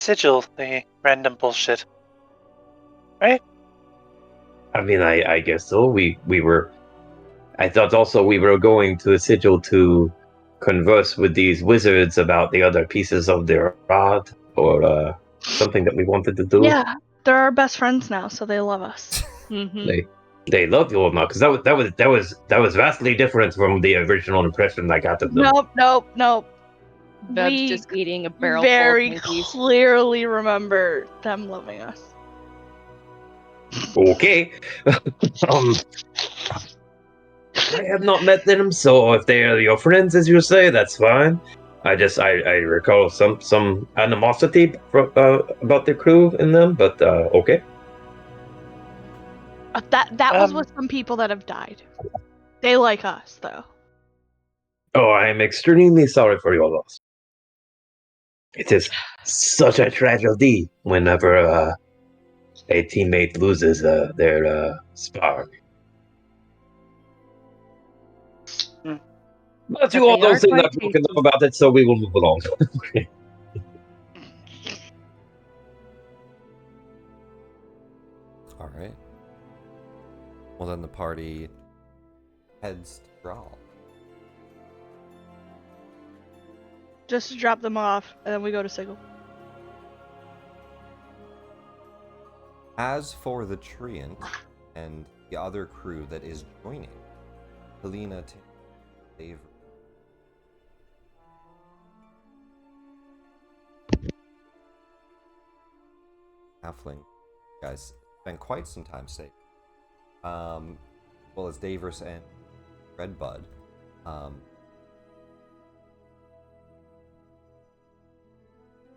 sigil thingy. Random bullshit. Right? I mean, I guess so. We were. I thought also we were going to the sigil to converse with these wizards about the other pieces of their rod, or something that we wanted to do. Yeah, they're our best friends now, so they love us. They love you now, because that was vastly different from the original impression I got of them. Nope. Bev's We just eating a barrel very full of Twinkies. clearly remember them loving us. Okay. I have not met them, so if they are your friends, as you say, that's fine. I recall some animosity about the crew in them, but okay. That was with some people that have died. They like us, though. Oh, I am extremely sorry for your loss. It is such a tragedy whenever a teammate loses their spark. But you all don't seem that broken up about it, so we will move along. All right. Well, then the party heads to Bral. Just to drop them off, and then we go to Sigil. As for the Treant and the other crew that is joining, Helena, Dave, Halfling, guys spent quite some time safe. Well as Davers and Redbud.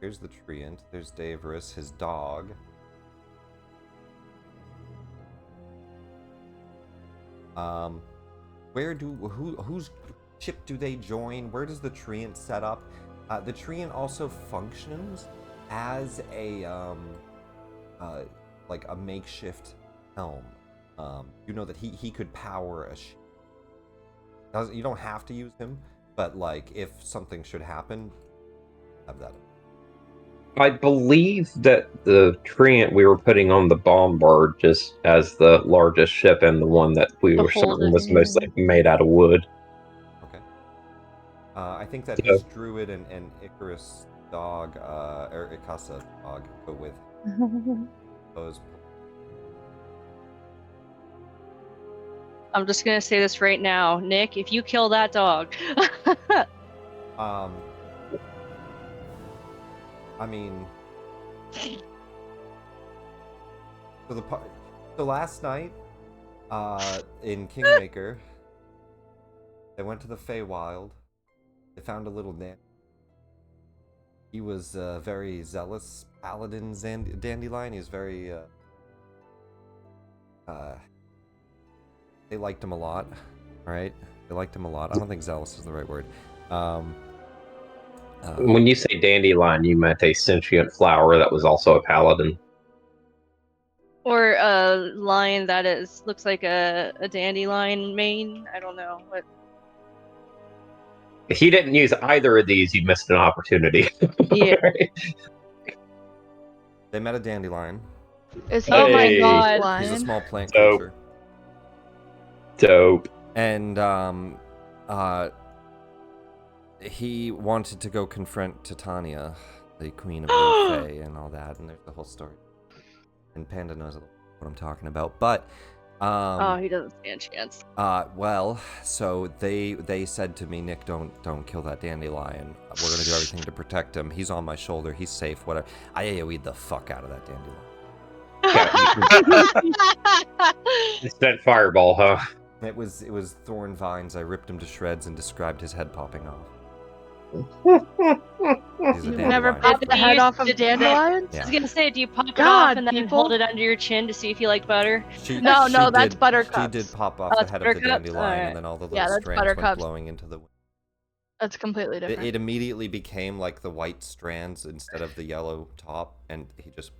Here's the Treant. There's Davers, his dog. Whose ship do they join? Where does the Treant set up? The Treant also functions as a like a makeshift helm. You know that he could power a ship. You don't have to use him, but like if something should happen, have that. I believe that the Treant we were putting on the bombard just as the largest ship and the one that we were certain was most likely made out of wood. Okay. I think that his druid and Icarus dog, or Ikasa dog, go with those. I'm just gonna say this right now, Nick. If you kill that dog, I mean, so last night, in Kingmaker, they went to the Feywild. They found a little man. He was a very zealous paladin dandelion. He was very, they liked him a lot, right? They liked him a lot. I don't think zealous is the right word. When you say dandelion, you meant a sentient flower that was also a paladin. or a lion that looks like a dandelion mane. I don't know what. If you didn't use either of these, you missed an opportunity. Yeah. They met a dandelion. Is he Oh my god! He's a small plant Dope. creature. Dope. And he wanted to go confront Titania, the queen of the Fae, and all that, and there's the whole story. And Panda knows what I'm talking about, but Oh, he doesn't stand a chance. well, so they said to me, Nick, don't kill that dandelion. We're gonna do everything to protect him. He's on my shoulder. He's safe. Whatever. I AoE'd the fuck out of that dandelion. It's that fireball, huh? It was thorn vines. I ripped him to shreds and described his head popping off. You've never popped the head off of dandelions? Yeah. I was gonna say, do you pop it God, off and then hold it under your chin to see if you like butter? No, that's Buttercup. She did pop off the head of the dandelion, and then all the little strands went blowing into the wind. That's completely different. It immediately became like the white strands instead of the yellow top, and he just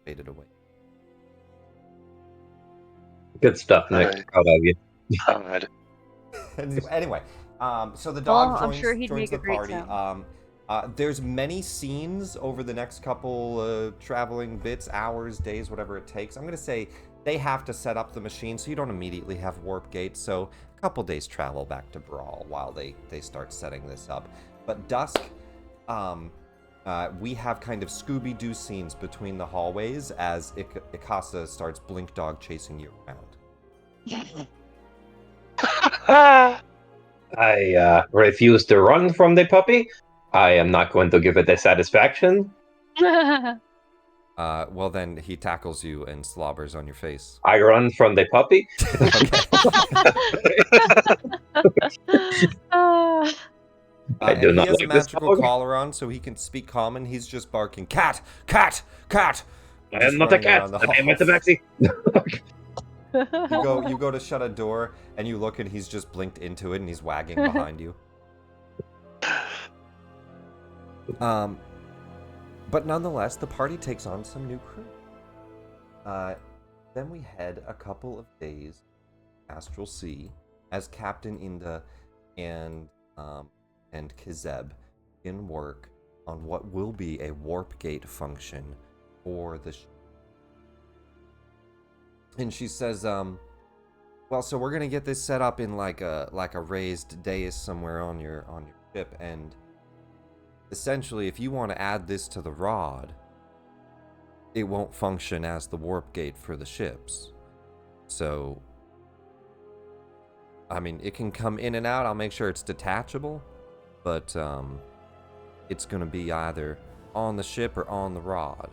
faded away. Good stuff, Nick. Proud of you. Alright. Anyway, so the dog I'm sure he'd joins make a the great party. sound. There's many scenes over the next couple traveling bits, hours, days, whatever it takes. I'm going to say they have to set up the machine, so you don't immediately have warp gates. So a couple days travel back to Bral while they start setting this up. But dusk, we have kind of Scooby-Doo scenes between the hallways as Ikasa starts Blink Dog chasing you around. I refuse to run from the puppy. I am not going to give it the satisfaction. Well, then he tackles you and slobbers on your face. I run from the puppy. I do And not he has like a this magical dog. collar on, so he can speak common. He's just barking, cat, cat, cat. I Just am not a running cat. around the I am a halls. tabaxi. You go to shut a door, and you look, and he's just blinked into it, and he's wagging behind you. But nonetheless, the party takes on some new crew. Then we head a couple of days Astral Sea as Captain Inda and Kizeb in work on what will be a warp gate function for the ship. And she says, well, so we're gonna get this set up in like a raised dais somewhere on your ship, and essentially, if you want to add this to the rod, it won't function as the warp gate for the ships. So, I mean, it can come in and out. I'll make sure it's detachable, but it's gonna be either on the ship or on the rod.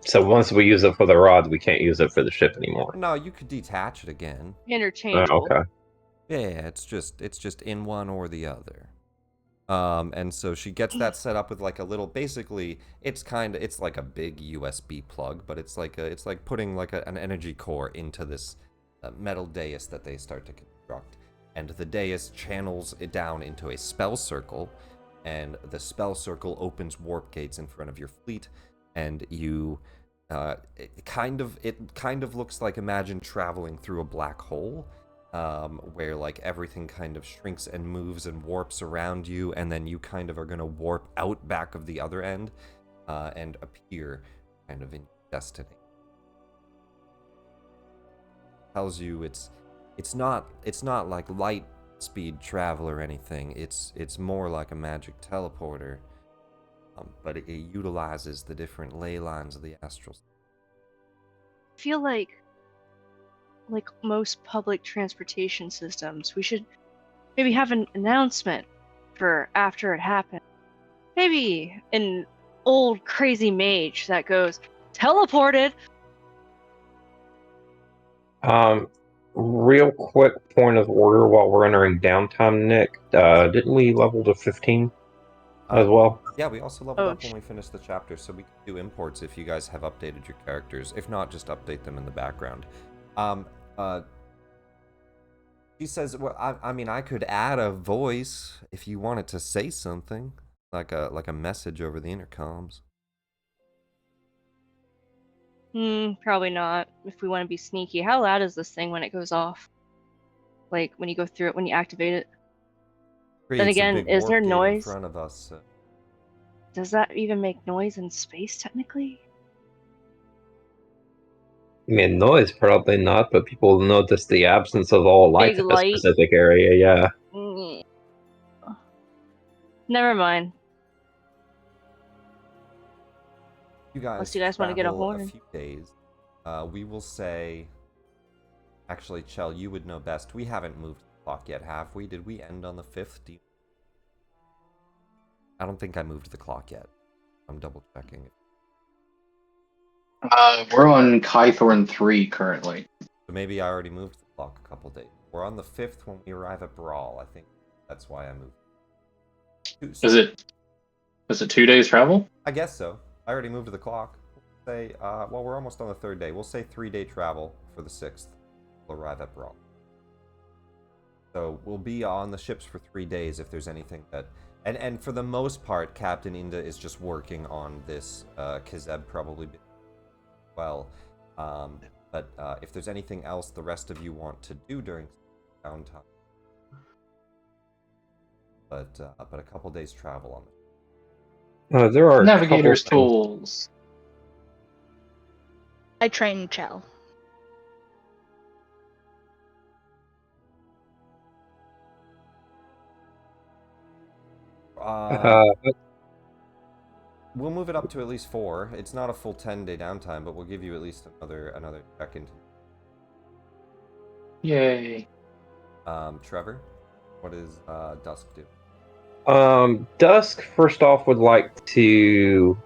So once we use it for the rod, we can't use it for the ship anymore. No, you could detach it again. Interchangeable. Okay. Yeah, it's just in one or the other. And so she gets that set up with like a little, basically it's like a big USB plug, but it's like putting like an energy core into this metal dais that they start to construct. And the dais channels it down into a spell circle, and the spell circle opens warp gates in front of your fleet, and you it kind of looks like, imagine traveling through a black hole, where like everything kind of shrinks and moves and warps around you, and then you kind of are going to warp out back of the other end and appear kind of in destiny. Tells you it's not like light speed travel or anything. It's more like a magic teleporter, but it utilizes the different ley lines of the astral. I feel like most public transportation systems, we should maybe have an announcement for after it happened. Maybe an old crazy mage that goes, teleported! Real quick point of order while we're entering downtime, Nick. Didn't we level to 15 as well? Yeah, we also leveled up when we finished the chapter, so we can do imports if you guys have updated your characters. If not, just update them in the background. She says, well, I mean, I could add a voice if you wanted to say something, like a message over the intercoms. Probably not, if we want to be sneaky. How loud is this thing when it goes off? Like, when you go through it, when you activate it? Then Creates a again, big is there warp gate noise? in front of us? Does that even make noise in space, technically? I mean, noise probably not, but people notice the absence of all light Big in a light. specific area. Yeah. Never mind. You guys, Unless you guys want to get a horn. A few days. We will say. Actually, Chell, you would know best. We haven't moved the clock yet, have we? Did we end on the 5th? I don't think I moved the clock yet. I'm double checking it. We're on Kythorn 3 currently. So maybe I already moved the clock a couple days. We're on the 5th when we arrive at Bral. I think that's why I moved. Is it 2 days travel? I guess so. I already moved the clock. We'll say, well, we're almost on the 3rd day. We'll say 3-day travel for the 6th. We'll arrive at Bral. So we'll be on the ships for 3 days if there's anything that... And for the most part, Captain Inda is just working on this. Kizeb probably well. But if there's anything else the rest of you want to do during downtime, but a couple days travel on it. There are a Navigator's couple tools. I train Chell. We'll move it up to at least 4. It's not a full 10-day downtime, but we'll give you at least another check into. Yay. Trevor, what does Dusk do? Dusk first off would like to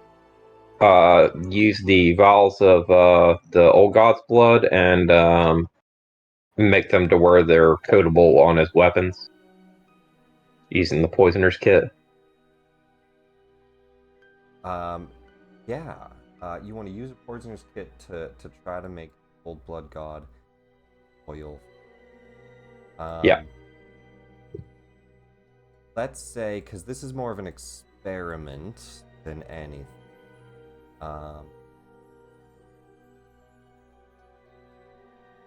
use the vials of the old god's blood and make them to where they're coatable on his weapons using the poisoner's kit. Yeah. You want to use a poisoner's kit to try to make old blood god oil. Yeah. Let's say, because this is more of an experiment than anything. You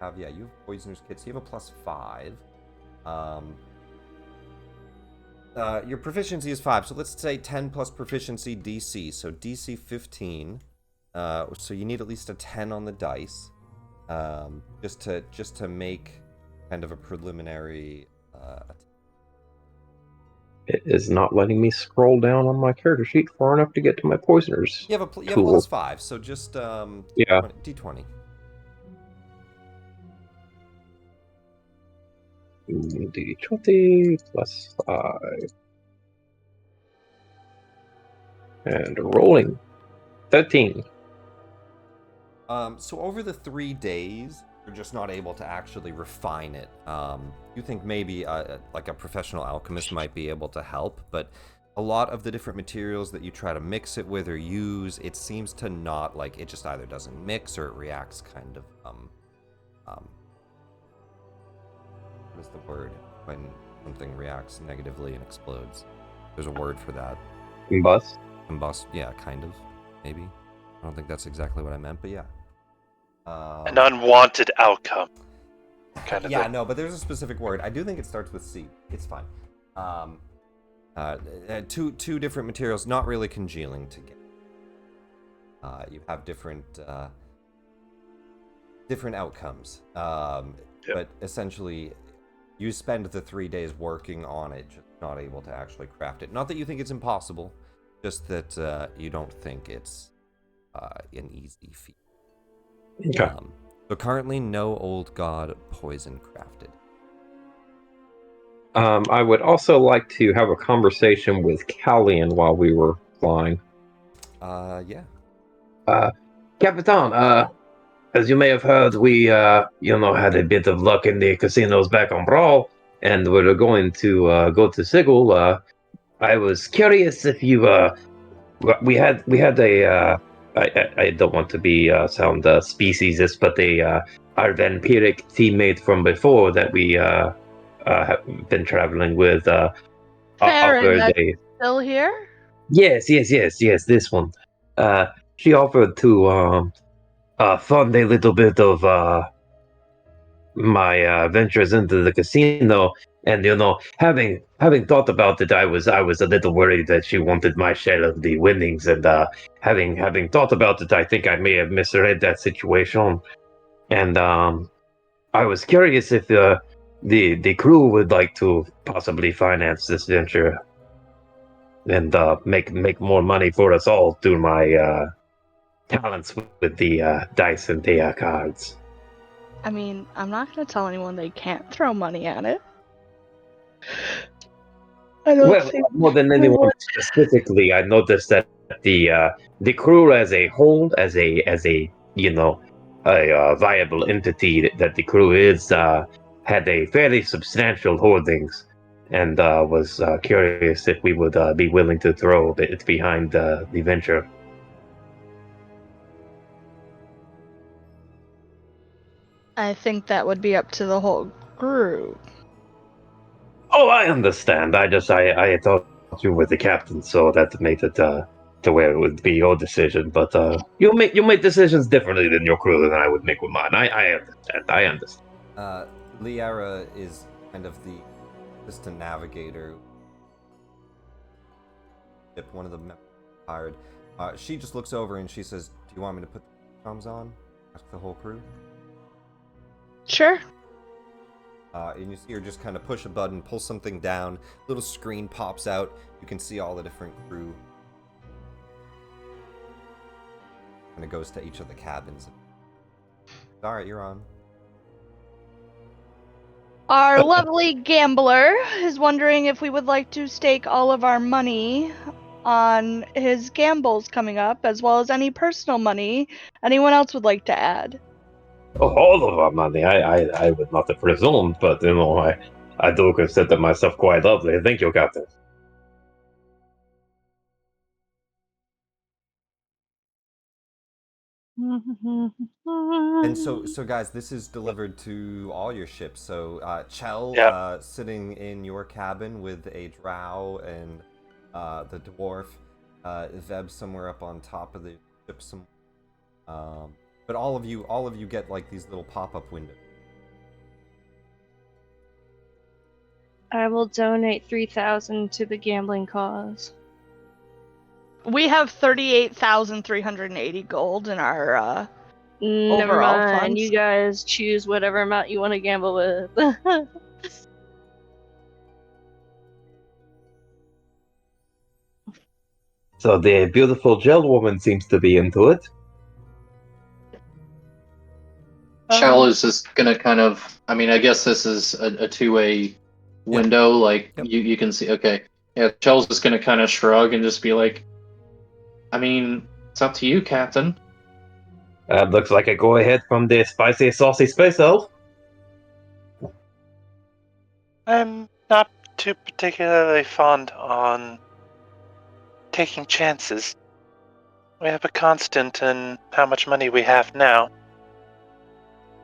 have poisoner's kits. You have a +5. Your proficiency is 5, so let's say 10 plus proficiency DC. So DC 15. So you need at least a 10 on the dice, just to make kind of a preliminary. It is not letting me scroll down on my character sheet far enough to get to my poisoner's You have a tool. +5, so just Yeah. D20. D20 plus 5. And rolling. 13. So over the 3 days, you're just not able to actually refine it. You think maybe like a professional alchemist might be able to help, but a lot of the different materials that you try to mix it with or use, it seems to not, like, it just either doesn't mix or it reacts kind of what is the word when something reacts negatively and explodes? There's a word for that. Combust. Combust, yeah, kind of, maybe. I don't think that's exactly what I meant, but yeah. An unwanted outcome. Kind of yeah, thing. no, but there's a specific word. I do think it starts with C. It's fine. Two different materials not really congealing together. You have different outcomes. But essentially, you spend the 3 days working on it, just not able to actually craft it. Not that you think it's impossible, just that you don't think it's an easy feat. Okay. So currently, no old god poison crafted. I would also like to have a conversation with Callian while we were flying. Yeah. Capitan, as you may have heard, we, had a bit of luck in the casinos back on Bral, and we're going to go to Sigil. I was curious if you, we had a, I don't want to be sound speciesist, but our vampiric teammate from before that we have been traveling with Farron, offered that's a. still here? Yes, this one. She offered to fund a little bit of my ventures into the casino, and having thought about it, I was a little worried that she wanted my share of the winnings, and having thought about it, I think I may have misread that situation, and I was curious if the crew would like to possibly finance this venture and make more money for us all through my talents with the dice and the cards. I mean, I'm not going to tell anyone they can't throw money at it. I don't Well, think more than anyone specifically, I noticed that the crew as a whole, as a viable entity that the crew is, had a fairly substantial holdings, and was curious if we would be willing to throw a bit behind the venture. I think that would be up to the whole group. Oh, I understand. I thought you were the captain, so that made it to where it would be your decision. But you make decisions differently than your crew than I would make with mine. I understand. I understand. Liara is kind of the assistant navigator, ship, one of the members hired. She just looks over and she says, "Do you want me to put the comms on?" Ask the whole crew. Sure. And you see her just kind of push a button, pull something down. Little screen pops out. You can see all the different crew. And it goes to each of the cabins. All right, you're on. Our lovely gambler is wondering if we would like to stake all of our money on his gambles coming up, as well as any personal money anyone else would like to add. Oh, all of our money. I would not have presumed, but I do consider myself quite lovely. Thank you, Captain. And so guys, this is delivered to all your ships. So Chell, Yep. sitting in your cabin with a drow and the dwarf, Veb somewhere up on top of the ship. But all of you get like these little pop-up windows. I will donate 3,000 to the gambling cause. We have 38,380 gold in our Never overall mind. funds. You guys choose whatever amount you want to gamble with. So the beautiful gel woman seems to be into it. Shell is just gonna kind of. I mean, I guess this is a two-way window. Like Yep. you can see. Okay, yeah. Shell's just gonna kind of shrug and just be like, "I mean, it's up to you, Captain." Looks like a go ahead from the spicy, saucy space elf. I'm not too particularly fond on taking chances. We have a constant in how much money we have now.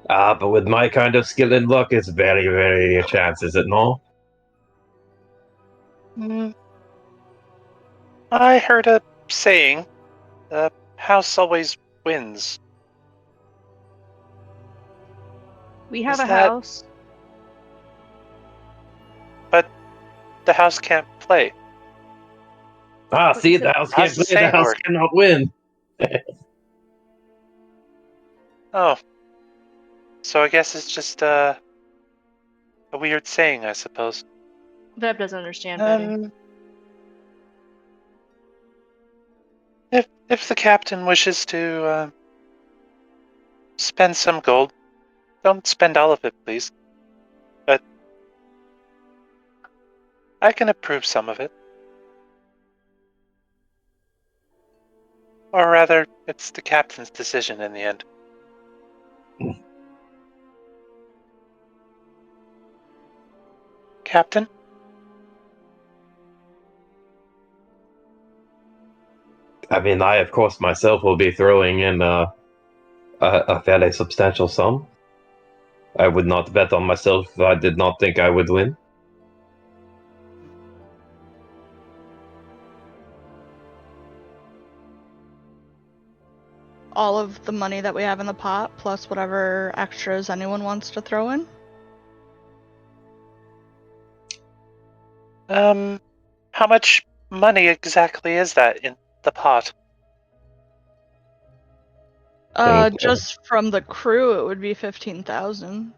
But with my kind of skill and luck, it's very, very a chance, is it not? I heard a saying, the house always wins. We have Is a that- house. But the house can't play. See, the house can't How's the play, the saying house work? cannot win. Oh. So I guess it's just a weird saying, I suppose. Veb doesn't understand, Betty. If the captain wishes to spend some gold, don't spend all of it, please. But I can approve some of it. Or rather, it's the captain's decision in the end. Captain? I mean, I, of course, myself will be throwing in a fairly substantial sum. I would not bet on myself if I did not think I would win. All of the money that we have in the pot, plus whatever extras anyone wants to throw in. How much money exactly is that in the pot? Just from the crew, it would be 15,000.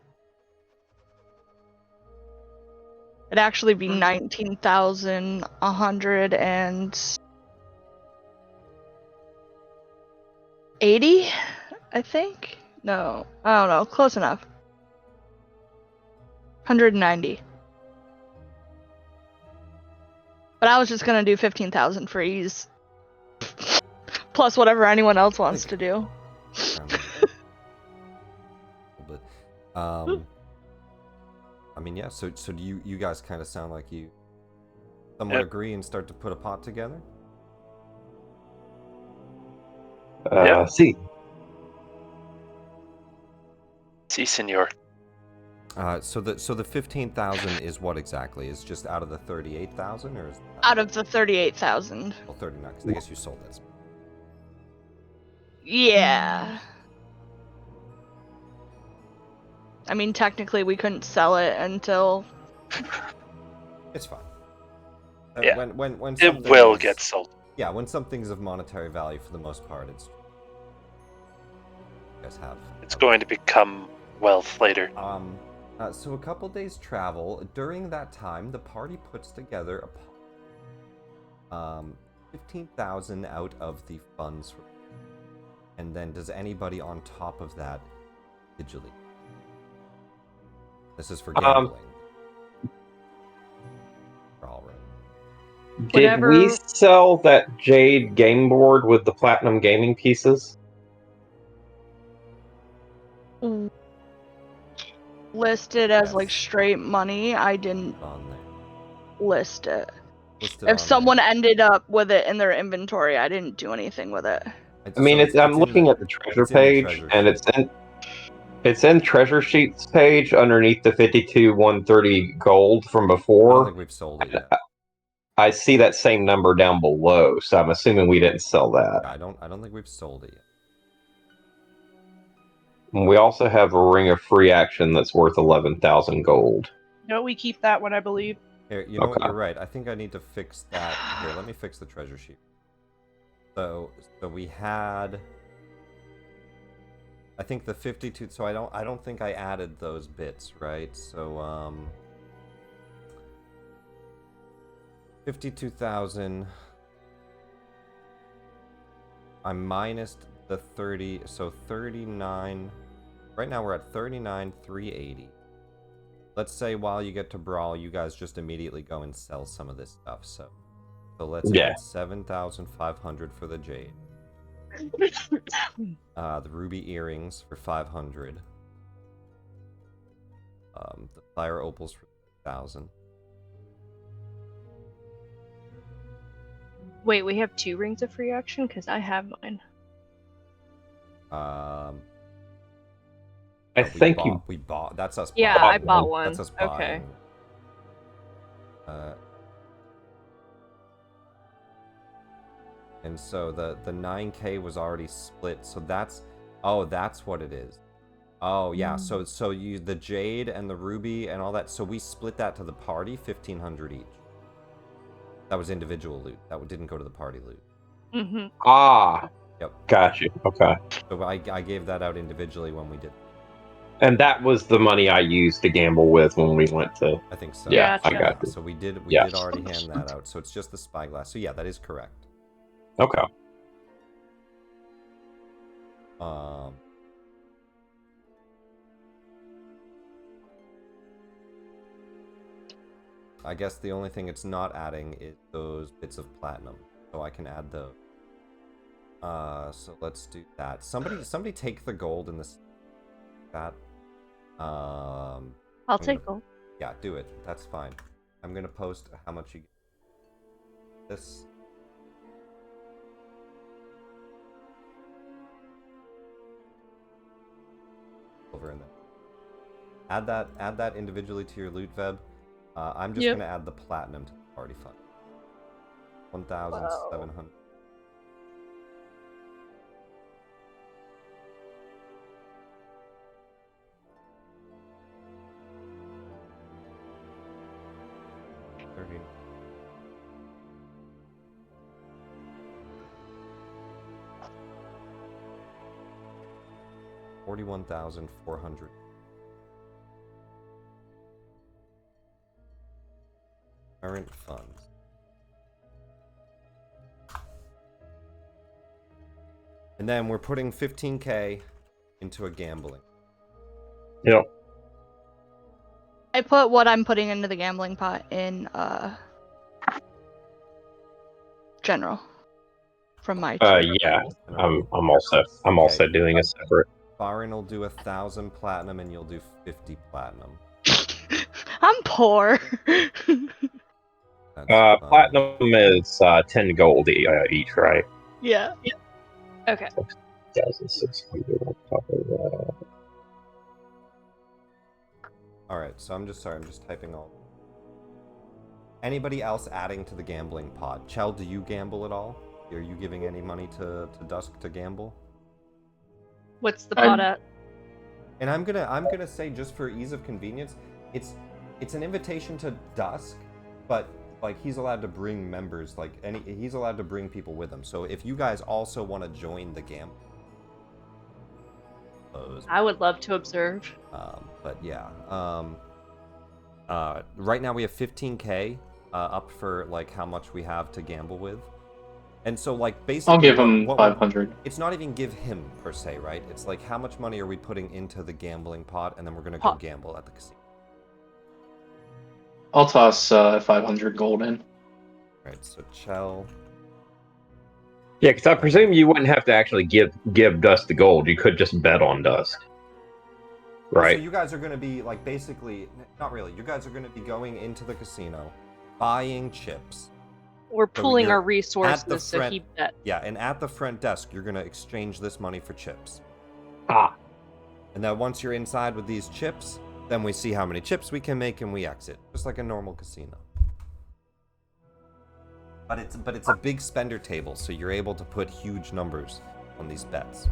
It'd actually be 19,180, I think. No, I don't know. Close enough. 190. But I was just gonna do 15,000 for ease, plus whatever anyone else wants to do. But I mean, yeah. So do you guys kind of sound like you somewhat agree and start to put a pot together? Yep. See. Si, senor. So the 15,000 is what exactly? Is just out of the 38,000, or is Out of the 38,000. well, 39? Because I guess you sold this. Yeah. I mean, technically, we couldn't sell it until. It's fine. Yeah. When It something will is, get sold. Yeah, when something's of monetary value, for the most part, it's you guys have. It's going to become wealth later. So a couple days travel. During that time, the party puts together a 15,000 out of the funds, and then does anybody on top of that digitally? This is for gambling. For all right. Did we Whenever- sell that Jade game board with the platinum gaming pieces? Listed as like Yes. straight money. I didn't On there. list it. Listed If on someone there. ended up with it in their inventory, I didn't do anything with it. I mean, So it's, I'm in looking the- at the treasure it's in the page, treasure and sheet. it's in treasure sheets page underneath the 52,130 gold from I don't before. think we've sold it yet. I see that same number down below, so I'm assuming we didn't sell that. I don't think we've sold it yet. And we also have a ring of free action that's worth 11,000 gold. No, we keep that one, I believe. Here, you know what? Okay. You're right. I think I need to fix that. Here, let me fix the treasure sheet. So we had, I think the 52. So I don't think I added those bits, right? So 52,000. I minused the 30, so 39. Right now we're at 39,380. Let's say while you get to Brawl, you guys just immediately go and sell some of this stuff. So let's add 7,500 for the jade. The ruby earrings for 500. The fire opals for 1,000. Wait, we have 2 rings of free action? Because I have mine. I think we bought. That's us. Yeah, buying. I bought one. That's us Okay. buying. And so the 9K was already split. So that's what it is. Oh yeah. So you the jade and the ruby and all that. So we split that to the party, 1,500 each. That was individual loot. That didn't go to the party loot. Mm-hmm. Ah. Yep. Gotcha. Okay. So I gave that out individually when we did. And that was the money I used to gamble with when we went to. I think so. Yeah, Gotcha. I got you. So we did Yeah. already hand that out. So it's just the spyglass. So yeah, that is correct. Okay. I guess the only thing it's not adding is those bits of platinum. So I can add those. So let's do that. Somebody take the gold in this chat. I'll take gold. Yeah, do it. That's fine. I'm gonna post how much you get. This. Over in there. Add that individually to your loot web. I'm just gonna add the platinum to the party fund. 1,700. $41,400. Current funds. And then we're putting 15K into a gambling. Yep. I put what I'm putting into the gambling pot in general from my Yeah. I'm also doing a separate. Byron will do 1,000 platinum and you'll do 50 platinum. I'm poor. That's fine. Platinum is 10 gold each, right? Yeah. Okay. 1,600 on top of that. Alright, so I'm just typing all. Anybody else adding to the gambling pot? Chell, do you gamble at all? Are you giving any money to Dusk to gamble? What's the pot at? And I'm gonna say, just for ease of convenience, it's an invitation to Dusk, but like he's allowed to bring members, like he's allowed to bring people with him. So if you guys also want to join the gamble, I would love to observe. but yeah, right now we have 15K up for like how much we have to gamble with, and so like basically I'll give him what 500. it's not even give him per se, right? It's like how much money are we putting into the gambling pot, and then we're gonna go gamble at the casino. I'll toss 500 gold in. Right, so Chell. Yeah, because I presume you wouldn't have to actually give Dust the gold. You could just bet on Dust. Right. So you guys are going to be, like, basically... Not really. You guys are going to be going into the casino, buying chips. We're pooling our resources, front, so he bet. Yeah, and at the front desk, you're going to exchange this money for chips. Ah. And then once you're inside with these chips, then we see how many chips we can make and we exit. Just like a normal casino. But it's a big spender table, so you're able to put huge numbers on these bets.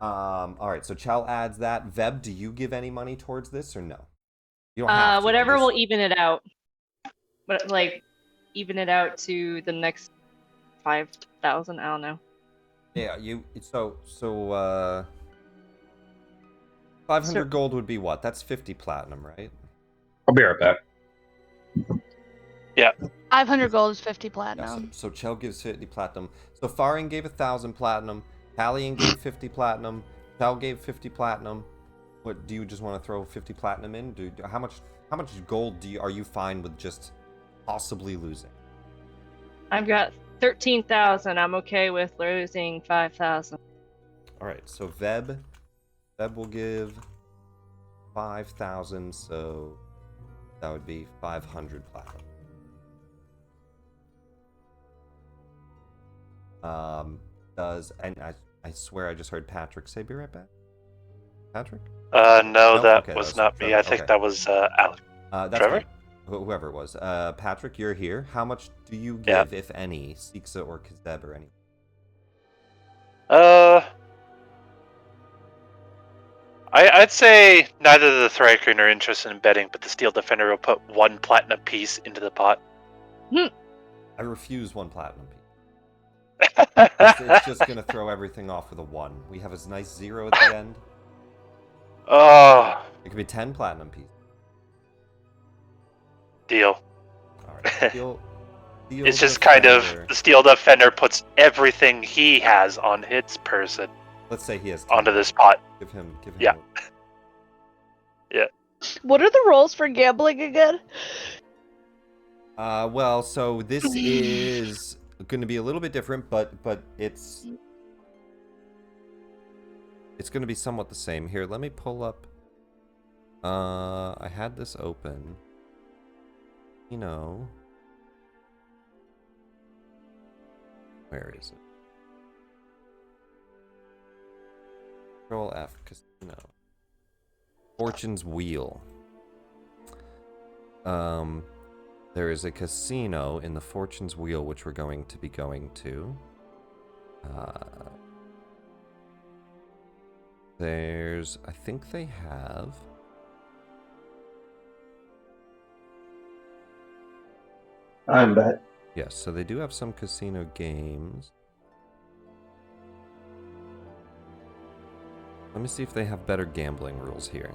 All right, so Chell adds that. Veb, do you give any money towards this or no? You don't have to. Whatever will even it out. But like, even it out to the next 5,000. I don't know. Yeah, so 500 gold would be what? That's 50 platinum, right? I'll be right back. Yeah. 500 gold is 50 Yeah, platinum. so Chell gives 50 platinum. So Farin gave 1,000 platinum. Hallian gave 50 platinum. Chell gave 50 platinum. What do you just want to throw 50 platinum in? How much gold are you fine with just possibly losing? I've got 13,000. I'm okay with losing 5,000. All right, so Veb will give 5,000, so that would be 500 platinum. I swear I just heard Patrick say be right back. Patrick? No, that okay, was that was not me. Trevor. I think Okay. that was Alex. That's Trevor? fine. Whoever it was. Patrick, you're here. How much do you give, if any, Siksa or Kazeb or any? I'd say neither the Thraken are interested in betting, but the Steel Defender will put 1 platinum piece into the pot. I refuse 1 platinum piece. It's just gonna throw everything off with a 1. We have a nice 0 at the end. Oh. It could be 10 platinum pieces. Deal. Alright. It's just kind of the Steel Defender puts everything he has on his person. Let's say he has 10 onto this pot. Give him. Yeah. Yeah. What are the rules for gambling again? Well, so this is going to be a little bit different, but it's going to be somewhat the same. Here, let me pull up. I had this open. You know. Where is it? Control F, casino. Fortune's Wheel. There is a casino in the Fortune's Wheel, which we're going to be going to. I think they have... I'm bet. Yes, so they do have some casino games. Let me see if they have better gambling rules here.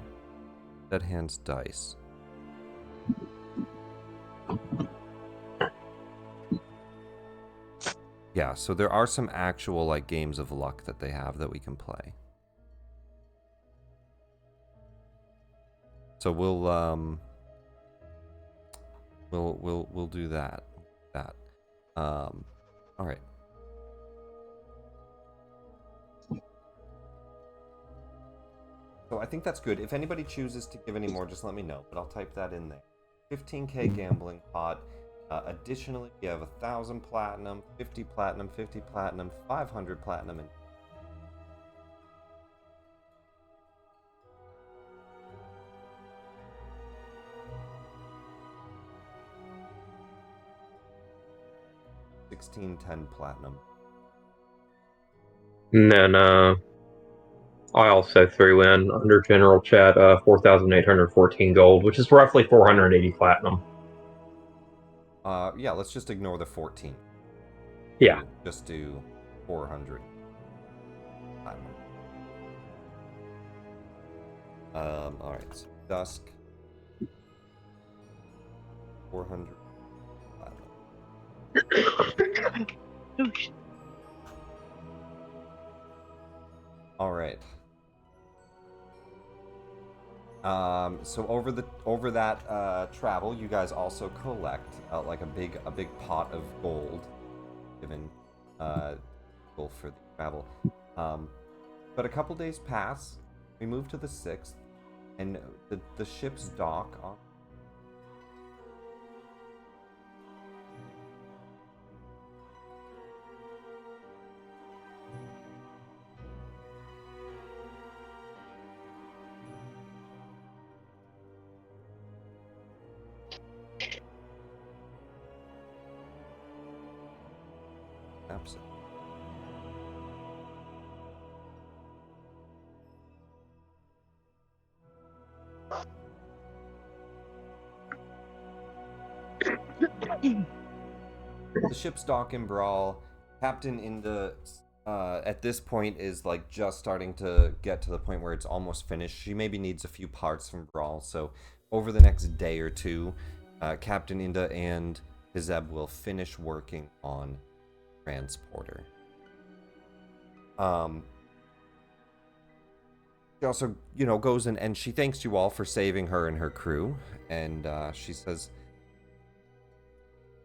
Dead hands dice. Yeah, so there are some actual like games of luck that they have that we can play. So we'll do that. All right. So I think that's good. If anybody chooses to give any more, just let me know. But I'll type that in there. 15K gambling pot. Additionally, you have 1,000 platinum, 50 platinum, 50 platinum, 500 platinum, and $16.10 platinum. No. I also threw in under general chat 4,814 gold, which is roughly 480 platinum. Yeah, let's just ignore the 14. Yeah. Just do 400. Alright, so dusk. 400. Alright. So over that travel, you guys also collect like a big pot of gold, given gold for the travel. But a couple days pass. We move to the 6th, and the ship's dock on. Absolutely. The ship's dock in Bral. Captain Inda, at this point, is like just starting to get to the point where it's almost finished. She maybe needs a few parts from Bral, so over the next day or two, Captain Inda and Hizeb will finish working on transporter. She also, goes and she thanks you all for saving her and her crew, and she says,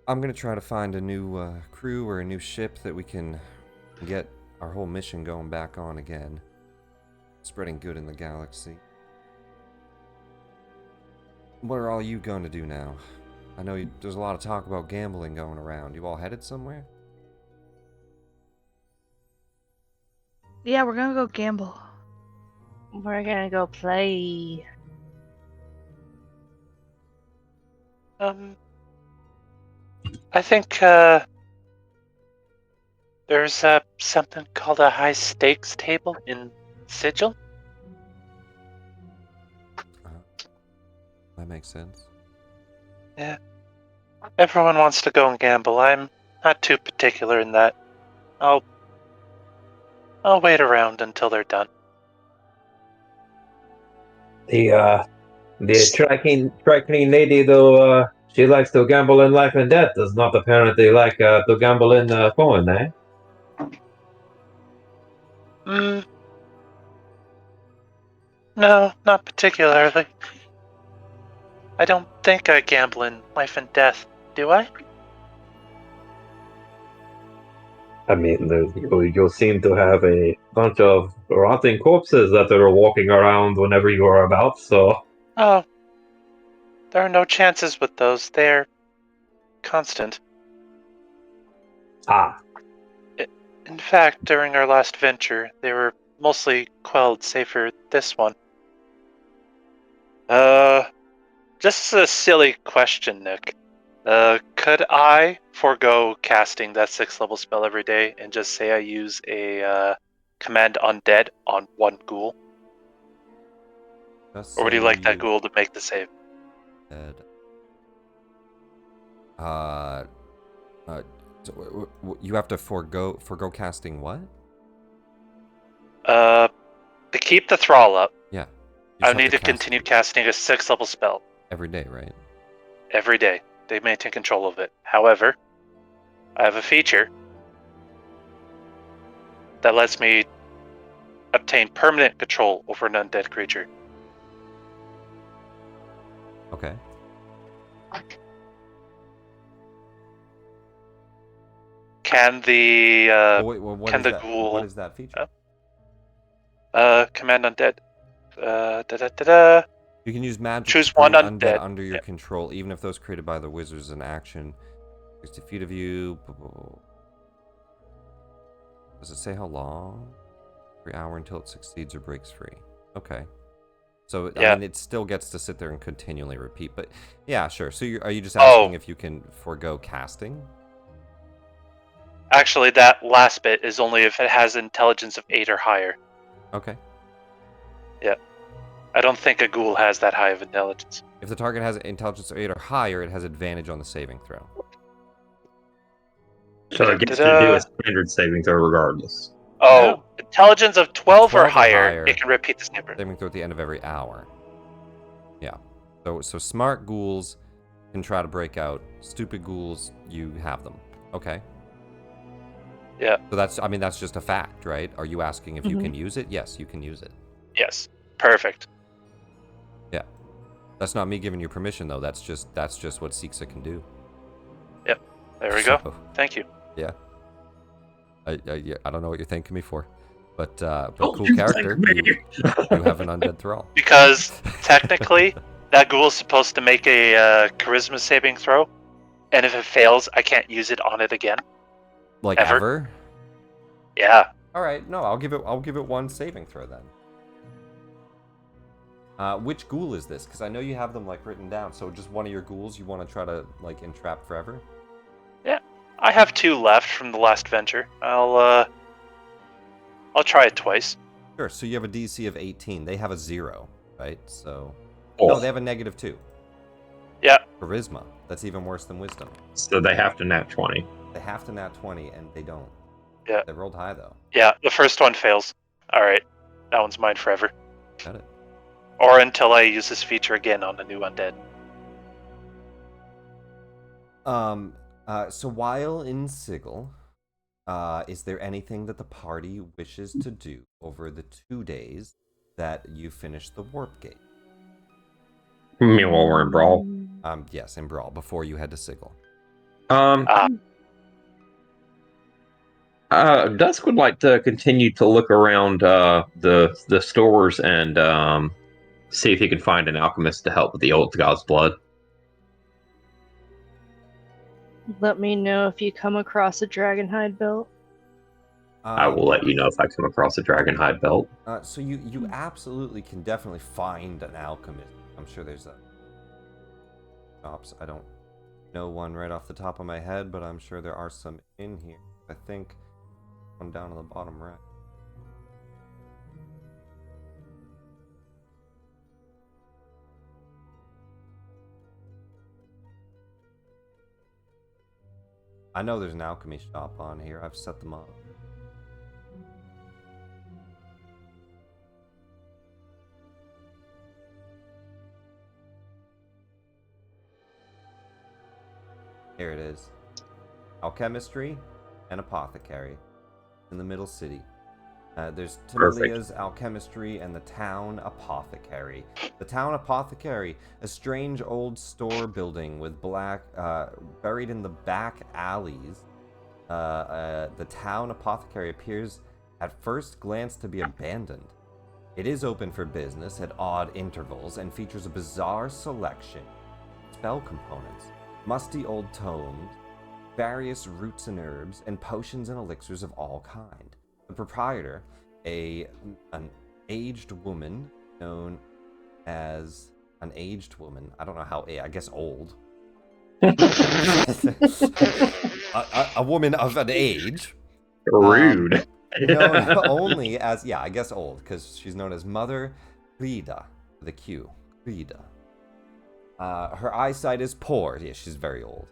I'm going to try to find a new crew or a new ship that we can get our whole mission going back on again. Spreading good in the galaxy. What are all you going to do now? I know there's a lot of talk about gambling going around. You all headed somewhere? Yeah, we're gonna go gamble. We're gonna go play. I think there's something called a high stakes table in Sigil. That makes sense. Yeah. Everyone wants to go and gamble. I'm not too particular in that. I'll wait around until they're done. The striking lady, though, she likes to gamble in life and death, does not apparently like to gamble in coin, eh? No, not particularly. I don't think I gamble in life and death, do I? I mean, you seem to have a bunch of rotting corpses that are walking around whenever you are about, so... Oh, there are no chances with those. They're constant. Ah. In fact, during our last venture, they were mostly quelled, save for this one. Just a silly question, Nick. Could I forego casting that 6th level spell every day and just say I use a command undead on one ghoul? Or would you like that ghoul to make the save? So you have to forego casting what? To keep the thrall up, Yeah. I need to continue casting a 6th level spell. Every day, right? Every day. They maintain control of it. However, I have a feature that lets me obtain permanent control over an undead creature. Okay. Can the ghoul? What is that feature? Command undead. You can use magic Choose to bring one undead under your control, even if those created by the wizards in action. 60 feet of you. Does it say how long? Every hour until it succeeds or breaks free. Okay. So, yeah. I mean, it still gets to sit there and continually repeat, but yeah, sure. So are you just asking if you can forego casting? Actually, that last bit is only if it has intelligence of 8 or higher. Okay. I don't think a ghoul has that high of intelligence. If the target has intelligence 8 or higher, it has advantage on the saving throw. So it gets to do Da-da-da-da. a standard saving throw regardless. Oh, intelligence of 12 or 12 or higher, higher. it can repeat the saving. Saving throw at the end of every hour. Yeah. So smart ghouls can try to break out. Stupid ghouls, you have them. Okay. Yeah. So that's just a fact, right? Are you asking if you can use it? Yes, you can use it. Yes. Perfect. Yeah. That's not me giving you permission though. That's just what Sixa can do. Yep. There we go. So, Thank you. yeah. I don't know what you're thanking me for, but Don't cool you character. thank me. You have an undead thrall. Because technically, that ghoul is supposed to make a charisma saving throw, and if it fails, I can't use it on it again. Like Ever? ever? Yeah. All right. No, I'll give it one saving throw then. Which ghoul is this? Because I know you have them like written down. So just one of your ghouls you want to try to like entrap forever? Yeah. I have 2 left from the last venture. I'll try it twice. Sure. So you have a DC of 18. They have a 0, right? So Oh, no, they have a -2. Yeah. Charisma. That's even worse than wisdom. so they have to nat 20. They have to nat 20 and they don't. Yeah. They rolled high though. Yeah, the first one fails. Alright. That one's mine forever. Got it. Or until I use this feature again on the new undead. So while in Sigil, is there anything that the party wishes to do over the 2 days that you finish the warp gate? Meanwhile, we're in Brawl. Yes, in Brawl, before you head to Sigil. Dusk would like to continue to look around the stores and see if he can find an alchemist to help with the old god's blood. Let me know if you come across a dragonhide belt. I will let you know if I come across a dragonhide belt. So you absolutely can definitely find an alchemist. I'm sure there's a shops. I don't know one right off the top of my head, but I'm sure there are some in here. I think one down on the bottom right. I know there's an alchemy shop on here. I've set them up. Here it is. Alchemistry and Apothecary in the middle city. There's Timelia's Alchemistry and the Town Apothecary. The Town Apothecary, a strange old store building with buried in the back alleys. The Town Apothecary appears at first glance to be abandoned. It is open for business at odd intervals and features a bizarre selection of spell components, musty old tomes, various roots and herbs, and potions and elixirs of all kind. The proprietor, an aged woman known as an aged woman. I don't know how, I guess old. a woman of an age. Rude. Known only as, I guess old, because she's known as Mother Crida, with a Q. Crida. Her eyesight is poor. Yeah, she's very old.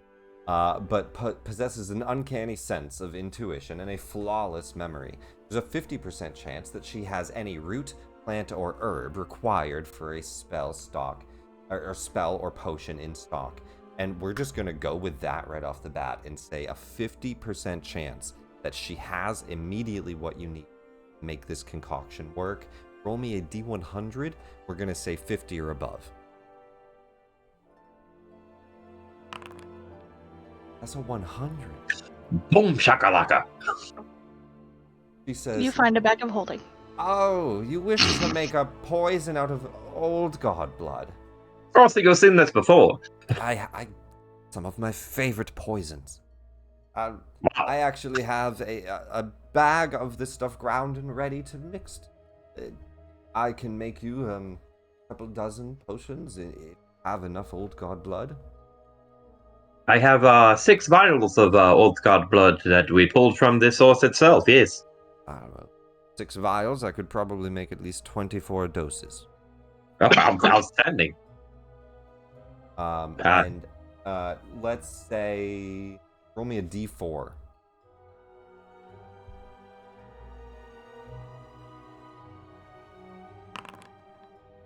But possesses an uncanny sense of intuition and a flawless memory. There's a 50% chance that she has any root, plant, or herb required for a spell or potion in stock. And we're just gonna go with that right off the bat and say a 50% chance that she has immediately what you need to make this concoction work. Roll me a D100. We're gonna say 50 or above. That's a 100. Boom shakalaka. She says, You find a bag of holding. "Oh, you wish to make a poison out of old god blood? Of course, you've seen this before. Some of my favorite poisons. I actually have a bag of this stuff ground and ready to mix. I can make you a couple dozen potions. Have enough old god blood." I have 6 vials of old god blood that we pulled from the source itself, yes. I don't know. 6 vials, I could probably make at least 24 doses. Outstanding. And let's say roll me a d4.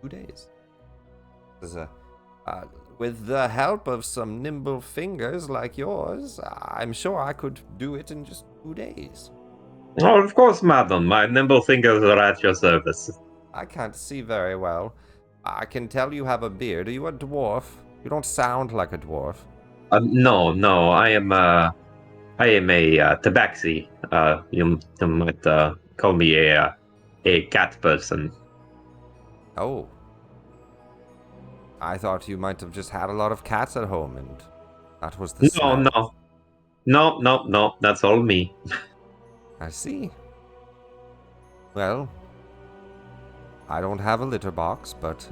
Days. With the help of some nimble fingers like yours, I'm sure I could do it in just 2 days. Oh, of course, madam. My nimble fingers are at your service. I can't see very well. I can tell you have a beard. Are you a dwarf? You don't sound like a dwarf. No. I am a tabaxi. You might call me a cat person. Oh. I thought you might have just had a lot of cats at home, and that was the smell. No. That's all me. I see. Well, I don't have a litter box, but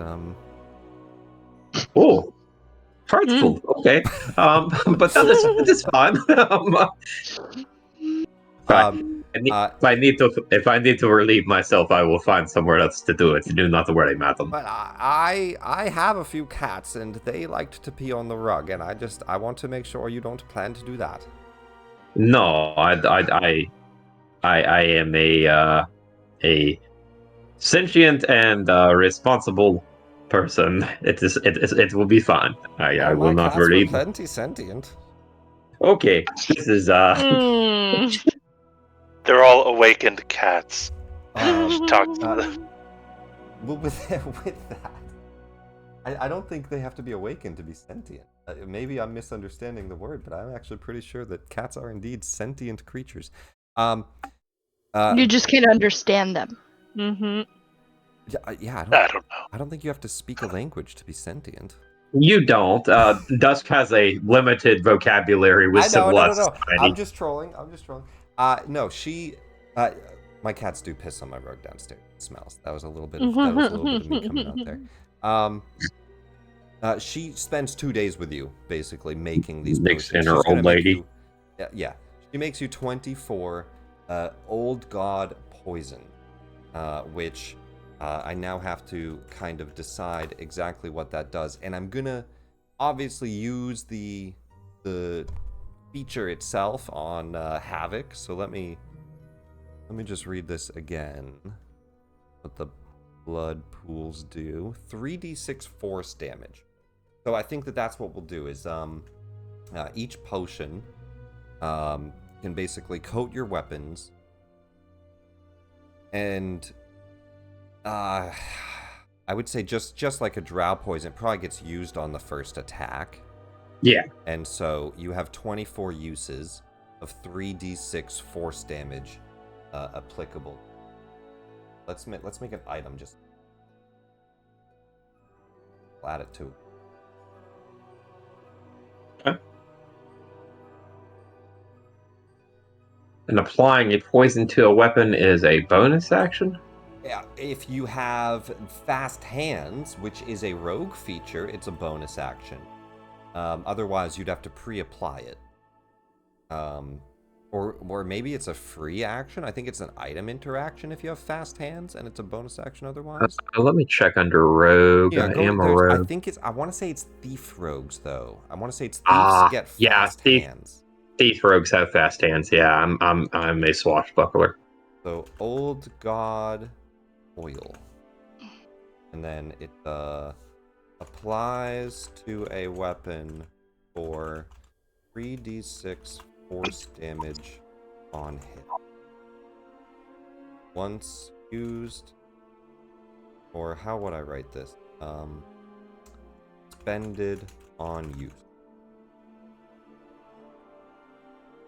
Oh, hurtful. Okay. But that is fine. If I need to relieve myself, I will find somewhere else to do it. Do not worry, madam. but I have a few cats, and they liked to pee on the rug, and I want to make sure you don't plan to do that. No, I am a sentient and responsible person. It will be fine. I will My not cats were relieve. plenty sentient. Okay, this is Mm. They're all awakened cats. Um, Talk to them. Well, with that, I don't think they have to be awakened to be sentient. Maybe I'm misunderstanding the word, but I'm actually pretty sure that cats are indeed sentient creatures. You just can't understand them. Mm-hmm. Yeah, I don't know. I don't think you have to speak a language to be sentient. You don't. Dusk has a limited vocabulary with I know, civilized no. society. I'm just trolling. No, she. My cats do piss on my rug downstairs. It smells. That was a little bit of me coming out there. She spends 2 days with you, basically making these Mixed potions. in her She's gonna old make lady. you. Yeah. She makes you 24 old god poison, which I now have to kind of decide exactly what that does, and I'm gonna obviously use the feature itself on Havoc. So let me just read this again. What the blood pools do: 3d6 force damage. So I think that's what we'll do. Is each potion can basically coat your weapons, and I would say just like a drow poison, it probably gets used on the first attack. Yeah. And so you have 24 uses of 3d6 force damage applicable. Let's make an item. Just add it to it. Okay. And applying a poison to a weapon is a bonus action? Yeah, if you have fast hands, which is a rogue feature, it's a bonus action. Otherwise, you'd have to pre-apply it. Or maybe it's a free action. I think it's an item interaction if you have fast hands, and it's a bonus action otherwise. Let me check under rogue. Yeah, I am a rogue. I think it's. I want to say it's thief rogues though. I want to say it's thieves get fast hands. Thief rogues have fast hands. Yeah, I'm a swashbuckler. So old god oil, and then it applies to a weapon for 3d6 force damage on hit. Once used, or how would I write this? Expended on use.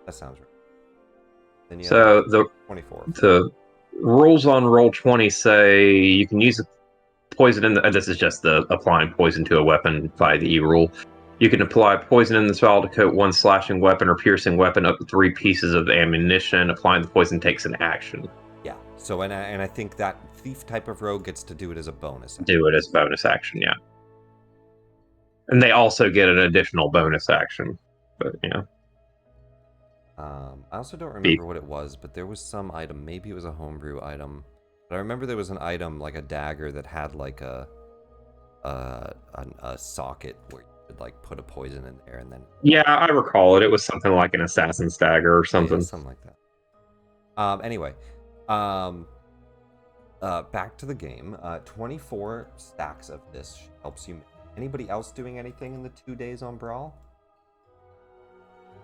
That sounds right. Then you So have 24. The rules on Roll20 say you can use poison in the. This is just the applying poison to a weapon by the E rule. You can apply poison in the spell to coat one slashing weapon or piercing weapon up to 3 pieces of ammunition. Applying the poison takes an action. Yeah. So and I think that thief type of rogue gets to do it as a bonus action. Do it as a bonus action, yeah. And they also get an additional bonus action. But yeah. I also don't remember what it was, but there was some item. Maybe it was a homebrew item. But I remember there was an item like a dagger that had like a a socket where you could like put a poison in there and then Yeah, I recall it. It was something like an assassin's dagger or yeah, something. something like that. Anyway, back to the game. 24 stacks of this helps you. Anybody else doing anything in the 2 days on Brawl?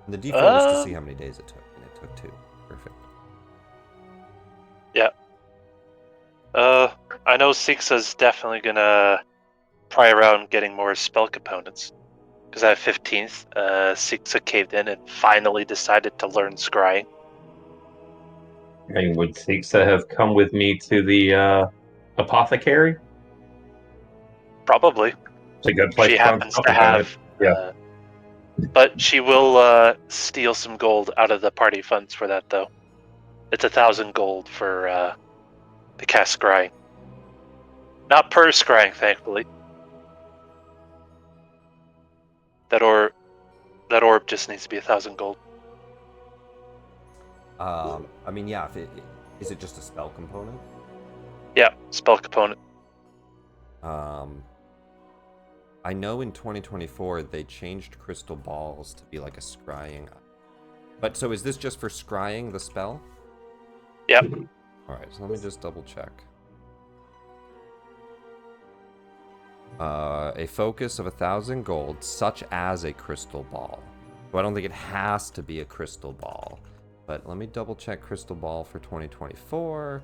And the default is to see how many days it took, and it took 2. Perfect. Yeah. I know Sixa's definitely gonna pry around getting more spell components. Because at 15th, Sixa caved in and finally decided to learn scrying. I mean, would Sixa have come with me to the apothecary? Probably. It's a good place She to find happens to something. have. Yeah. But she will steal some gold out of the party funds for that, though. It's 1,000 gold for the cast scrying. Not per scrying, thankfully. That orb just needs to be 1,000 gold. I mean, yeah. Is it just a spell component? Yeah, spell component. I know in 2024 they changed crystal balls to be like a scrying. But so is this just for scrying the spell? Yep. Alright, so let me just double check. A focus of 1,000 gold, such as a crystal ball. So I don't think it has to be a crystal ball. But let me double check crystal ball for 2024.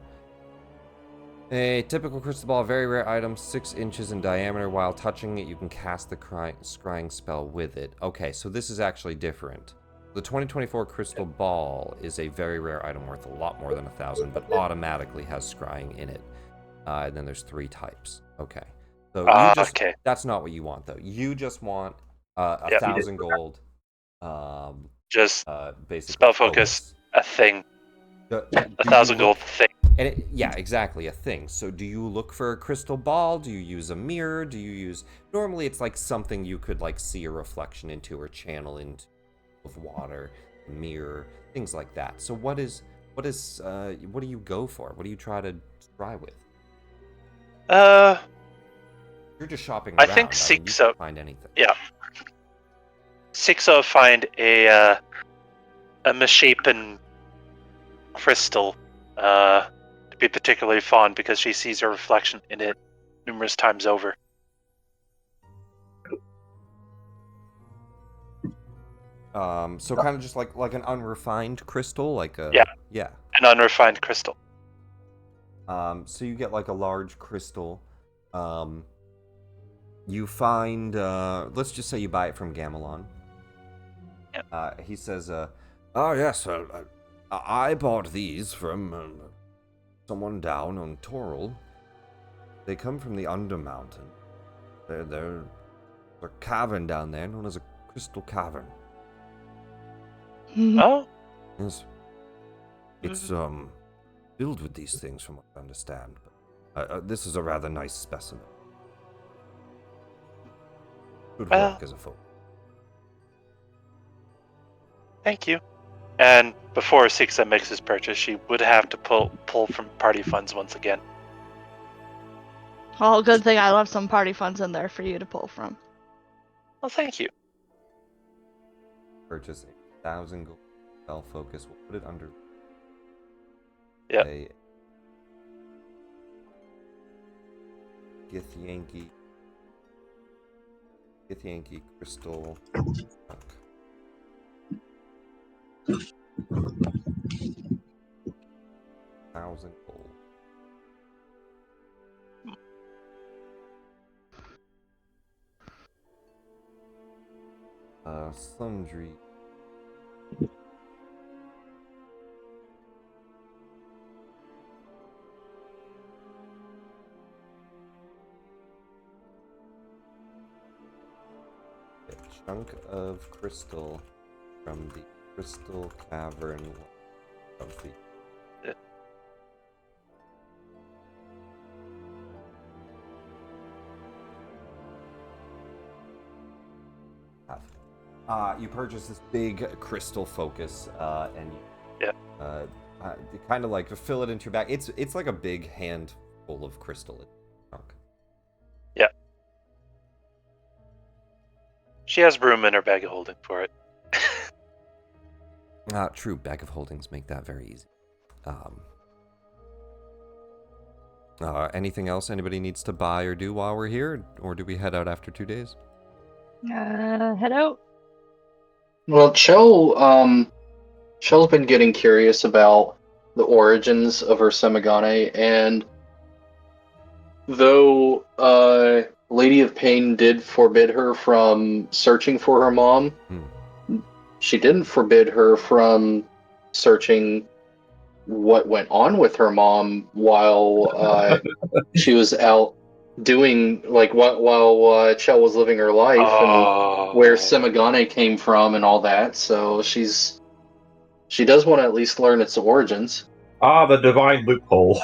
A typical crystal ball, very rare item, 6 inches in diameter. While touching it, you can cast the scrying spell with it. Okay, so this is actually different. The 2024 crystal ball is a very rare item worth a lot more than 1,000, but automatically has scrying in it. And then there's 3 types. Okay. So you just, Okay. that's not what you want, though. You just want Yep. 1,000 gold. Just Basically spell focus, a thing. Do 1,000 you look- gold thing. And yeah, exactly, a thing. So do you look for a crystal ball? Do you use a mirror? Do you use... Normally it's like something you could like see a reflection into or channel into with water, a mirror, things like that. So what do you go for? What do you try to try with? You're just shopping around. I think mean, you can find anything. Yeah. Sixa find a misshapen crystal to be particularly fond because she sees her reflection in it numerous times over. So kind of just like an unrefined crystal, like a... Yeah. An unrefined crystal. So you get like a large crystal. You find, let's just say you buy it from Gamelon. Yep. He says, oh yes, I bought these from someone down on Toril. They come from the Undermountain. They're a cavern down there known as a crystal cavern. Oh? Yes. It's filled with these things from what I understand. But this is a rather nice specimen. Good work as a folk. Thank you. And before Sixa makes his purchase, she would have to pull from party funds once again. Oh, good thing I left some party funds in there for you to pull from. Well, thank you. Purchase 1,000 gold spell focus. We'll put it under. Yep. A Githyanki crystal chunk. $1,000 gold. Sundry. A chunk of crystal from the crystal cavern of the... You purchase this big crystal focus, and you kind of like fill it into your bag. It's like a big handful of crystal. Yeah. She has room in her bag of holding for it. True. Bag of holdings make that very easy. Anything else anybody needs to buy or do while we're here, or do we head out after 2 days? Head out. Well, Shell's been getting curious about the origins of her Semigane, and though Lady of Pain did forbid her from searching for her mom, she didn't forbid her from searching what went on with her mom while she was out doing while Chell was living her life and where Semigane came from and all that. So she does want to at least learn its origins. Ah, the divine loophole.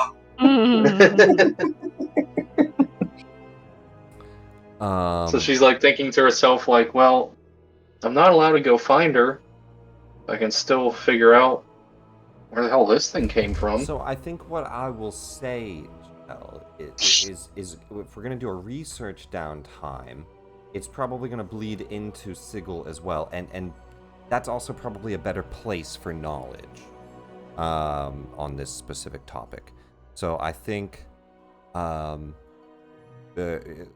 So she's like thinking to herself, like, well, I'm not allowed to go find her. I can still figure out where the hell this thing came from. So I think what I will say, Jill, is if we're going to do a research downtime, it's probably going to bleed into Sigil as well, and that's also probably a better place for knowledge on this specific topic. So I think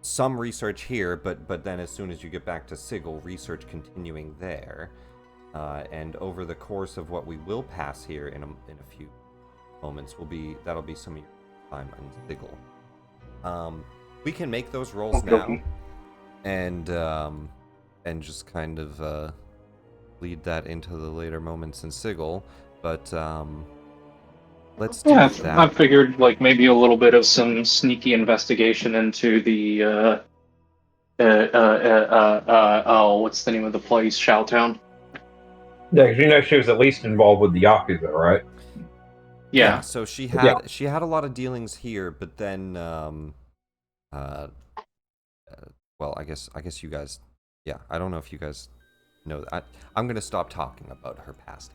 some research here, but then as soon as you get back to Sigil, research continuing there. And over the course of what we will pass here in a few moments, that'll be some of your time on Sigil. We can make those rolls now, and just kind of lead that into the later moments in Sigil. But let's do that. I figured like maybe a little bit of some sneaky investigation into the what's the name of the place? Showtown. Yeah, because she was at least involved with the Yakuza, right? Yeah. So she had a lot of dealings here, but then well, I guess you guys, yeah, I don't know if you guys know that. I'm gonna stop talking about her past.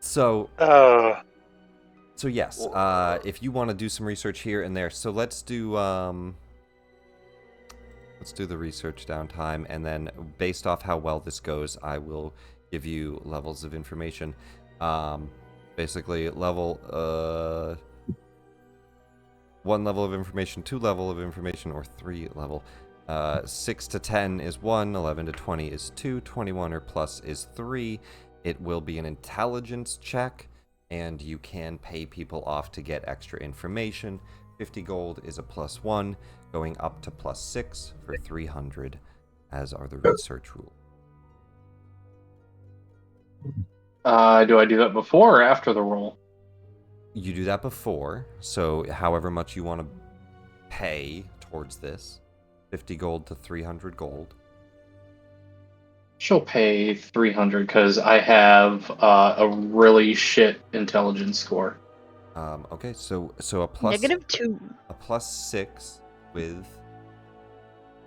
So yes, if you want to do some research here and there, so let's do the research downtime, and then based off how well this goes, I will give you levels of information. Basically, level 1 level of information, 2 level of information, or 3 level. 6 to 10 is 1, 11 to 20 is 2, 21 or plus is 3. It will be an intelligence check, and you can pay people off to get extra information. 50 gold is a +1, going up to +6 for 300, as are the research rules. Do I do that before or after the roll? You do that before, so however much you want to pay towards this. 50 gold to 300 gold. She'll pay 300 because I have a really shit intelligence score. Okay, so a plus -2. A +6 with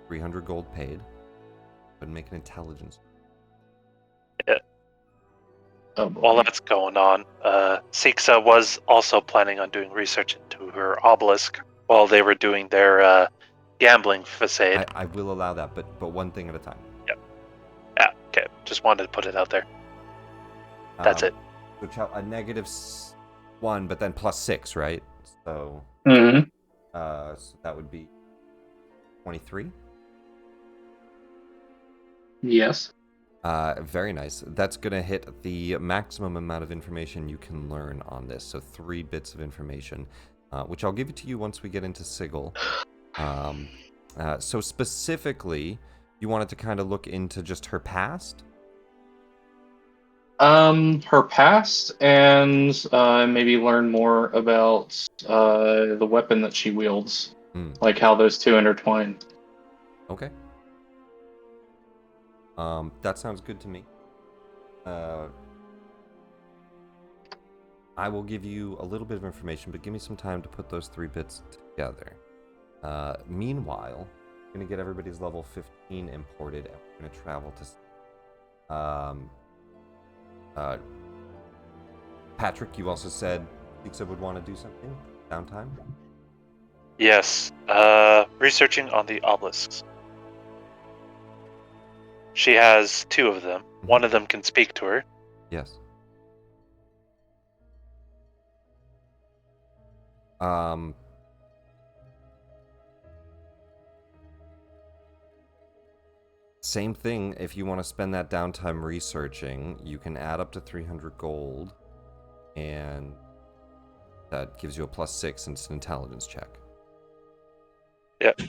300 gold paid, but make an intelligence. Yeah. Oh, boy. While that's going on, Sixa was also planning on doing research into her obelisk while they were doing their gambling facade. I will allow that, but one thing at a time. Yep. Yeah, okay. Just wanted to put it out there. That's it. So a -1, but then +6, right? So, Mm-hmm. So that would be 23. Yes. Very nice. That's gonna hit the maximum amount of information you can learn on this. So 3 bits of information, which I'll give it to you once we get into Sigil. So specifically, you wanted to kind of look into just her past? Her past, and maybe learn more about the weapon that she wields, like how those two intertwine. Okay. That sounds good to me. I will give you a little bit of information, but give me some time to put those 3 bits together. Meanwhile, I'm going to get everybody's level 15 imported, and we're going to travel to... Patrick, you also said Sixa would want to do something? Downtime? Yes. researching on the obelisks. She has 2 of them. One of them can speak to her. Yes. Same thing, if you want to spend that downtime researching, you can add up to 300 gold, and that gives you a +6 and it's an intelligence check. Yep.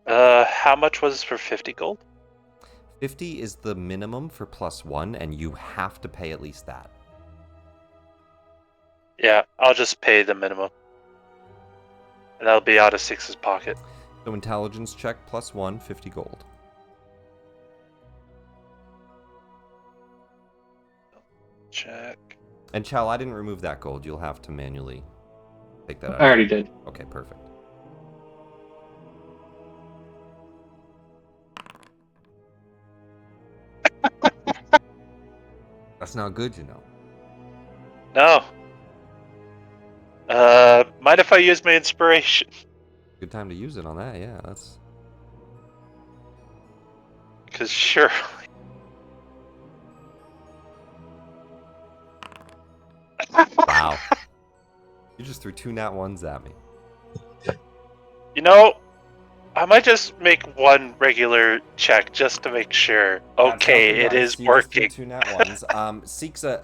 How much was for 50 gold? 50 is the minimum for +1, and you have to pay at least that. Yeah, I'll just pay the minimum. And that'll be out of Six's pocket. So intelligence check +1, 50 gold. Check. And Chal, I didn't remove that gold. You'll have to manually take that out. I already did. Okay, perfect. That's not good, you know. No. Mind if I use my inspiration? Good time to use it on that, yeah. That's Because sure. wow. You just threw 2 nat 1s at me. You know, I might just make one regular check just to make sure. Okay, it is You just threw working. 2 nat 1s. Siksa,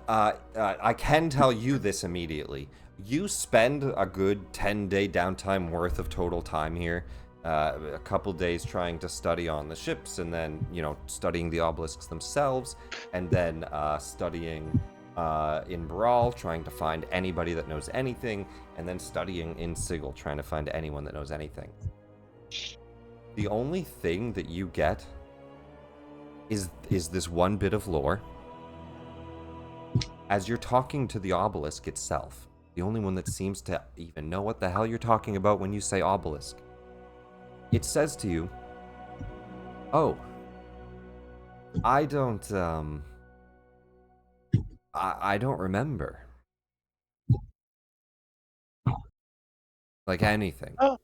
I can tell you this immediately. You spend a good 10-day downtime worth of total time here. A couple days trying to study on the ships, and then, studying the obelisks themselves, and then studying in Bral, trying to find anybody that knows anything, and then studying in Sigil, trying to find anyone that knows anything. The only thing that you get is this one bit of lore. As you're talking to the obelisk itself, the only one that seems to even know what the hell you're talking about when you say obelisk, it says to you, "Oh, I don't remember like anything." Oh.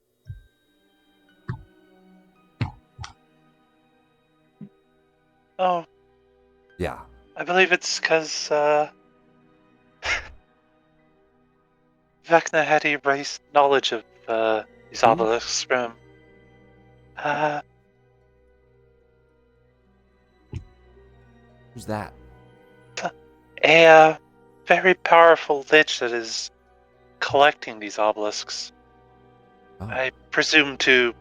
Oh, Yeah. I believe it's because Vecna had erased knowledge of these obelisks from Who's that? a very powerful lich that is collecting these obelisks. Oh. I presume to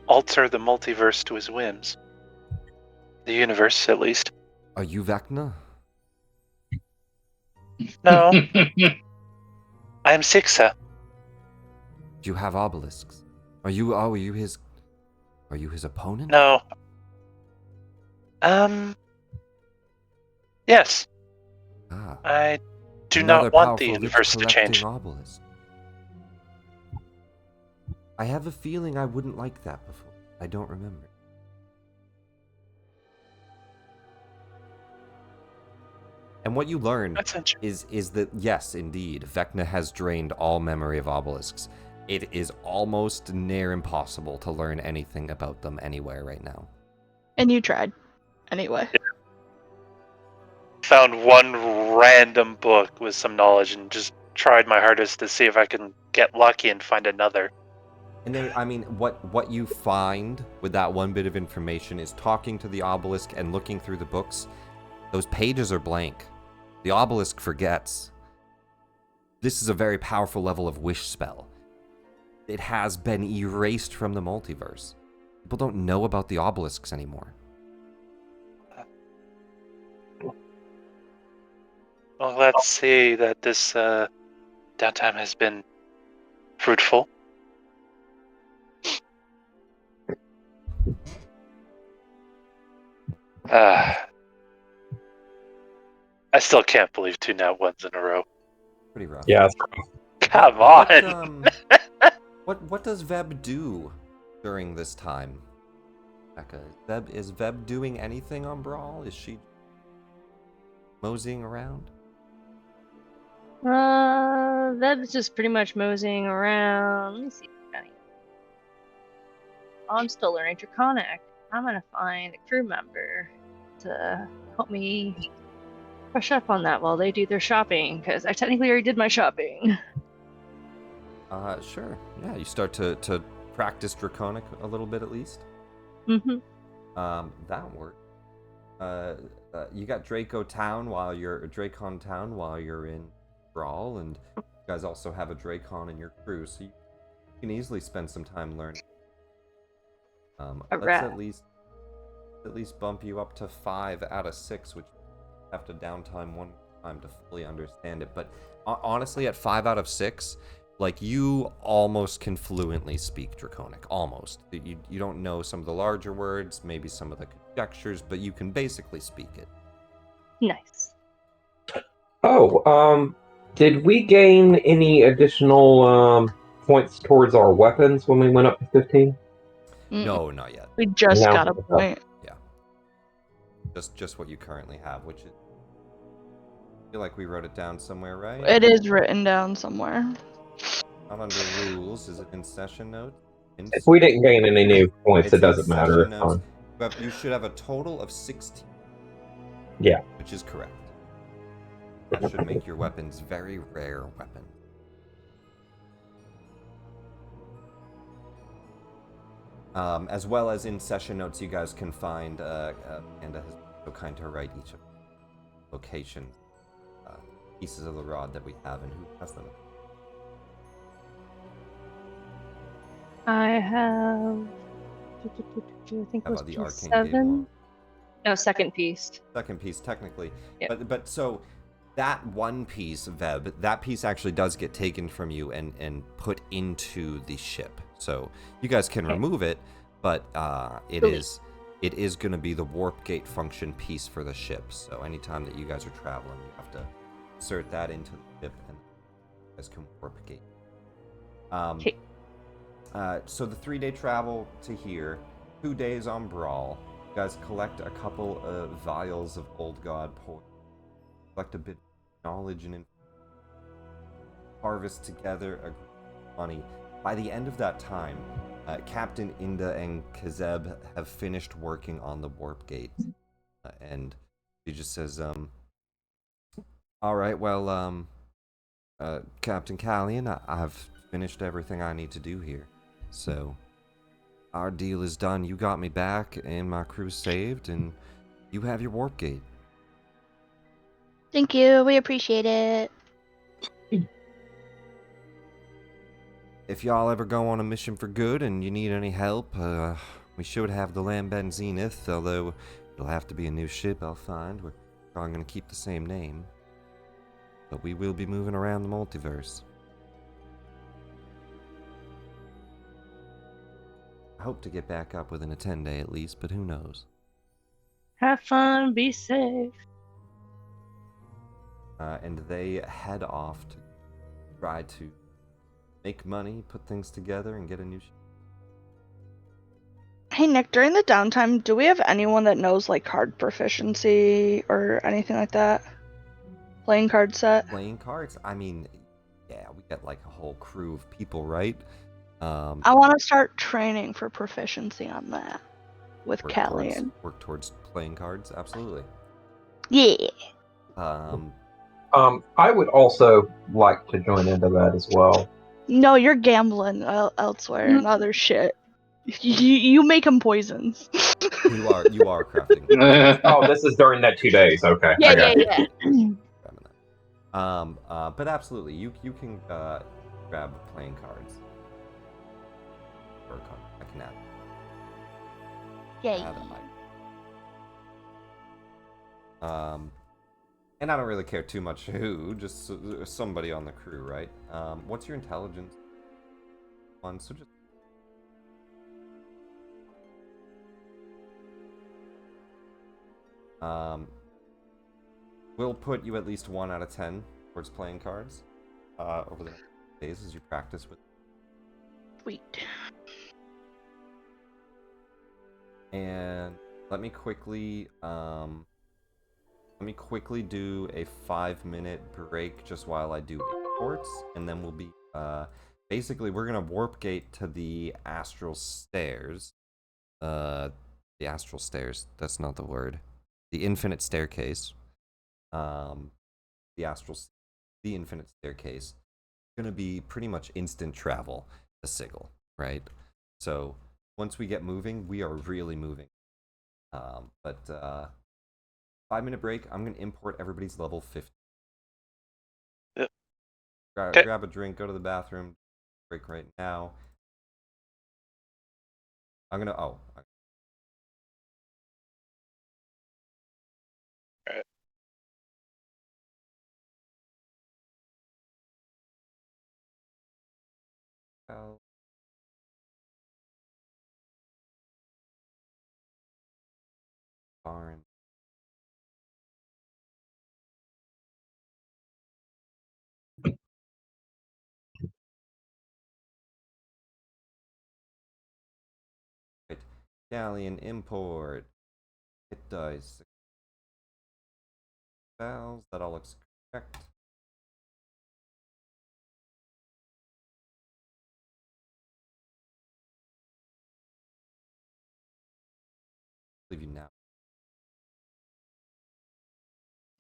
alter the multiverse to his whims. The universe, at least. Are you Vecna? No, I am Sixa. Do you have obelisks? Are you his opponent? No. Yes. Ah. I do Another not want the powerful lich universe to change. collecting obelisk. I have a feeling I wouldn't like that before. I don't remember. And what you learn That's interesting. is that, yes, indeed, Vecna has drained all memory of obelisks. It is almost near impossible to learn anything about them anywhere right now. And you tried. Anyway. Found one random book with some knowledge and just tried my hardest to see if I can get lucky and find another. And there, I mean, what you find with that one bit of information is talking to the obelisk and looking through the books. Those pages are blank. The obelisk forgets. This is a very powerful level of wish spell. It has been erased from the multiverse. People don't know about the obelisks anymore. Well, let's see that this downtime has been fruitful. I still can't believe 2 nat 1s in a row. Pretty rough. Yeah. Come on! What does Veb do during this time? Becca, is Veb doing anything on Brawl? Is she moseying around? That's just pretty much moseying around. Let me see. I'm still learning Draconic. I'm gonna find a crew member to help me brush up on that while they do their shopping, because I technically already did my shopping. Sure. Yeah, you start to practice Draconic a little bit at least. Mm-hmm. That worked. You got Dracon Town while you're in Bral, and you guys also have a Dracon in your crew, so you can easily spend some time learning. Let's Alright. at least bump you up to 5 out of 6, which you have to downtime one time to fully understand it. But honestly, at 5 out of 6, like, you almost can fluently speak Draconic. Almost. You don't know some of the larger words, maybe some of the conjectures, but you can basically speak it. Nice. Oh, did we gain any additional points towards our weapons when we went up to 15? No, not yet. We just No. got a point. Yeah. Just what you currently have, which is... I feel like we wrote it down somewhere, right? It is written down somewhere. Not under rules. Is it in session notes? If we didn't gain any new points, It's it doesn't in matter. session It's notes. fine. But you should have a total of 16. Yeah. Which is correct. That should make your weapons very rare weapons. As well as in session notes, you guys can find, Panda has been so kind to write each of the locations, pieces of the rod that we have and who has them. I have... I think it How was about the piece arcane 7? Gablon? No, second piece. Second piece, technically. Yep. But so that one piece, Veb, that piece actually does get taken from you and put into the ship. So you guys can remove it, but it is going to be the warp gate function piece for the ship. So anytime that you guys are traveling, you have to insert that into the ship and you guys can warp gate. So the 3-day travel to here, 2 days on Bral. You guys collect a couple of vials of Old God poison. Collect a bit of knowledge and harvest together a money. By the end of that time, Captain Inda and Kazeb have finished working on the warp gate. And he just says, all right, well, Captain Callian, I've finished everything I need to do here. So, our deal is done. You got me back, and my crew's saved, and you have your warp gate. Thank you. We appreciate it. If y'all ever go on a mission for good and you need any help, we should have the Lambent Zenith, although it'll have to be a new ship, I'll find. We're probably going to keep the same name. But we will be moving around the multiverse. I hope to get back up within a 10-day at least, but who knows? Have fun, be safe. And they head off to try to make money, put things together, and get a new ship. Hey Nick, during the downtime, do we have anyone that knows like card proficiency or anything like that? Playing card set? Playing cards? I mean, yeah, we got like a whole crew of people, right? I want to start training for proficiency on that with Callian. Work towards playing cards, absolutely. Yeah. I would also like to join into that as well. No, you're gambling elsewhere and other shit. You make them poisons. You are crafting. Oh, this is during that 2 days. Okay. I got you. But absolutely, you can grab playing cards. Or I can add. Yay. And I don't really care too much who, just somebody on the crew, right? What's your intelligence? So just. We'll put you at least 1 out of 10 towards playing cards over the next days as you practice with. Sweet. And let me quickly do a 5-minute break just while I do imports, and then we'll be basically we're gonna warp gate to the astral stairs. the astral stairs. That's not the word. The infinite staircase. The astral, the infinite staircase. Going to be pretty much instant travel to Sigil, right? So once we get moving, we are really moving. But 5-minute break. I'm going to import everybody's level 50. Yep. Okay. Grab a drink, go to the bathroom, break right now. I'm gonna. Oh. Alright. Barn. Right. Galleon import. It does. Spells. That all looks correct. Leave you now.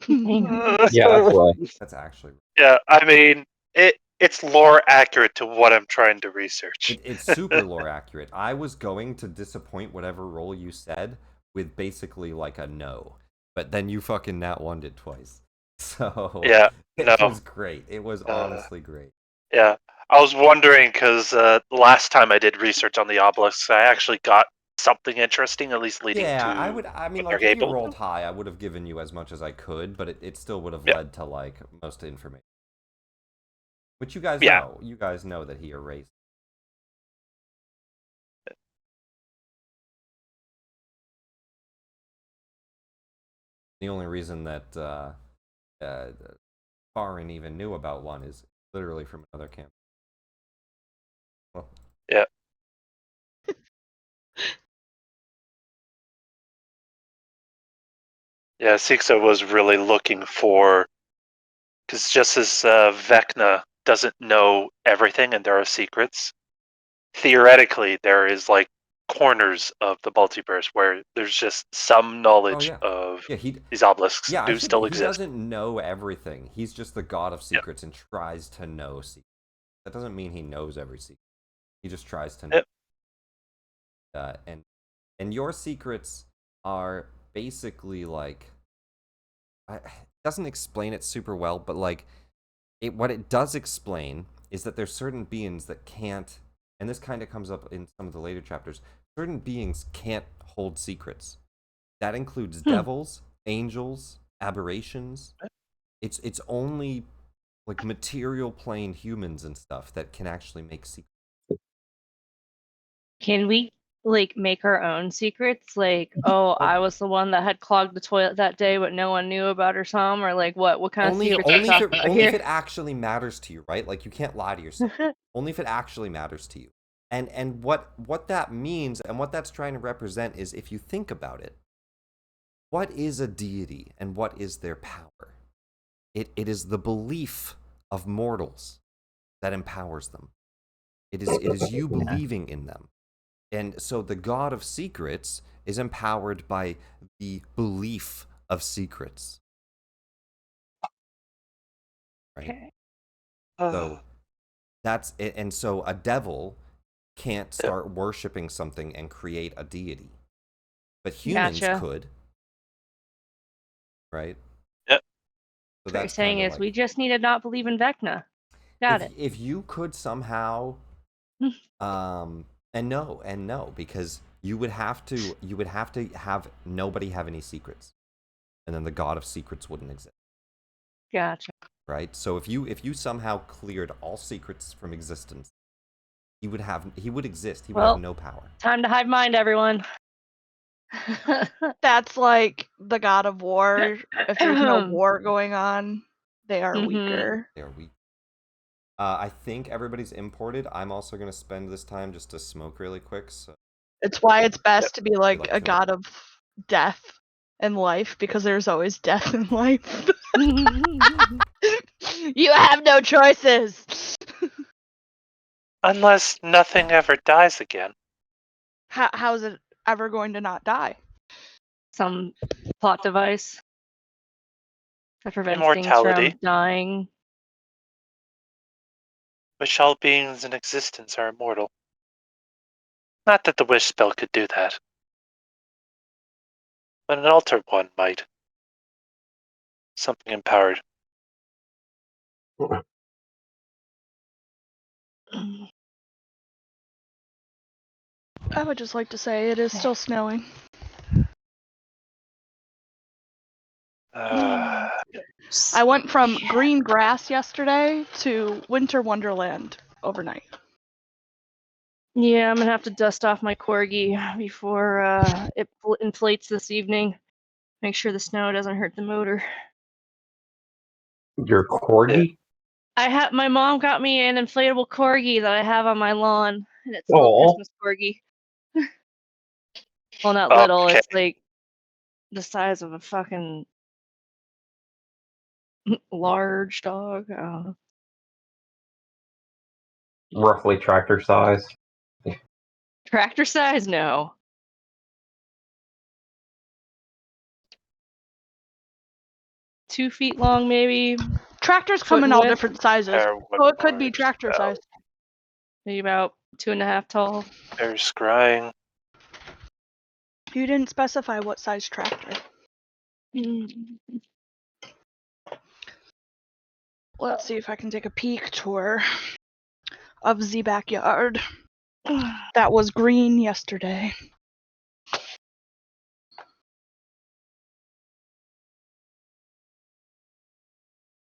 Yeah, that's why. That's actually. Yeah, I mean, it's lore accurate to what I'm trying to research. It's super lore accurate. I was going to disappoint whatever role you said with basically like a no, but then you fucking nat one it twice. So Yeah, it no. was great. It was honestly great. Yeah, I was wondering because last time I did research on the obelisks, I actually got something interesting, at least leading to. Yeah, I mean, what like, they're if you able rolled to. high, I would have given you as much as I could, but it still would have Yeah. led to, like, most of the information. Which you guys Yeah. know. You guys know that he erased. The only reason that Farin even knew about one is literally from another camp. Well, Yeah. Yeah, Sixo was really looking for, because just as Vecna doesn't know everything and there are secrets, theoretically there is like corners of the multiverse where there's just some knowledge of these obelisks yeah, do still he exist. doesn't know everything. He's just the god of secrets and tries to know secrets. That doesn't mean he knows every secret. He just tries to know. And your secrets are basically like, it doesn't explain it super well, but like what it does explain is that there's certain beings that can't, and this kind of comes up in some of the later chapters, certain beings can't hold secrets. That includes devils, angels, aberrations. It's only like material plane humans and stuff that can actually make secrets. Can we like make our own secrets? Like, oh, I was the one that had clogged the toilet that day, but no one knew about or something, or like what kind of secrets are we talking about only here? if it actually matters to you, right? Like you can't lie to yourself. Only if it actually matters to you. And what that means and what that's trying to represent is, if you think about it, what is a deity and what is their power? It is the belief of mortals that empowers them. It is you believing in them. And so the god of secrets is empowered by the belief of secrets. Right? Okay. So that's it. And so a devil can't start worshiping something and create a deity. But humans could. Right? Yep. So what you're saying is we just need to not believe in Vecna. Got it. If you could somehow and no, because you would have to have nobody have any secrets. And then the god of secrets wouldn't exist. Gotcha. Right? So if you somehow cleared all secrets from existence, he would exist. He would have no power. Time to hive mind, everyone. That's like the god of war. If there's no war going on, they are weaker. They are weak. I think everybody's imported. I'm also going to spend this time just to smoke really quick. So it's why it's best to be like a god of death and life, because there's always death in life. You have no choices. Unless nothing ever dies again. How's it? ever going to not die. Some plot device that prevents things Immortality. from dying. Wish all beings in existence are immortal. Not that the wish spell could do that. But an altered one might. Something empowered. I would just like to say it is still snowing. I went from green grass yesterday to winter wonderland overnight. Yeah, I'm gonna have to dust off my corgi before it inflates this evening. Make sure the snow doesn't hurt the motor. Your corgi? My mom got me an inflatable corgi that I have on my lawn, and it's a little Aw. Christmas corgi. Well, not little. Okay. It's like the size of a fucking large dog. Roughly tractor size. Tractor size? No. $2 feet long, maybe. Tractors Foot come in in all width. different sizes, so it could be tractor size. Maybe about 2.5 tall. They're scrying. You didn't specify what size tractor. Let's see if I can take a peek tour of the backyard. That was green yesterday.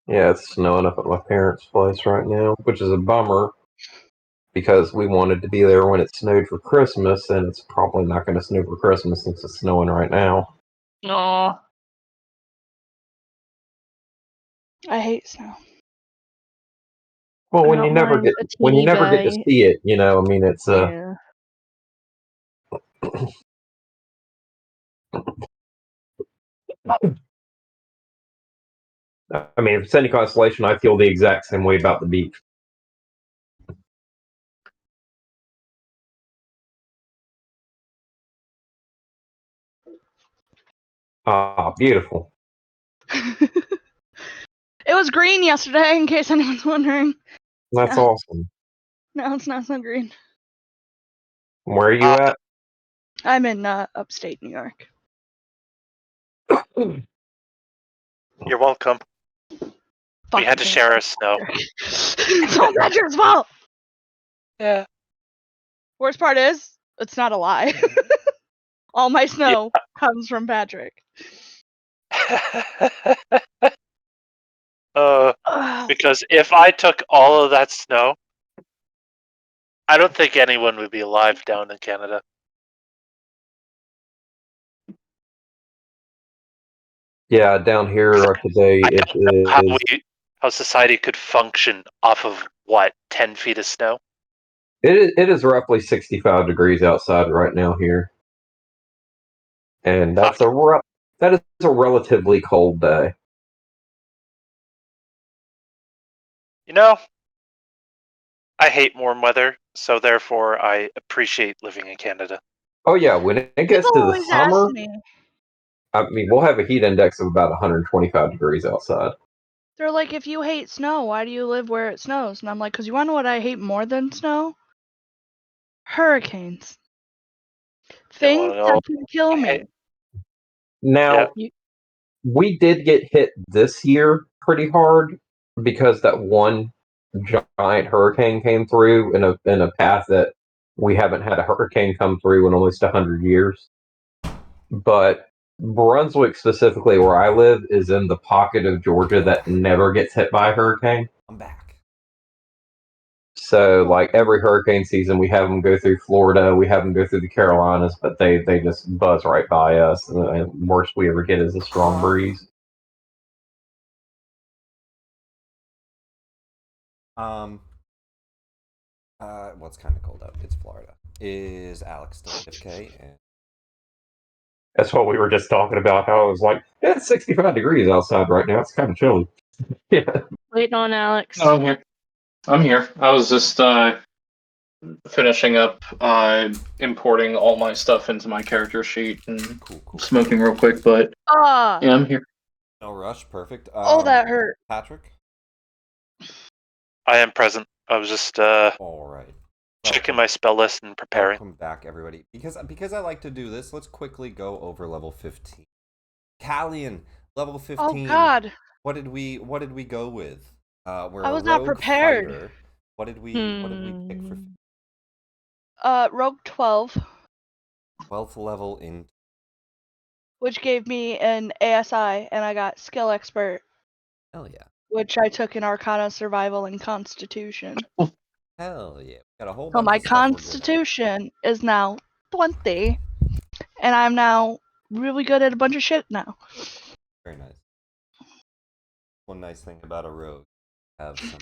Yeah, it's snowing up at my parents' place right now, which is a bummer because we wanted to be there when it snowed for Christmas, and it's probably not going to snow for Christmas since it's snowing right now. Aw. I hate snow. Well, I when don't you never mind get a when you teeny never get to bit. see it, I mean, it's Yeah. I mean, if it's any consolation, I feel the exact same way about the beach. Ah, beautiful. It was green yesterday, in case anyone's wondering. That's Yeah. awesome. No, it's not so green. Where are you at? I'm in upstate New York. You're welcome. We had to share our snow. It's all Patrick's fault! Yeah. Worst part is, it's not a lie. All my snow comes from Patrick. Because if I took all of that snow, I don't think anyone would be alive down in Canada. Yeah, down here today it is. How society could function off of what 10 feet of snow? It is roughly 65 degrees outside right now here, and that is a relatively cold day. You know, I hate warm weather, so therefore I appreciate living in Canada. Oh yeah, when it gets People to the always ask summer, me. I mean, we'll have a heat index of about 125 degrees outside. They're like, if you hate snow, why do you live where it snows? And I'm like, because you want to know what I hate more than snow? Hurricanes. Things that can kill me. Now, we did get hit this year pretty hard because that one giant hurricane came through in a path that we haven't had a hurricane come through in almost 100 years. But Brunswick, specifically where I live, is in the pocket of Georgia that never gets hit by a hurricane. I'm back. So, like every hurricane season, we have them go through Florida, we have them go through the Carolinas, but they just buzz right by us. And the worst we ever get is a strong breeze. Well, it's kind of cold out. It's Florida. Is Alex still AFK? That's what we were just talking about. How it was like, yeah, it's 65 degrees outside right now. It's kind of chilly. Yeah. Waiting on Alex. Oh, I'm here. I was just finishing up importing all my stuff into my character sheet and Cool. smoking real quick, but Ah. yeah, I'm here. No rush. Perfect. Oh, that hurt. Patrick. I am present. I was just All right. checking my spell list and preparing. Welcome back, everybody. Because I like to do this, let's quickly go over level 15. Callian, level 15. Oh God. What did we go with? We're I a was not rogue prepared. fighter. What did we pick for Rogue 12, 12th level in? which gave me an ASI, and I got skill expert, Hell yeah. which I took in Arcana, Survival, and Constitution. Hell yeah. We got a whole So bunch my of stuff we're good at. Constitution is now 20, and I'm now really good at a bunch of shit now. Very nice. One nice thing about a rogue, have some.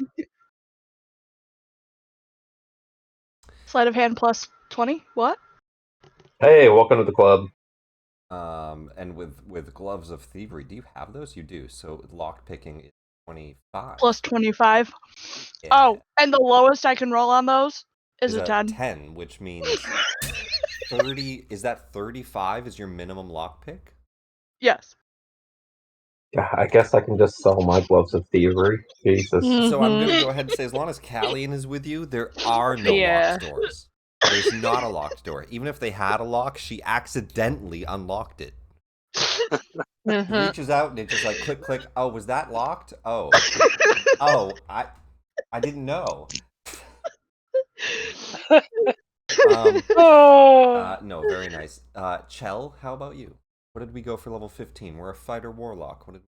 Sleight of hand plus 20. What? Hey, welcome to the club. And with gloves of thievery, do you have those? You do. So lock picking is 25. Plus 25. Yeah. Oh, and the lowest I can roll on those is a 10. 10, which means 30. Is that 35 is your minimum lockpick? Yes. Yeah, I guess I can just sell my gloves of thievery. Jesus. So I'm going to go ahead and say, as long as Callian is with you, there are no locked doors. There's not a locked door. Even if they had a lock, she accidentally unlocked it. Reaches out and it's just like click, click. Oh, was that locked? Oh, I didn't know. No, very nice. Chell, how about you? What did we go for level 15? We're a fighter warlock. What did we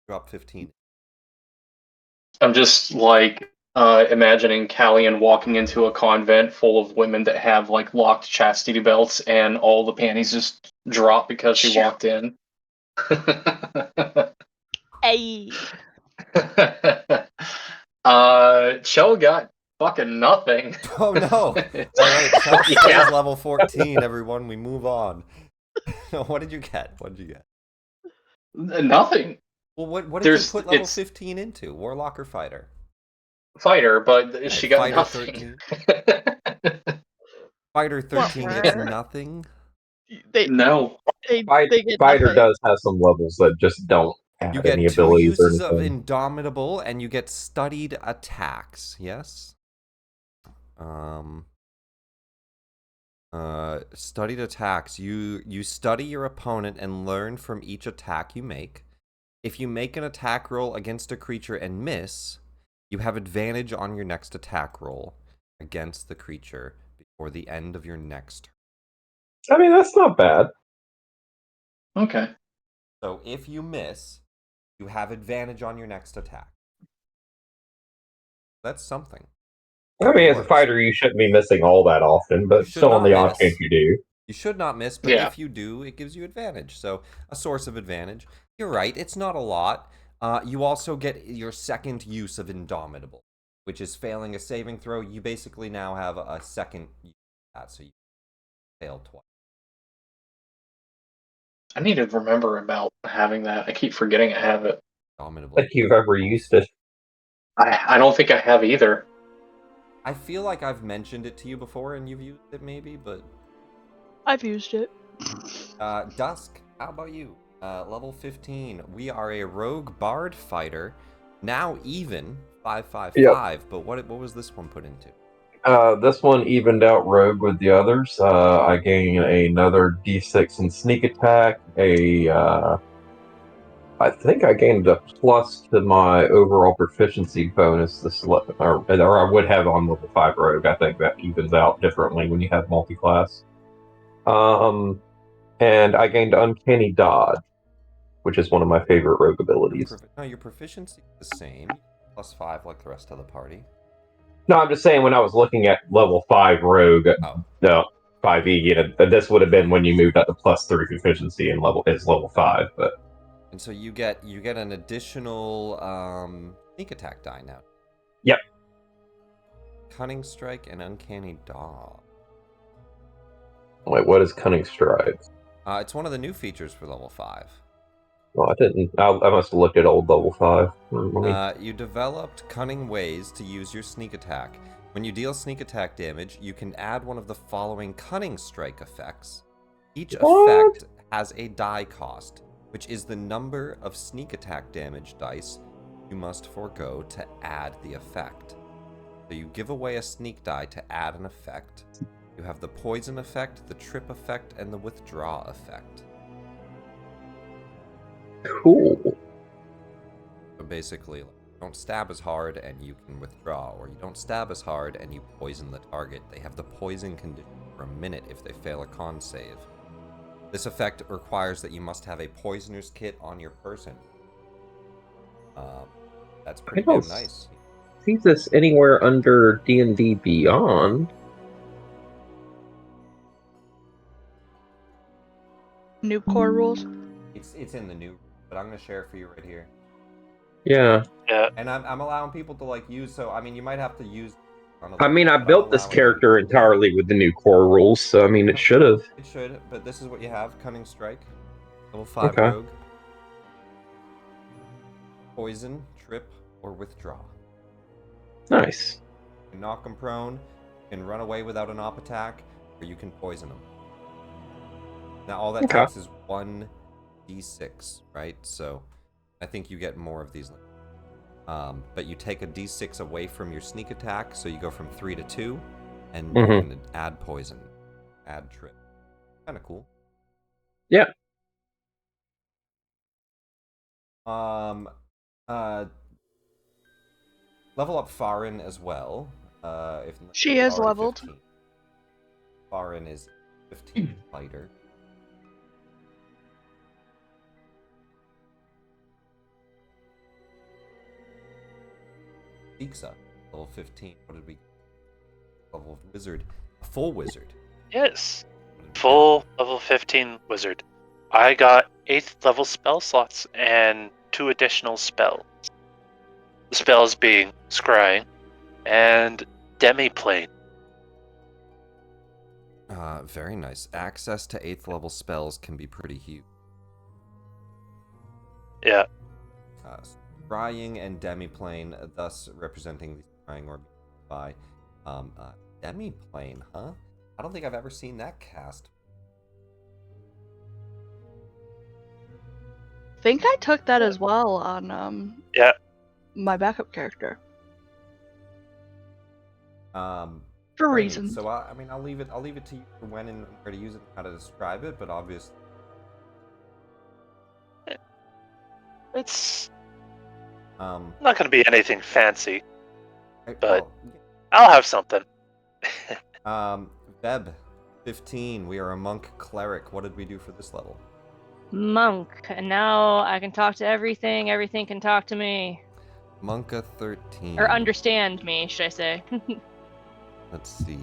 drop 15? I'm just like imagining Callian walking into a convent full of women that have like locked chastity belts, and all the panties just drop because she walked in. Hey. Chell got fucking nothing. Oh no! All right, Chell stays level 14. Everyone, we move on. What did you get? What did you get? Nothing. Well, what did you put level 15 into? Warlock or fighter? Fighter, but she got fighter nothing. 13. Fighter 13 gets nothing. No. Fighter does have some levels that just don't have You get any 2 abilities or uses of anything. Indomitable, and you get studied attacks. Yes. Studied attacks. You study your opponent and learn from each attack you make. If you make an attack roll against a creature and miss, you have advantage on your next attack roll against the creature before the end of your next turn. I mean, that's not bad. Okay. So if you miss, you have advantage on your next attack. That's something. I mean, as a fighter, you shouldn't be missing all that often, but still on the off chance you do. You should not miss, but if you do, it gives you advantage. So a source of advantage. You're right, it's not a lot. You also get your second use of Indomitable, which is failing a saving throw. You basically now have a second use of that, so you fail twice. I need to remember about having that. I keep forgetting I have it. Indomitable. Like you've ever used it. I don't think I have either. I feel like I've mentioned it to you before and you've used it maybe, but... I've used it. Dusk, how about you? Level 15. We are a rogue bard fighter. Now even 555. Yep. But what was this one put into? This one evened out rogue with the others. I gain another d6 in sneak attack. I think I gained a plus to my overall proficiency bonus or I would have on level 5 rogue. I think that evens out differently when you have multi-class. And I gained uncanny dodge, which is one of my favorite rogue abilities. Your proficiency is the same, +5 like the rest of the party. No, I'm just saying when I was looking at level 5 rogue, no, 5e, this would have been when you moved up to +3 proficiency and level 5, but. And so you get an additional sneak attack die now. Yep. Cunning strike and uncanny dodge. Wait, what is cunning strike? It's one of the new features for level 5. Well, I didn't. I must have looked at old level 5. You developed cunning ways to use your sneak attack. When you deal sneak attack damage, you can add one of the following cunning strike effects. Each What? effect has a die cost, which is the number of sneak attack damage dice you must forego to add the effect. So you give away a sneak die to add an effect. You have the poison effect, the trip effect, and the withdraw effect. Cool. So basically, you don't stab as hard and you can withdraw, or you don't stab as hard and you poison the target. They have the poison condition for a minute if they fail a con save. This effect requires that you must have a poisoner's kit on your person. That's pretty don't damn nice. see this anywhere under D&D Beyond. New core rules. It's in the new, but I'm gonna share it for you right here. Yeah. Yeah. And I'm allowing people to like use. So I mean, you might have to use. I mean, I built this character entirely with the new core rules, so I mean, it should have. It should, but this is what you have: Cunning Strike, level 5 Okay. Rogue, Poison, Trip, or Withdraw. Nice. You can knock them prone, you can run away without an op attack, or you can poison them. Now all that Okay. takes is 1d6, right? So I think you get more of these. But you take a d6 away from your sneak attack, so you go from 3 to 2, and you can add poison, add trip. Kind of cool. Yeah. Level up Farin as well. If She you're is already leveled. 15. Farin is 15 fighter. Ixa, level 15. What did we? Level wizard, a full wizard. Yes. Full level 15 wizard. I got 8th level spell slots and 2 additional spells. The spells being Scrying and Demiplane. Very nice. Access to 8th level spells can be pretty huge. Yeah. Scrying and Demiplane, thus representing the scrying orb by Demiplane, huh? I don't think I've ever seen that cast. I think I took that as well on Yeah. my backup character. For reasons. So I mean, I'll leave it to you for when and where to use it and how to describe it, but obviously It's not not going to be anything fancy, but well, I'll have something. Beb, 15. We are a monk cleric. What did we do for this level? Monk, and now I can talk to everything. Everything can talk to me, Monka 13. or understand me, should I say? Let's see.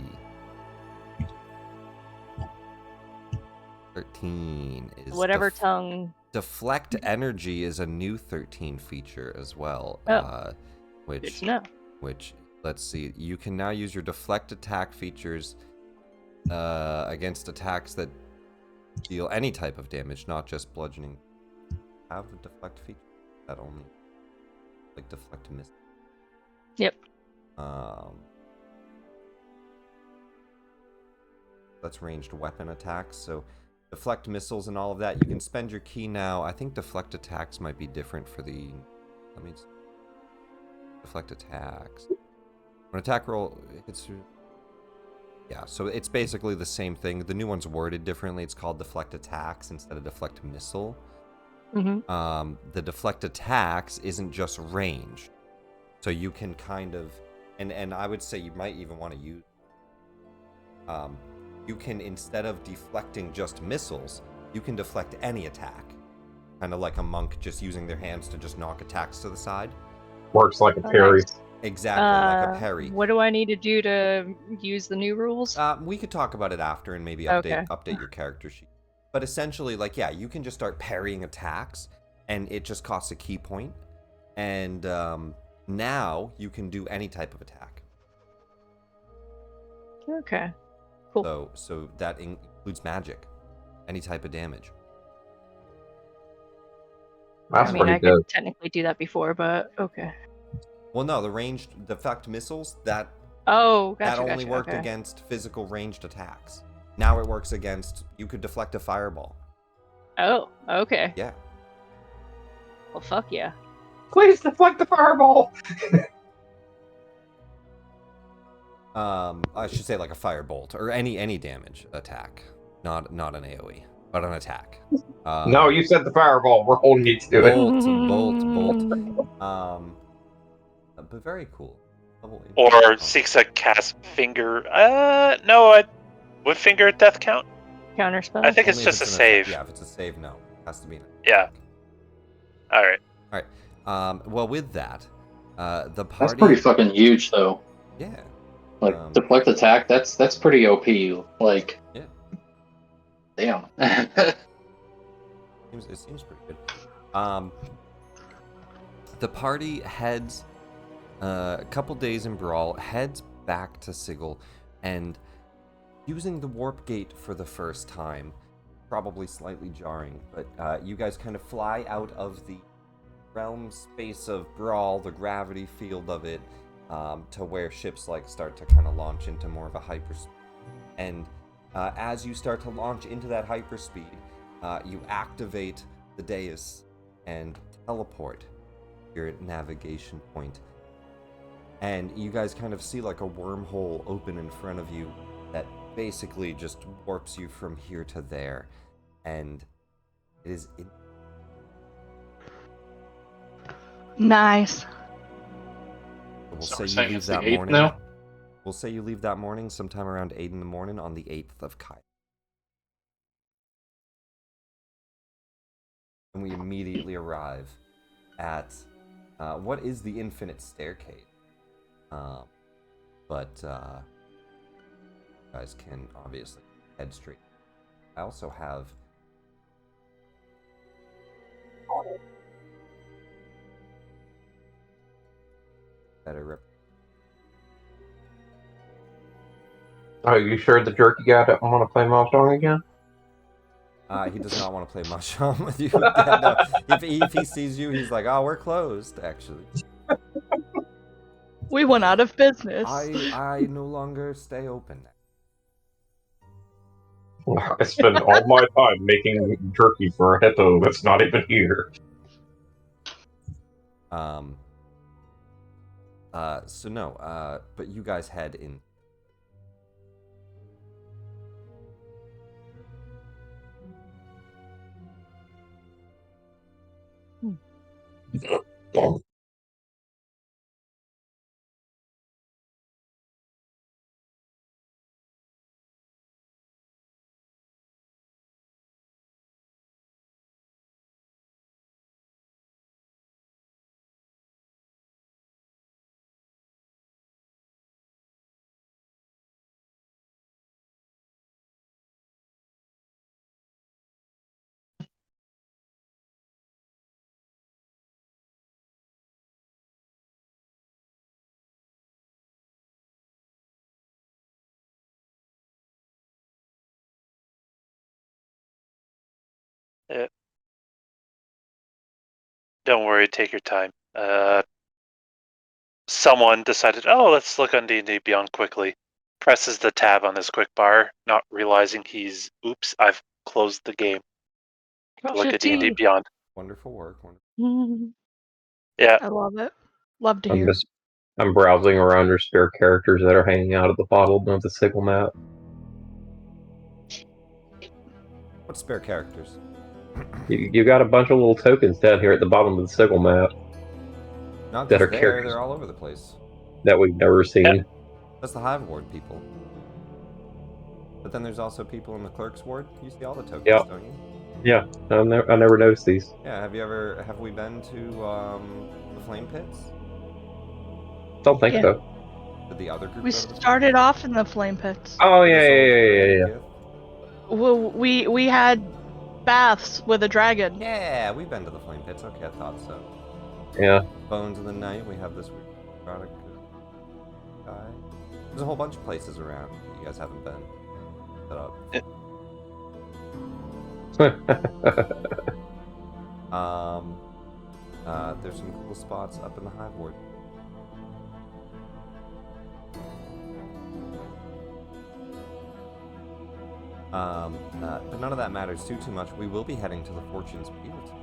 13 is Whatever tongue. Deflect energy is a new 13 feature as well. Good Which to know. Which, let's see, you can now use your deflect attack features against attacks that deal any type of damage, not just bludgeoning. Have a deflect feature that only like deflect miss. Yep. That's ranged weapon attacks, so deflect missiles and all of that. You can spend your key now. I think deflect attacks might be different for the. Let me. Deflect attacks. When attack roll hits. Yeah, so it's basically the same thing. The new one's worded differently. It's called deflect attacks instead of deflect missile. Mm-hmm. The deflect attacks isn't just range, so you can kind of, and I would say you might even want to use. You can, instead of deflecting just missiles, you can deflect any attack, kind of like a monk just using their hands to just knock attacks to the side. Works like a parry. Nice. Exactly, like a parry. What do I need to do to use the new rules? We could talk about it after and maybe Okay. update your character sheet. But essentially, like, yeah, you can just start parrying attacks, and it just costs a key point. And now you can do any type of attack. Okay. Cool. So that includes magic, any type of damage. That's I mean, pretty I good. could technically do that before, but okay. Well, no, the ranged deflect missiles, that Oh, gotcha. That only gotcha. worked Okay. against physical ranged attacks. Now it works against, you could deflect a fireball. Oh, okay. Yeah. Well, fuck yeah. Please deflect the fireball. I should say like a firebolt or any damage attack, not an AOE, but an attack. No, you said the fireball. We're holding you to it. Bolt. But very cool. Level 8. Or seeks a cast finger. No, would finger death count? Counterspell. I think it's Only if just a an save. attack. Yeah, if it's a save, no. It has to be an Yeah. attack. All right. Well, with that, the party. That's pretty fucking huge, though. Yeah. Like deflect attack. That's pretty OP. Like. Yeah. Damn. It seems pretty good. The party heads a couple days in Bral, heads back to Sigil, and using the warp gate for the first time, probably slightly jarring, but you guys kind of fly out of the realm space of Bral, the gravity field of it, to where ships like start to kind of launch into more of a hyperspeed. And as you start to launch into that hyperspeed, you activate the dais and teleport your navigation point. And you guys kind of see like a wormhole open in front of you that basically just warps you from here to there. And it is... Nice. We'll So say we're you saying leave it's the that 8th morning. now? We'll say you leave that morning sometime around 8 in the morning on the 8th of Kai. And we immediately arrive at what is the Infinite Staircase. But you guys can obviously head straight. I also have better rep. Are you sure the jerky guy doesn't want to play Mahjong again? He does not want to play Mahjong with you. No, if he sees you, he's like, "Oh, we're closed." Actually, We went out of business. I no longer stay open. I spend all my time making jerky for a Heto that's not even here. So no. But you guys head in. Don't worry, take your time. Someone decided, oh, let's look on D&D Beyond quickly. Presses the tab on his quick bar, not realizing oops, I've closed the game. Look at D&D Beyond. Wonderful work. Yeah. I love it. Love to hear. I'm browsing around your spare characters that are hanging out at the bottom of the Sigil map. What spare characters? You got a bunch of little tokens down here at the bottom of the Sigil map Not that just are there, characters they're all over the place. that we've never seen. Yeah. That's the Hive Ward people. But then there's also people in the Clerk's Ward. You see all the tokens, Yep. don't you? Yeah, I never noticed these. Yeah, have we been to the Flame Pits? Don't think Yeah. so. Did the other group We go to the started off in the flame pits. Oh This old yeah. gift? Well, we had baths with a dragon. Yeah, we've been to the Flame Pits. Okay, I thought so. Yeah. Bones of the Night, we have this weird product guy. There's a whole bunch of places around that you guys haven't been. Set up. There's some cool spots up in the Hive Ward. But none of that matters too much. We will be heading to the Fortune's Wheel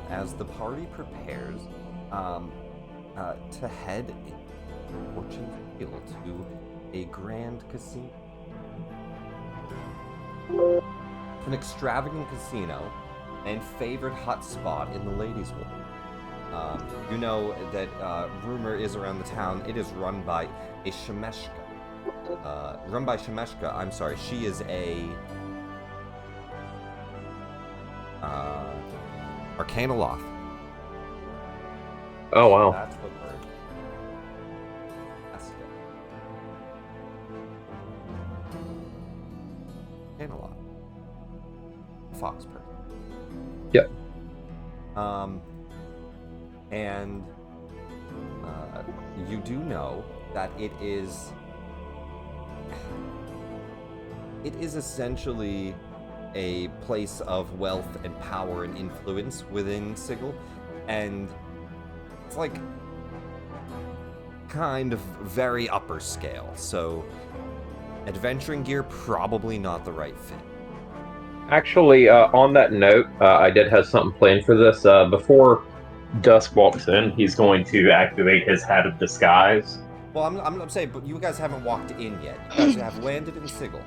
as the party prepares to head in Fortune's Wheel to a grand casino. An extravagant casino and favorite hotspot in the ladies' ward. You know that rumor is around the town. It is run by a Shemeshka. I'm sorry. She is a Arcanoloth. Oh wow. That's the word. Arcanoloth. Fox person. Yep. And you do know that it is essentially a place of wealth and power and influence within Sigil, and it's like kind of very upper scale, so adventuring gear probably not the right fit. Actually, on that note, I did have something planned for this. Before Dusk walks in, he's going to activate his hat of disguise. Well, I'm saying, but you guys haven't walked in yet. You guys have landed in Sigil.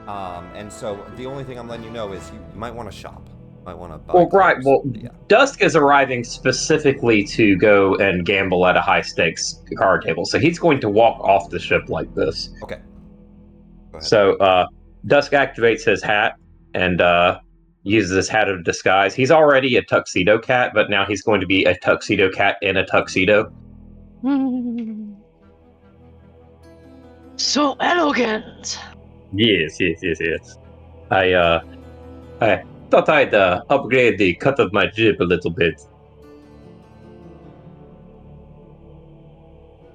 And so the only thing I'm letting you know is you might want to shop. You might want to buy clothes. Yeah. Dusk is arriving specifically to go and gamble at a high-stakes card table, so he's going to walk off the ship like this. Okay. Go ahead. So, Dusk activates his hat and uses his hat of disguise. He's already a tuxedo cat, but now he's going to be a tuxedo cat in a tuxedo. So elegant. Yes. I thought I'd upgrade the cut of my jib a little bit.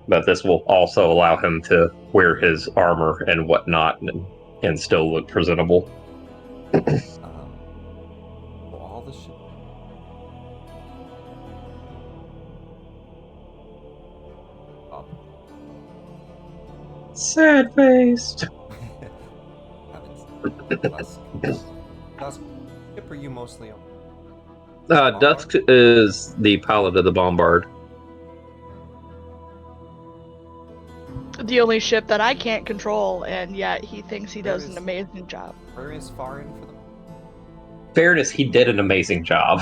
But this will also allow him to wear his armor and whatnot and still look presentable. All the shit. Sad-faced. Dusk, ship are you mostly on? Dusk is the pilot of the Bombard. The only ship that I can't control, and yet he thinks he does an amazing job. Where is Farin for them? Fairness, he did an amazing job.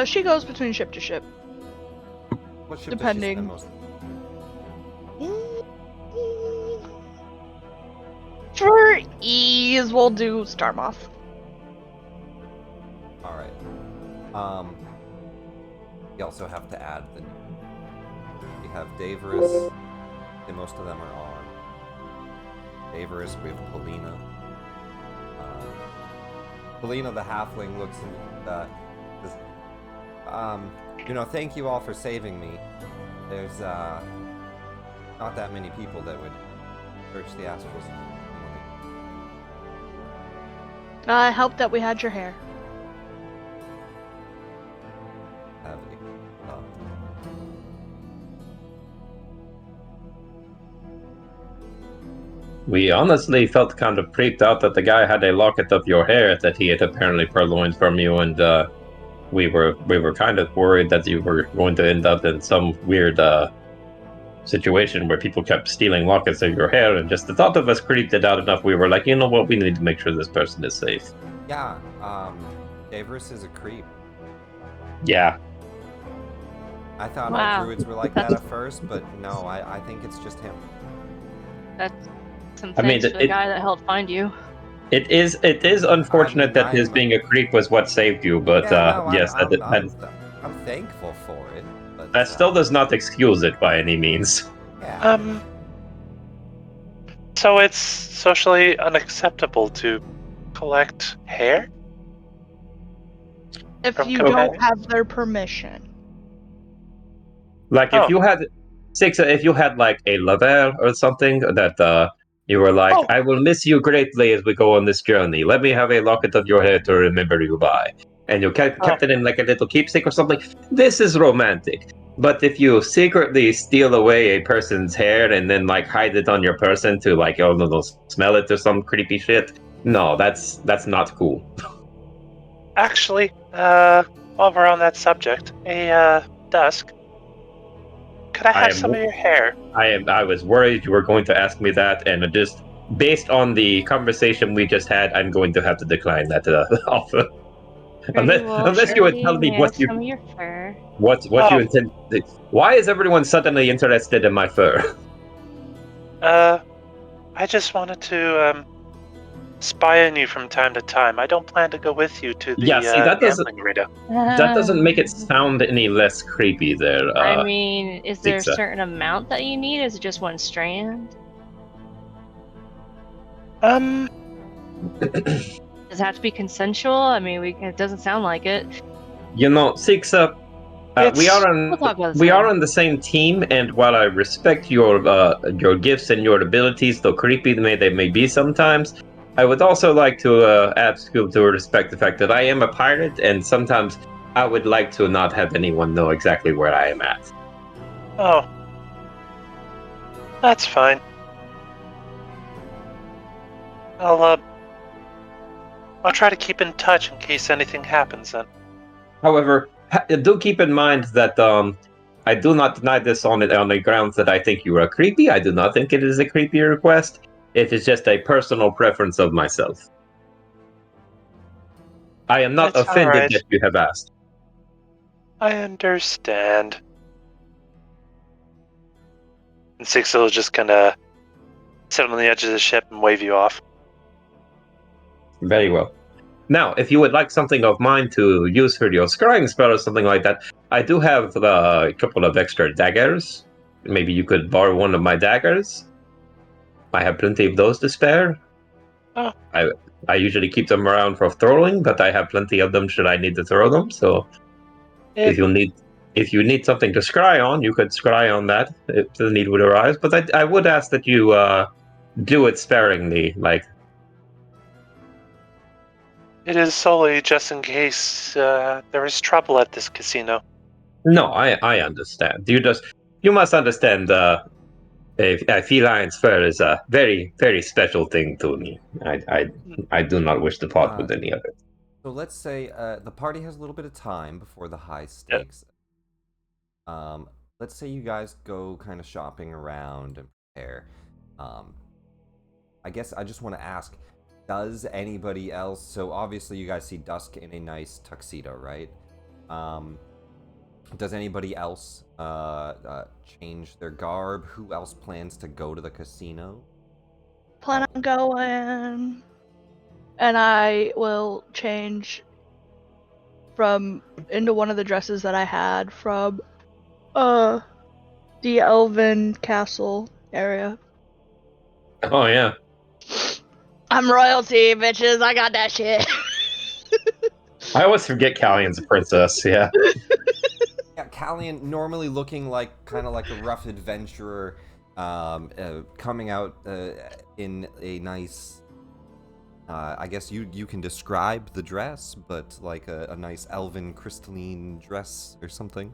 She goes between ship to ship. What ship Depending. does she spend most? For ease, we'll do Starmoth. Alright. You also have to add the... We have Davorus, and most of them are on. Davorus, we have Polina. Polina the halfling looks at thank you all for saving me. There's not that many people that would search the astrals. I helped that we had your hair. We honestly felt kind of creeped out that the guy had a locket of your hair that he had apparently purloined from you, and we were kind of worried that you were going to end up in some weird situation where people kept stealing lockets of your hair, and just the thought of us creeped it out enough. We were like, you know what, we need to make sure this person is safe. Yeah, Davorus is a creep. Yeah. I thought all druids were like that at first, but no, I think it's just him. That's some thanks for the guy that helped find you. It is unfortunate that his being a creep was what saved you, but yes, I'm thankful for it. But, that still does not excuse it by any means. Yeah. So it's socially unacceptable to collect hair? If From you Copenhagen? don't have their permission. Like if you had like a lover or something that you were like, I will miss you greatly as we go on this journey. Let me have a locket of your hair to remember you by. And you kept it in like a little keepsake or something. This is romantic. But if you secretly steal away a person's hair and then like hide it on your person to like oh no, they'll smell it or some creepy shit, no, that's not cool. Actually, while we're on that subject, Dusk, could I I have am some of your hair? I was worried you were going to ask me that, and just based on the conversation we just had, I'm going to have to decline that offer. Pretty well, Unless you would tell surely. me May I have some of your fur? what you Oh, intend. Why is everyone suddenly interested in my fur? uh, I just wanted to spy on you from time to time. I don't plan to go with you to Yeah, the see gambling arena. that doesn't make it sound any less creepy there, I mean, is there a Zixa. certain amount that you need? Is it just one strand? Um, Does it have to be consensual? I mean, it doesn't sound like it. You know, Zixa, we it's We'll talk about this we are later. on the same team, and while I respect your gifts and your abilities, though creepy they may be sometimes, I would also like to ask you to respect the fact that I am a pirate, and sometimes I would like to not have anyone know exactly where I am at. oh, that's fine. I'll I'll try to keep in touch in case anything happens then. However, do keep in mind that I do not deny this on the grounds that I think you are creepy. I do not think it is a creepy request. It is just a personal preference of myself. I am not It's offended alright. that you have asked. I understand. And Sixel will just kinda sit on the edge of the ship and wave you off. Very well. Now, if you would like something of mine to use for your scrying spell or something like that, I do have a couple of extra daggers. Maybe you could borrow one of my daggers. I have plenty of those to spare. Oh. I usually keep them around for throwing, but I have plenty of them should I need to throw them. So It, if you need something to scry on, you could scry on that if the need would arise. But I would ask that you do it sparingly. Like it is solely just in case there is trouble at this casino. no, I understand. You must understand. A feline's fur is a very very special thing to me. I do not wish to part Uh, with any of it. So let's say the party has a little bit of time before the high Yeah. stakes. Let's say you guys go kind of shopping around and prepare. I guess I just want to ask, does anybody else? So obviously you guys see Dusk in a nice tuxedo, right? Does anybody else change their garb? Who else plans to go to the casino? Plan on going, and I will change into one of the dresses that I had from the Elven Castle area. Oh yeah, I'm royalty, bitches. I got that shit. I always forget Callion's a princess. Yeah. Yeah, Callian normally looking like kind of like a rough adventurer, coming out in a nice. I guess you can describe the dress, but like a nice elven crystalline dress or something.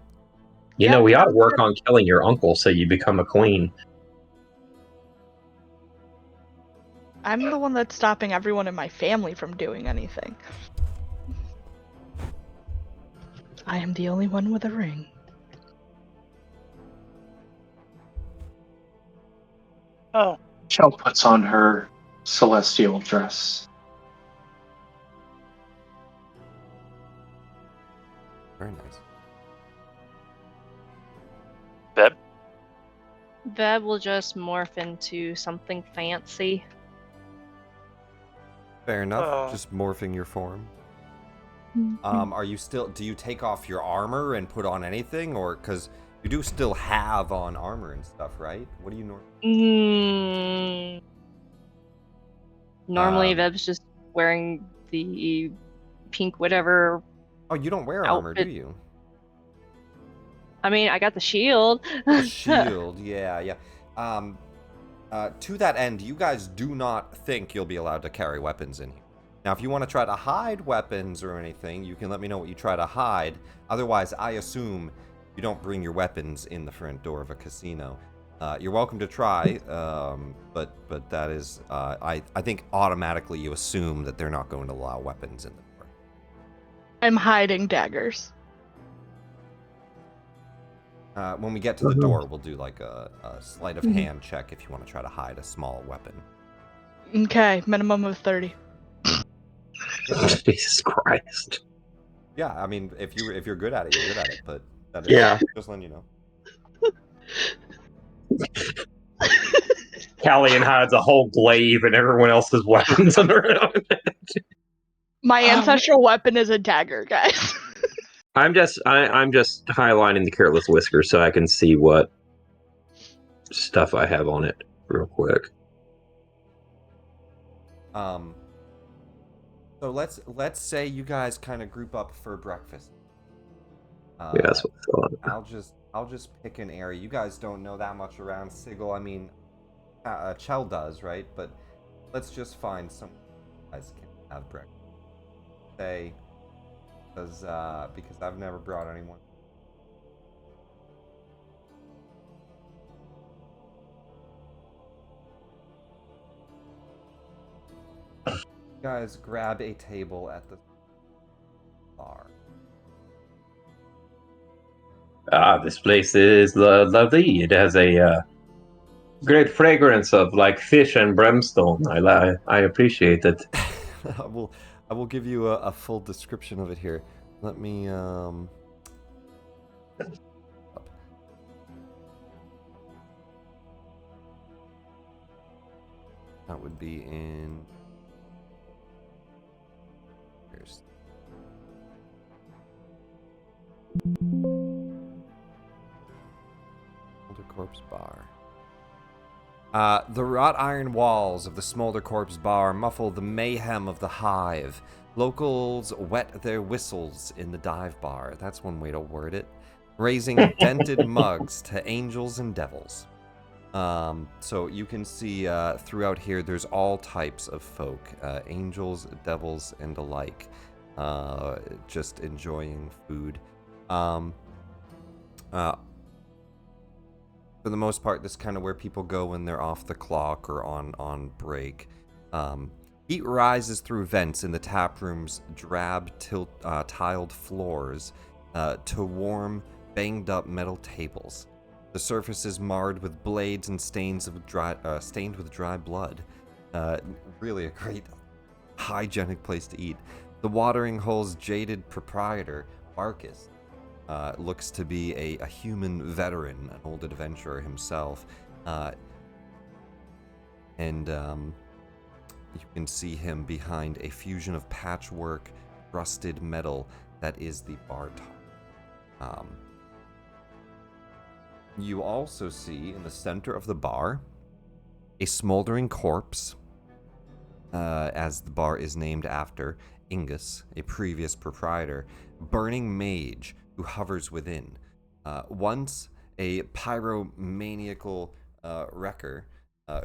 You know, we ought to work on killing your uncle so you become a queen. I'm the one that's stopping everyone in my family from doing anything. I am the only one with a ring. Oh, Shell puts on her celestial dress. Very nice. Beb? Veb will just morph into something fancy. Fair enough. Oh. Just morphing your form. Are you still? Do you take off your armor and put on anything, or because you do still have on armor and stuff, right? What do you normally? Normally, Veb's just wearing the pink whatever. Oh, you don't wear armor, do you? I mean, I got the shield. The shield, yeah. To that end, you guys do not think you'll be allowed to carry weapons in here. Now, if you want to try to hide weapons or anything, you can let me know what you try to hide. Otherwise, I assume you don't bring your weapons in the front door of a casino. You're welcome to try, but that is, I think automatically you assume that they're not going to allow weapons in the door. I'm hiding daggers. When we get to the door, we'll do like a sleight of hand check if you want to try to hide a small weapon. Okay, minimum of 30. Jesus Christ. Yeah, I mean, if you're good at it, you're good at it. But that is just letting you know. Callian hides a whole glaive and everyone else's weapons under it. My ancestral weapon is a dagger, guys. I'm just highlighting the careless whisker so I can see what stuff I have on it real quick. So let's say you guys kind of group up for breakfast. Yeah, that's what I thought. I'll just pick an area. You guys don't know that much around Sigil. I mean, Chell does, right? But let's just find some you guys can have breakfast. Say, because I've never brought anyone. You guys grab a table at the bar. This place is lovely. It has a great fragrance of like fish and brimstone. I appreciate it. I will give you a full description of it here. Let me that would be in here's Smolder Corpse Bar. The wrought iron walls of the Smolder Corpse Bar muffle the mayhem of the hive. Locals wet their whistles in the dive bar. That's one way to word it. Raising dented mugs to angels and devils. So you can see throughout here there's all types of folk. Angels, devils, and alike. Just enjoying food. For the most part, this is kind of where people go when they're off the clock or on break. Heat rises through vents in the tap room's drab tiled floors to warm, banged-up metal tables. The surface is marred with blades and stained with dry blood. Really a great, hygienic place to eat. The watering hole's jaded proprietor, Barkus, looks to be a human veteran, an old adventurer himself. And you can see him behind a fusion of patchwork, rusted metal that is the bar top. You also see in the center of the bar a smoldering corpse, as the bar is named after Ingus, a previous proprietor, burning mage who hovers within. Once a pyromaniacal wrecker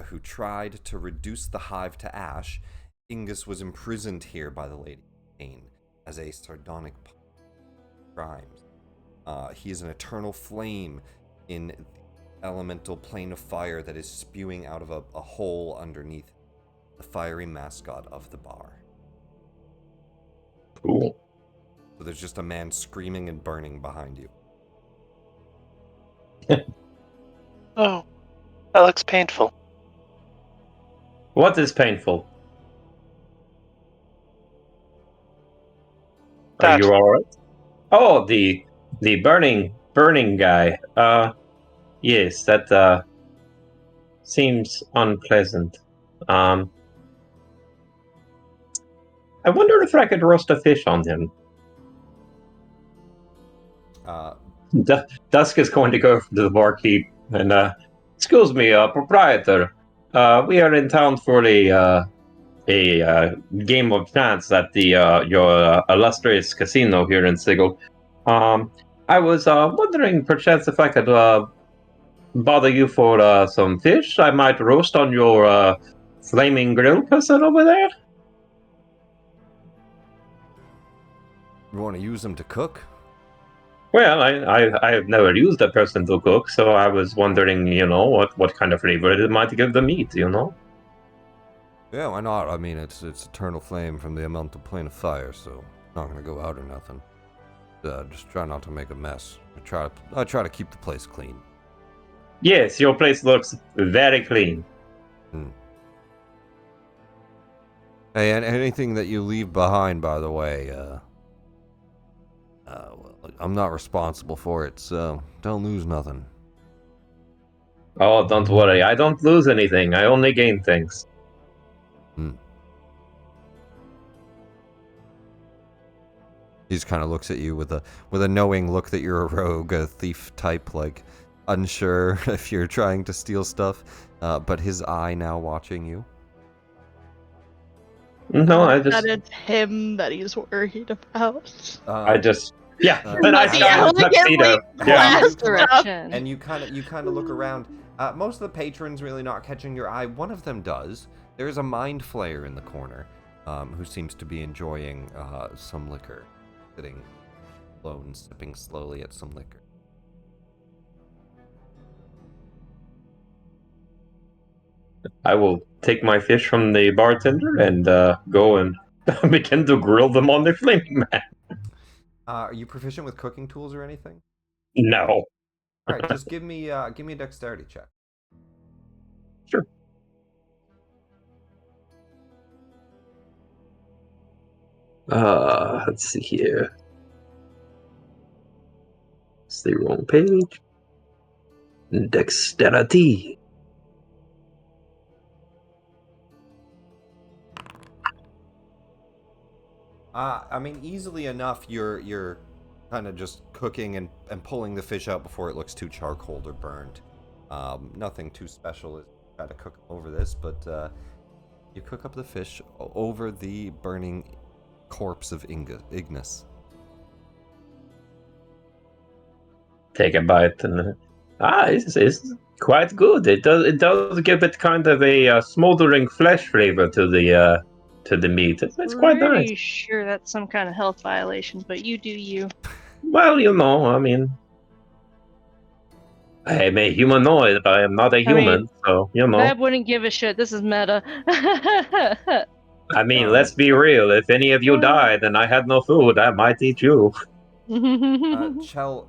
who tried to reduce the hive to ash, Ingus was imprisoned here by the Lady Pain as a sardonic crimes. He is an eternal flame in the elemental plane of fire that is spewing out of a hole underneath the fiery mascot of the bar. Cool. So there's just a man screaming and burning behind you. Oh, that looks painful. What is painful? Are That. you alright? Oh, the burning guy. Yes, that seems unpleasant. I wonder if I could roast a fish on him. Dusk is going to go to the barkeep and, excuse me, proprietor. We are in town for a game of chance at the your illustrious casino here in Sigil. I was wondering, perchance, if I could bother you for some fish I might roast on your flaming grill person over there. You want to use them to cook? Well, I have never used a person to cook, so I was wondering, what kind of flavor it might give the meat, Yeah, why not? I mean, it's eternal flame from the elemental plane of fire, so it's not gonna go out or nothing. Just try not to make a mess. I try to keep the place clean. Yes, your place looks very clean. Hey, and anything that you leave behind, by the way, well, I'm not responsible for it, so don't lose nothing. Oh, don't worry, I don't lose anything. I only gain things. He just kind of looks at you with a knowing look that you're a rogue, a thief type, like unsure if you're trying to steal stuff, but his eye now watching you. No, I That just, it's him that he's worried about. yeah. Uh, Then I Not the start in a tuxedo. elegantly Yeah. classed Direction. And you kind of look around. Most of the patrons really not catching your eye. One of them does. There's a mind flayer in the corner, who seems to be enjoying some liquor, sitting alone, sipping slowly at some liquor. I will take my fish from the bartender and go and begin to grill them on the flaming man. Are you proficient with cooking tools or anything? No. All right, just give me a dexterity check. Sure. Let's see here. It's the wrong page. Dexterity. I mean, easily enough, you're kind of just cooking and pulling the fish out before it looks too charcoaled or burnt. Nothing too special is try to cook over this, but you cook up the fish over the burning corpse of Ignis. Take a bite and it's quite good. It does give it kind of a smoldering flesh flavor to the meat. It's quite nice. Pretty sure that's some kind of health violation, but you do you. Well, I mean, I am a humanoid, but I am not a human, so Beb wouldn't give a shit. This is meta. I mean, let's be real. If any of you died and I had no food, I might eat you. Chell,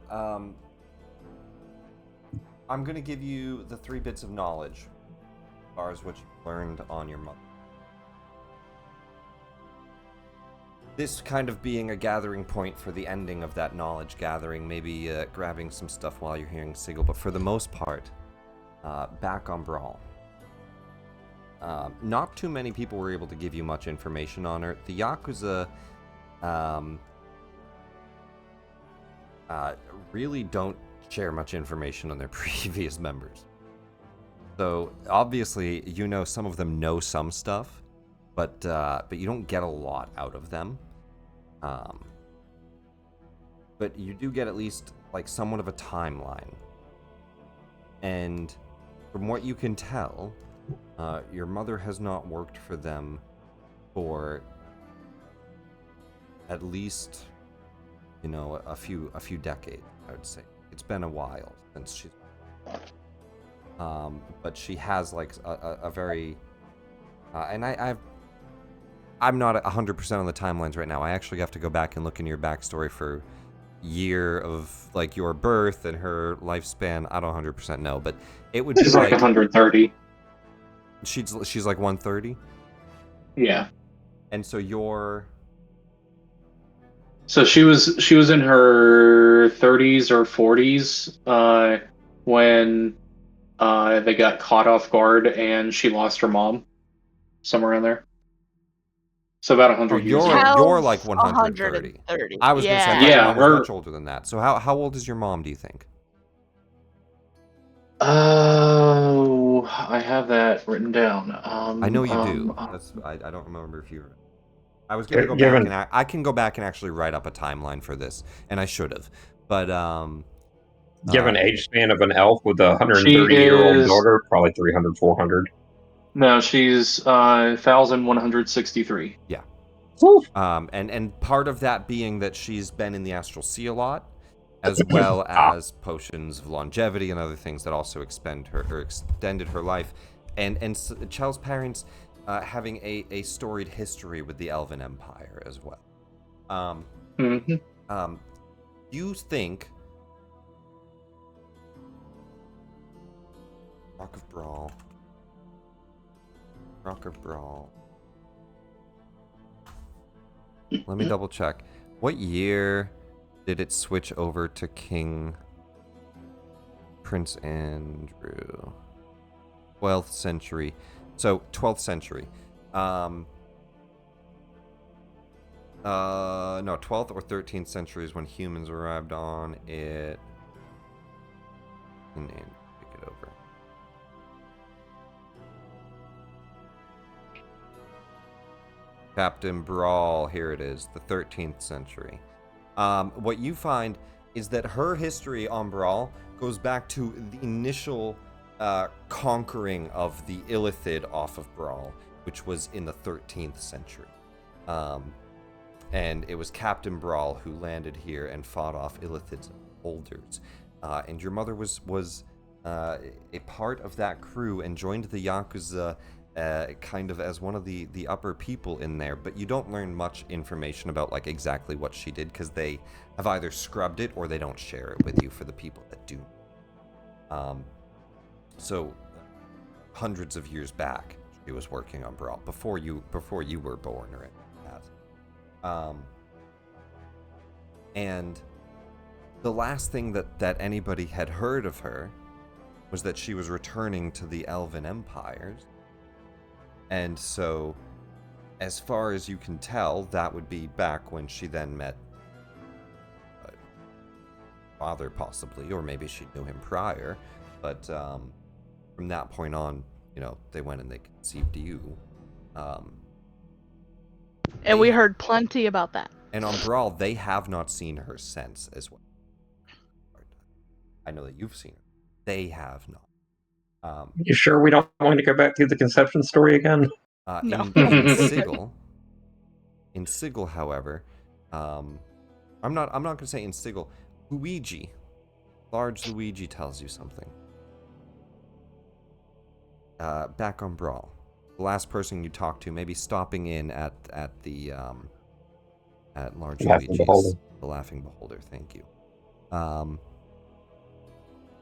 I'm gonna give you the 3 bits of knowledge, as far as what you learned on your mother. This kind of being a gathering point for the ending of that knowledge gathering, maybe grabbing some stuff while you're hearing Sigil, but for the most part, back on Bral. Not too many people were able to give you much information on her. The Yakuza really don't share much information on their previous members. So obviously, some of them know some stuff, but you don't get a lot out of them. But you do get at least like somewhat of a timeline. And from what you can tell, your mother has not worked for them for at least, a few decades, I would say. It's been a while since she's but she has like a very and I'm not 100% on the timelines right now. I actually have to go back and look into your backstory for year of like your birth and her lifespan. I don't 100% know, but it would She's be like 130. She's like 130. Yeah. And so you're So she was in her 30s or 40s when they got caught off guard and she lost her mom, somewhere in there. So about 100 years ago. you're like 130. I was gonna say I thought your mom was much older than that. So how old is your mom, do you think? Oh, I have that written down. I know you do. I don't remember if you. I was gonna go back and I can go back and actually write up a timeline for this, and I should have. But you have an age span of an elf with a 130-year-old daughter, probably 300, 400. No, she's 1,163. Yeah. And part of that being that she's been in the Astral Sea a lot, as well as potions of longevity and other things that also extended her life. And Chel's parents having a storied history with the Elven Empire as well. You think Rock of Bral. Let me double check. What year did it switch over to King Prince Andrew? 12th century. So 12th century. No, 12th or 13th century is when humans arrived on it. And pick it over. Captain Bral, here it is, the 13th century. What you find is that her history on Bral goes back to the initial conquering of the Illithid off of Bral, which was in the 13th century. And it was Captain Bral who landed here and fought off Illithid's holders. And your mother was a part of that crew and joined the Yakuza kind of as one of the upper people in there, but you don't learn much information about like exactly what she did because they have either scrubbed it or they don't share it with you for the people that do. So hundreds of years back, she was working on Bral before you were born or anything like that. And the last thing that anybody had heard of her was that she was returning to the Elven Empires. And so, as far as you can tell, that would be back when she then met father, possibly, or maybe she knew him prior. But from that point on, they went and they conceived you. And we heard plenty about that. And on Bral, they have not seen her since as well. I know that you've seen her. They have not. You sure we don't want to go back through the conception story again? No. In Sigil, however, I'm not going to say in Sigil. Luigi, large Luigi tells you something. Back on Bral, the last person you talked to, maybe stopping in at the at large Luigi's, the Laughing Beholder. Thank you.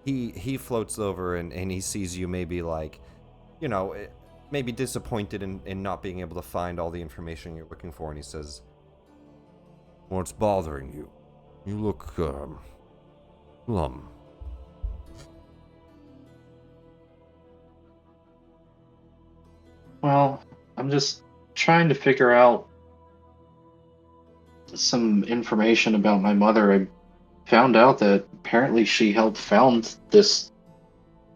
He floats over and he sees you maybe like, maybe disappointed in not being able to find all the information you're looking for, and he says, "What's bothering you? You look, glum." Well, I'm just trying to figure out some information about my mother. I found out that apparently she helped found this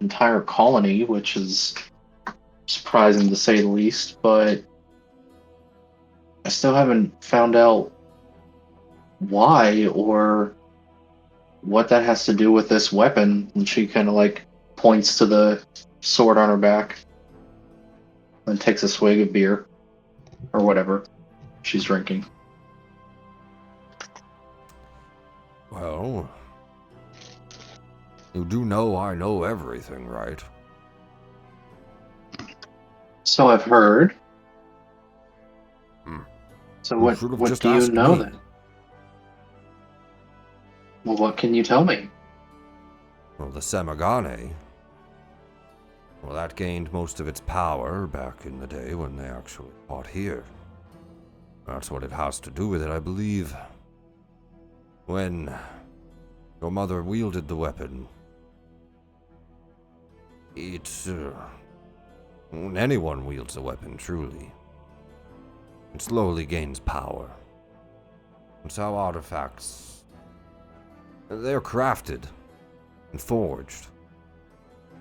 entire colony, which is surprising to say the least, but I still haven't found out why or what that has to do with this weapon. And she kind of like points to the sword on her back and takes a swig of beer or whatever she's drinking. Well, you do know I know everything, right? So I've heard. So You what should have what just do you asked know me. then? Well, what can you tell me? Well, the Semigane. Well, that gained most of its power back in the day when they actually fought here. That's what it has to do with it, I believe. When your mother wielded the weapon, when anyone wields a weapon, truly, it slowly gains power. It's how artifacts, they're crafted and forged,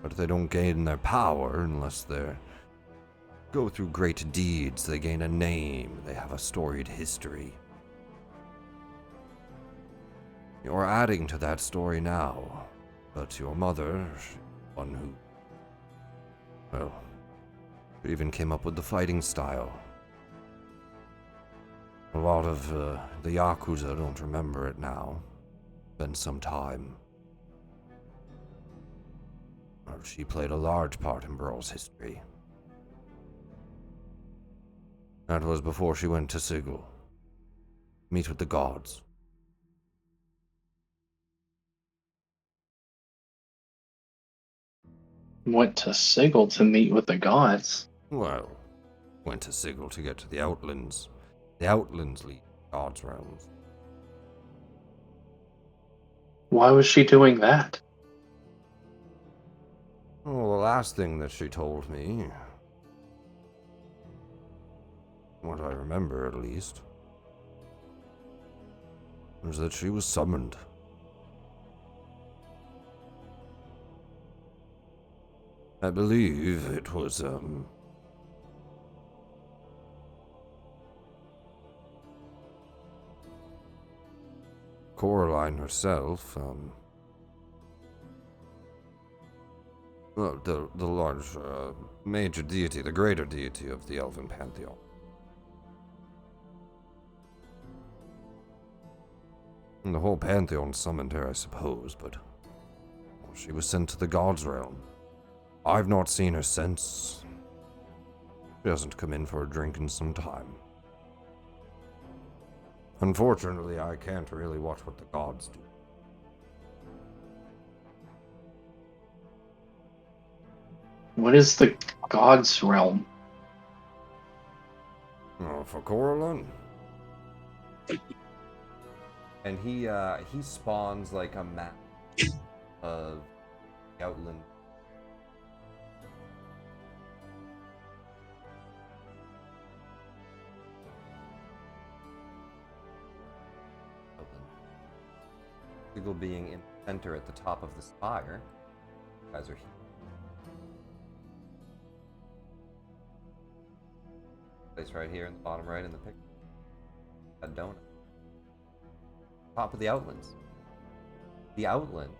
but they don't gain their power unless they go through great deeds. They gain a name, they have a storied history. You're adding to that story now, but your mother, one who, well, even came up with the fighting style. A lot of the Yakuza don't remember it now. been some time. She played a large part in Bral's history. That was before she went to Sigil. Meet with the gods. Went to Sigil to meet with the gods. Well, went to Sigil to get to the Outlands. The Outlands lead gods' realms. Why was she doing that? Well, the last thing that she told me, what I remember at least, was that she was summoned. I believe it was, Coraline herself, well, the large, major deity, the greater deity of the Elven Pantheon. And the whole Pantheon summoned her, I suppose, but well, she was sent to the Gods' realm. I've not seen her since. She hasn't come in for a drink in some time. Unfortunately, I can't really watch what the gods do. What is the gods' realm? Oh, for Coraline? And he spawns like a map of Outland. Sigil being in the center at the top of the spire. You guys are here. Place right here in the bottom right in the picture. A donut. Top of the Outlands. The Outlands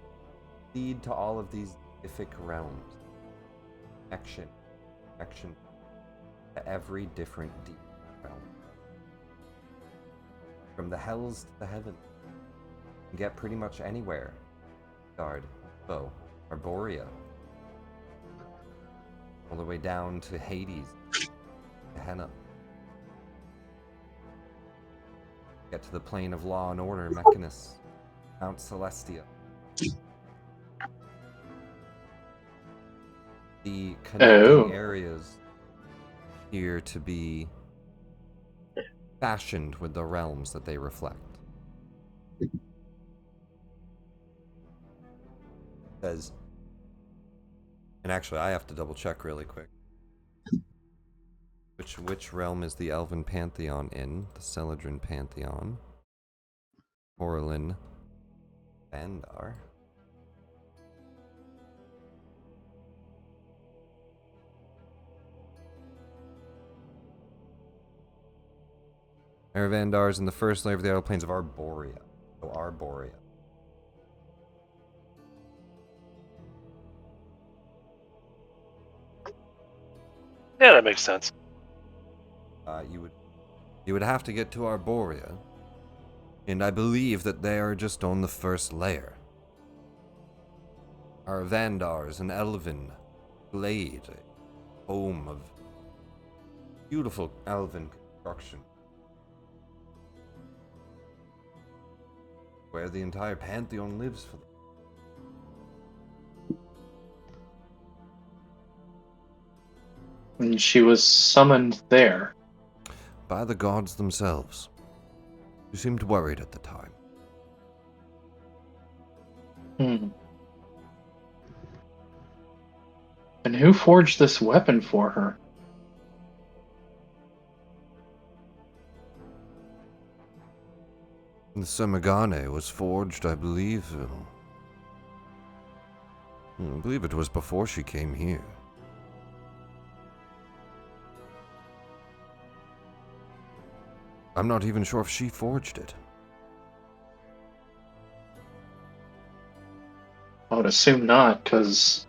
lead to all of these diffic realms. Connection to every different deep realm. From the hells to the heavens. You can get pretty much anywhere. Guard, Bo, Arborea. All the way down to Hades. Gehenna. Get to the plane of law and order, Mechanus. Mount Celestia. The connecting areas here to be fashioned with the realms that they reflect. Says, and actually I have to double check really quick. Which realm is the Elven Pantheon in? The Celadrin Pantheon. Orlin. Vandar. Vandar is in the first layer of the outer planes of Arborea. So Arborea. Yeah, that makes sense. You would have to get to Arborea, and I believe that they are just on the first layer. Our Vandar is an elven glade, a home of beautiful elven construction, where the entire pantheon lives for them. And she was summoned there. By the gods themselves. You seemed worried at the time. And who forged this weapon for her? The Semigane was forged, I believe. I believe it was before she came here. I'm not even sure if she forged it. I would assume not, because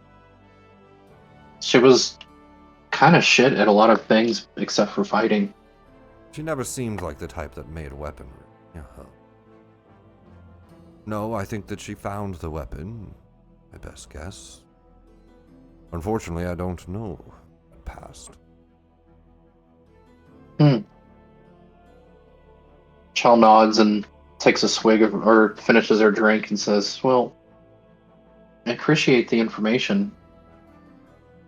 she was kind of shit at a lot of things except for fighting. She never seemed like the type that made weaponry. No, I think that she found the weapon. My best guess. Unfortunately, I don't know what passed. Chal nods and takes a swig of, or finishes her drink and says, "Well, I appreciate the information.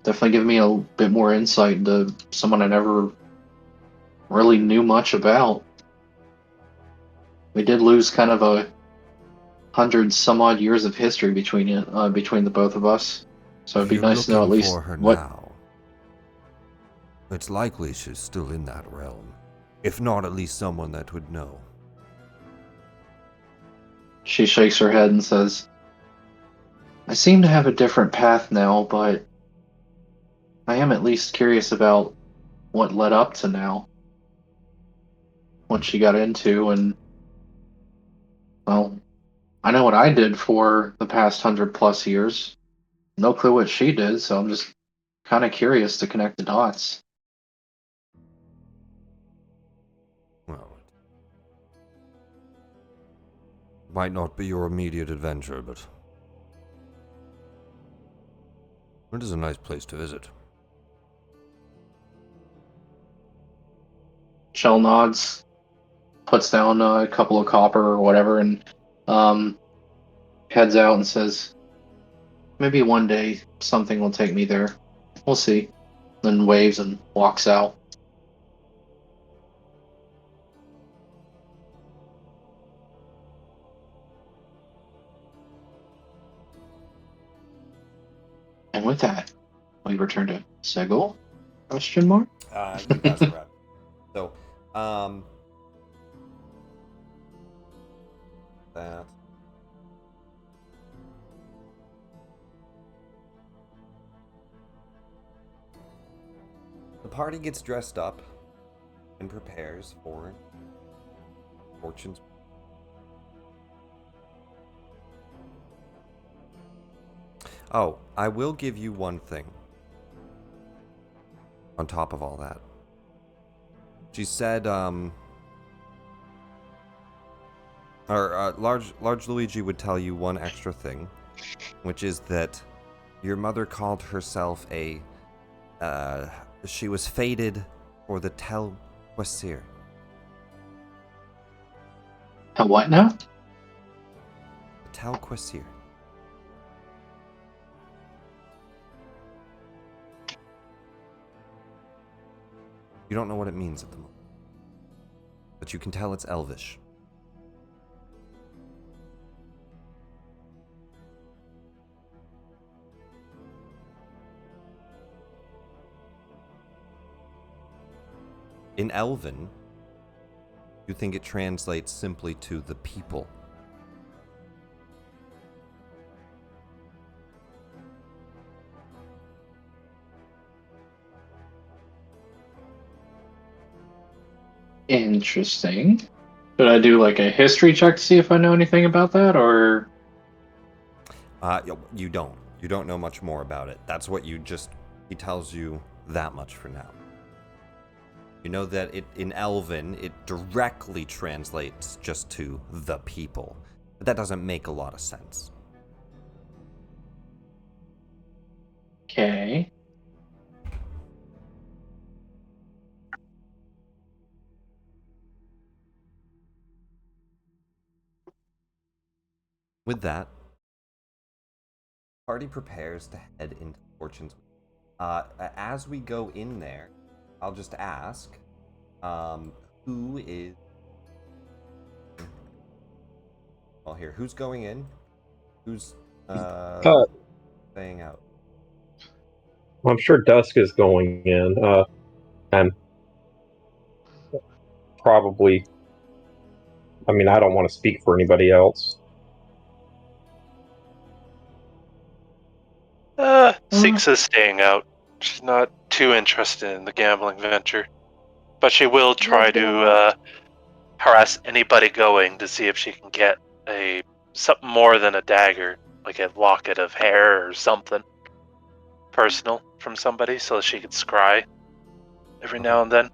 Definitely give me a bit more insight into someone I never really knew much about. We did lose kind of a 100 some odd years of history between the both of us. So it'd If be you're nice to know at looking least for her what." now, it's likely she's still in that realm. If not, at least someone that would know. She shakes her head and says, "I seem to have a different path now, but I am at least curious about what led up to now, what she got into, and, well, I know what I did for the past 100 plus years. No clue what she did, so I'm just kind of curious to connect the dots." Well, it might not be your immediate adventure, but it is a nice place to visit. Shell nods, puts down a couple of copper or whatever, and um, heads out and says, "Maybe one day something will take me there. We'll see." Then waves and walks out. And with that, we return to Segul? Question mark? You pass it around. So, that. The party gets dressed up and prepares for Fortune's. Oh, I will give you one thing. On top of all that, she said, large Luigi would tell you one extra thing, which is that your mother called herself she was fated for the Tel Quasir. And what now? The Tel Quasir. You don't know what it means at the moment, but you can tell it's Elvish. In Elven, you think it translates simply to the people. Interesting. Should I do like a history check to see if I know anything about that, or? You don't. You don't know much more about it. That's what he tells you that much for now. You know that in Elven, it directly translates just to the people. But that doesn't make a lot of sense. Okay. With that, party prepares to head into Fortune's. As we go in there, I'll just ask, who is... Well, here, who's going in? Who's staying out? I'm sure Dusk is going in, and probably. I mean, I don't want to speak for anybody else. Six is staying out. She's not too interested in the gambling venture, but she will try to harass anybody going to see if she can get something more than a dagger, like a locket of hair or something personal from somebody, so she could scry every now and then.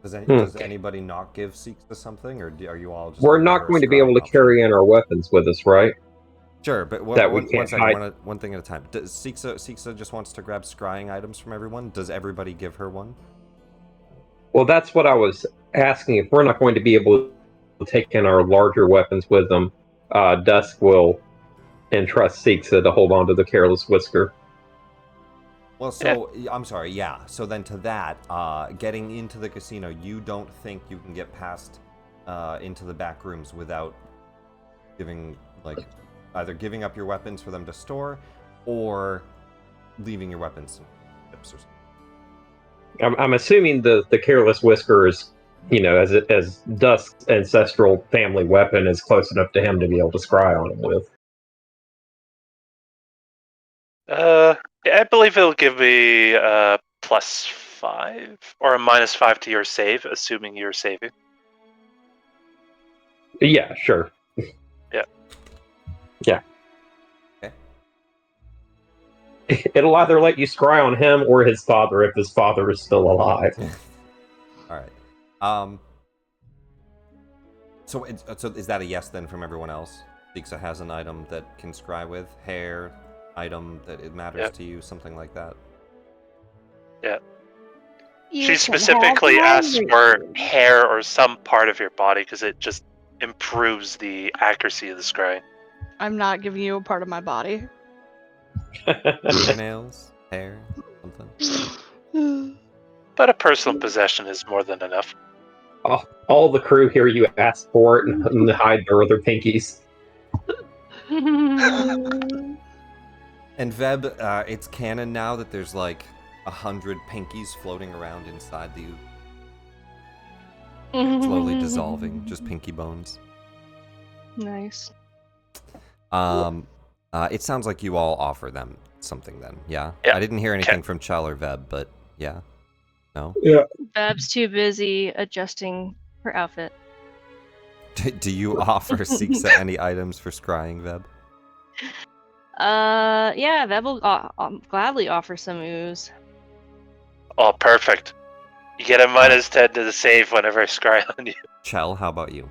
Does anybody not give Seeksa something, or are you all just? We're gonna give not her a going to be able scrying to option? carry in our weapons with us, right? Sure, but That we one can't second, hide. one thing at a time. Seeksa just wants to grab scrying items from everyone. Does everybody give her one? Well, that's what I was asking. If we're not going to be able to take in our larger weapons with them, Dusk will entrust Seeksa to hold on to the Careless Whisker. Well, so I'm sorry. Yeah. So then to that, getting into the casino, you don't think you can get past into the back rooms without giving either giving up your weapons for them to store, or leaving your weapons in ships or something. I'm assuming the Careless Whisker is, as Dusk's ancestral family weapon, is close enough to him to be able to scry on him with. I believe it'll give me a +5 or a -5 to your save, assuming you're saving. Yeah, sure. Yeah. Yeah. Okay. It'll either let you scry on him or his father if his father is still alive. All right. So is that a yes then from everyone else? Seeksa has an item that can scry with hair, item that it matters to you, something like that. Yeah. You She can specifically have asked my for ring. hair or some part of your body because it just improves the accuracy of the scrying. I'm not giving you a part of my body. Fingernails, hair, something. But a personal possession is more than enough. All the crew hear you ask for it and hide their other pinkies. And Veb, it's canon now that there's like 100 pinkies floating around inside you, slowly dissolving, just pinky bones. Nice. It sounds like you all offer them something then, yeah? Yeah. I didn't hear anything from Chell or Veb, but yeah? No? Yeah. Bab's too busy adjusting her outfit. Do you offer Seeksa any items for scrying, Veb? Yeah, Veb will gladly offer some ooze. Oh, perfect. You get a -10 to the save whenever I scry on you. Chell, how about you?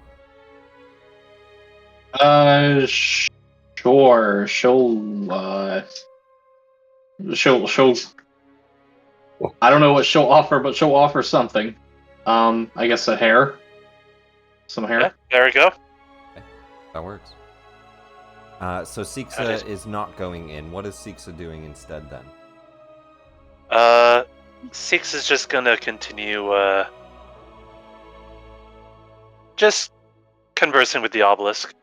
Sure. She'll. I don't know what she'll offer, but she'll offer something. I guess a hair. Some hair. Yeah, there we go. Okay, that works. So Seeksa is not going in. What is Seeksa doing instead then? Six is just gonna continue just conversing with the obelisk.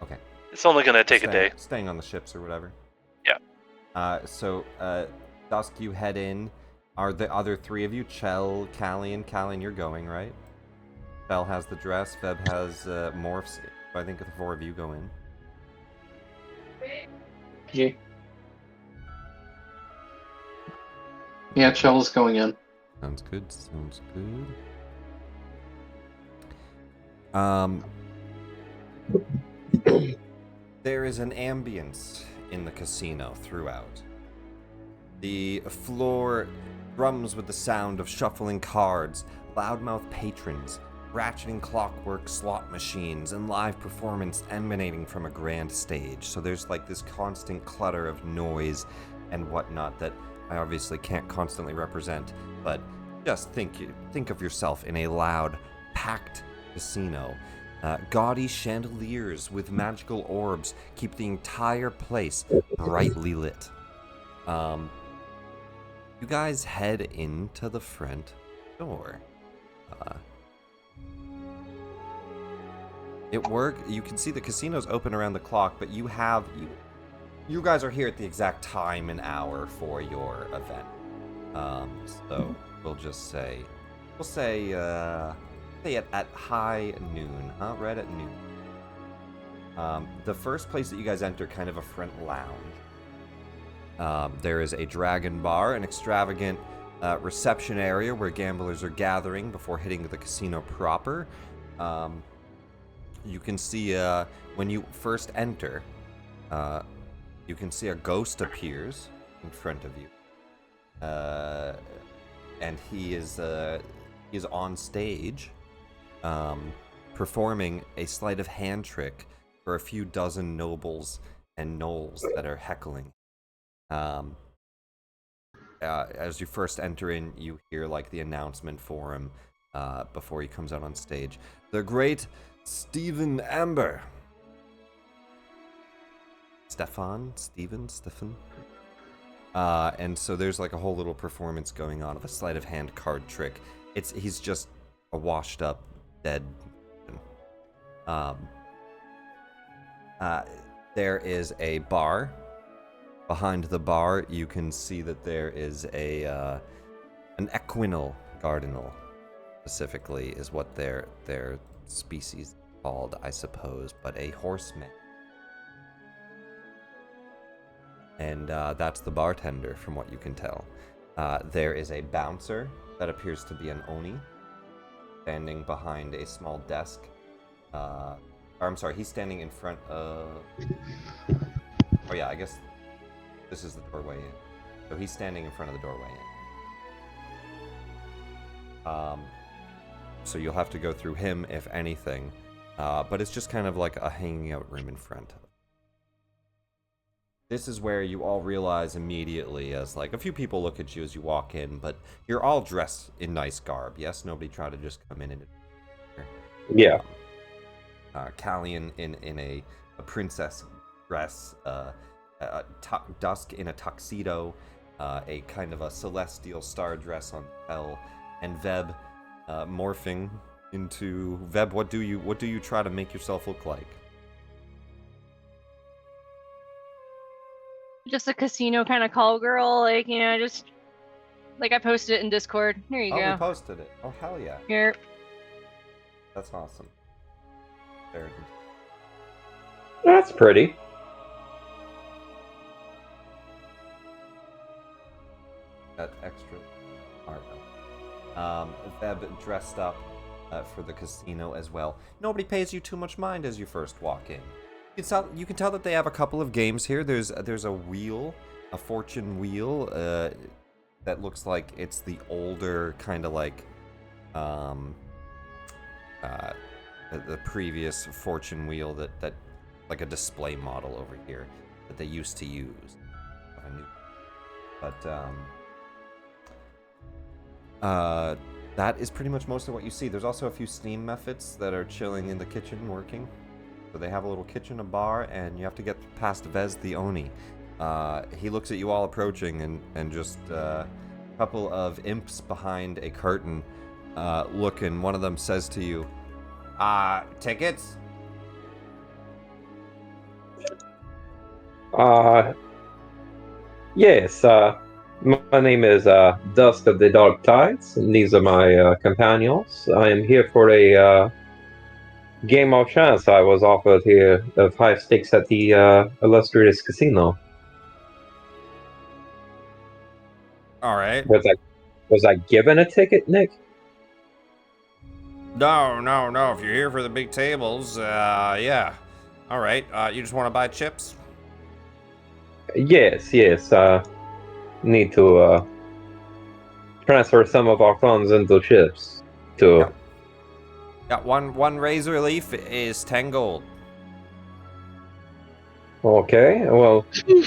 Okay. It's only gonna take a day. Staying on the ships or whatever. Yeah. So Dusk, you head in. Are the other three of you, Chell, Callian? Callian, you're going, right? Chell has the dress. Veb has morphs. I think the four of you go in. Yeah. Yeah, Chell's going in. Sounds good. Sounds good. There is an ambience in the casino throughout. The floor drums with the sound of shuffling cards, loudmouth patrons, ratcheting clockwork slot machines, and live performance emanating from a grand stage. So there's like this constant clutter of noise and whatnot that I obviously can't constantly represent, but just think of yourself in a loud, packed casino. Gaudy chandeliers with magical orbs keep the entire place brightly lit. You guys head into the front door. You can see the casino's open around the clock, but you guys are here at the exact time and hour for your event. So we'll say at high noon, huh? Right at noon. The first place that you guys enter, kind of a front lounge. There is a dragon bar, an extravagant reception area where gamblers are gathering before hitting the casino proper. You can see when you first enter, you can see a ghost appears in front of you. And he is he is on stage, performing a sleight of hand trick for a few dozen nobles and gnolls that are heckling. As you first enter in, you hear like the announcement for him before he comes out on stage. The great Stephen Amber. Stefan? And so there's like a whole little performance going on of a sleight of hand card trick. He's just a washed up dead. There is a bar. Behind the bar, you can see that there is an equinal cardinal, specifically is what their species called, I suppose, but a horseman. And that's the bartender, from what you can tell. There is a bouncer that appears to be an Oni, standing behind a small desk. He's standing in front of... Oh yeah, I guess this is the doorway in. So he's standing in front of the doorway in. So you'll have to go through him, if anything. But it's just kind of like a hanging out room in front. This is where you all realize immediately, as like a few people look at you as you walk in, but you're all dressed in nice garb. Yes, nobody tried to just come in and... Yeah. Callian in a princess dress, Dusk in a tuxedo, a kind of a celestial star dress on Hell, and Veb morphing into... Veb, what do you try to make yourself look like? Just a casino kind of call girl, like, you know, just like I posted it in Discord. Here you Oh, go. we posted it. Oh, hell yeah. Here. That's awesome. There it is. That's pretty. That extra art. Veb dressed up for the casino as well. Nobody pays you too much mind as you first walk in. You can tell that they have a couple of games here. There's a wheel, a fortune wheel, that looks like it's the older kind of like the previous fortune wheel that like a display model over here that they used to use. But that is pretty much most of what you see. There's also a few steam methods that are chilling in the kitchen working. So they have a little kitchen, a bar, and you have to get past Vez the Oni. He looks at you all approaching, and just a couple of imps behind a curtain look, and one of them says to you, tickets? Yes, my name is Dusk of the Dark Tides, and these are my companions. I am here for a game of chance I was offered here of high stakes at the illustrious casino. All right. Was I given a ticket, Nick? No. If you're here for the big tables, yeah. All right. You just want to buy chips? Yes. Need to transfer some of our funds into chips. Got one razor leaf is 10 gold. Okay, well,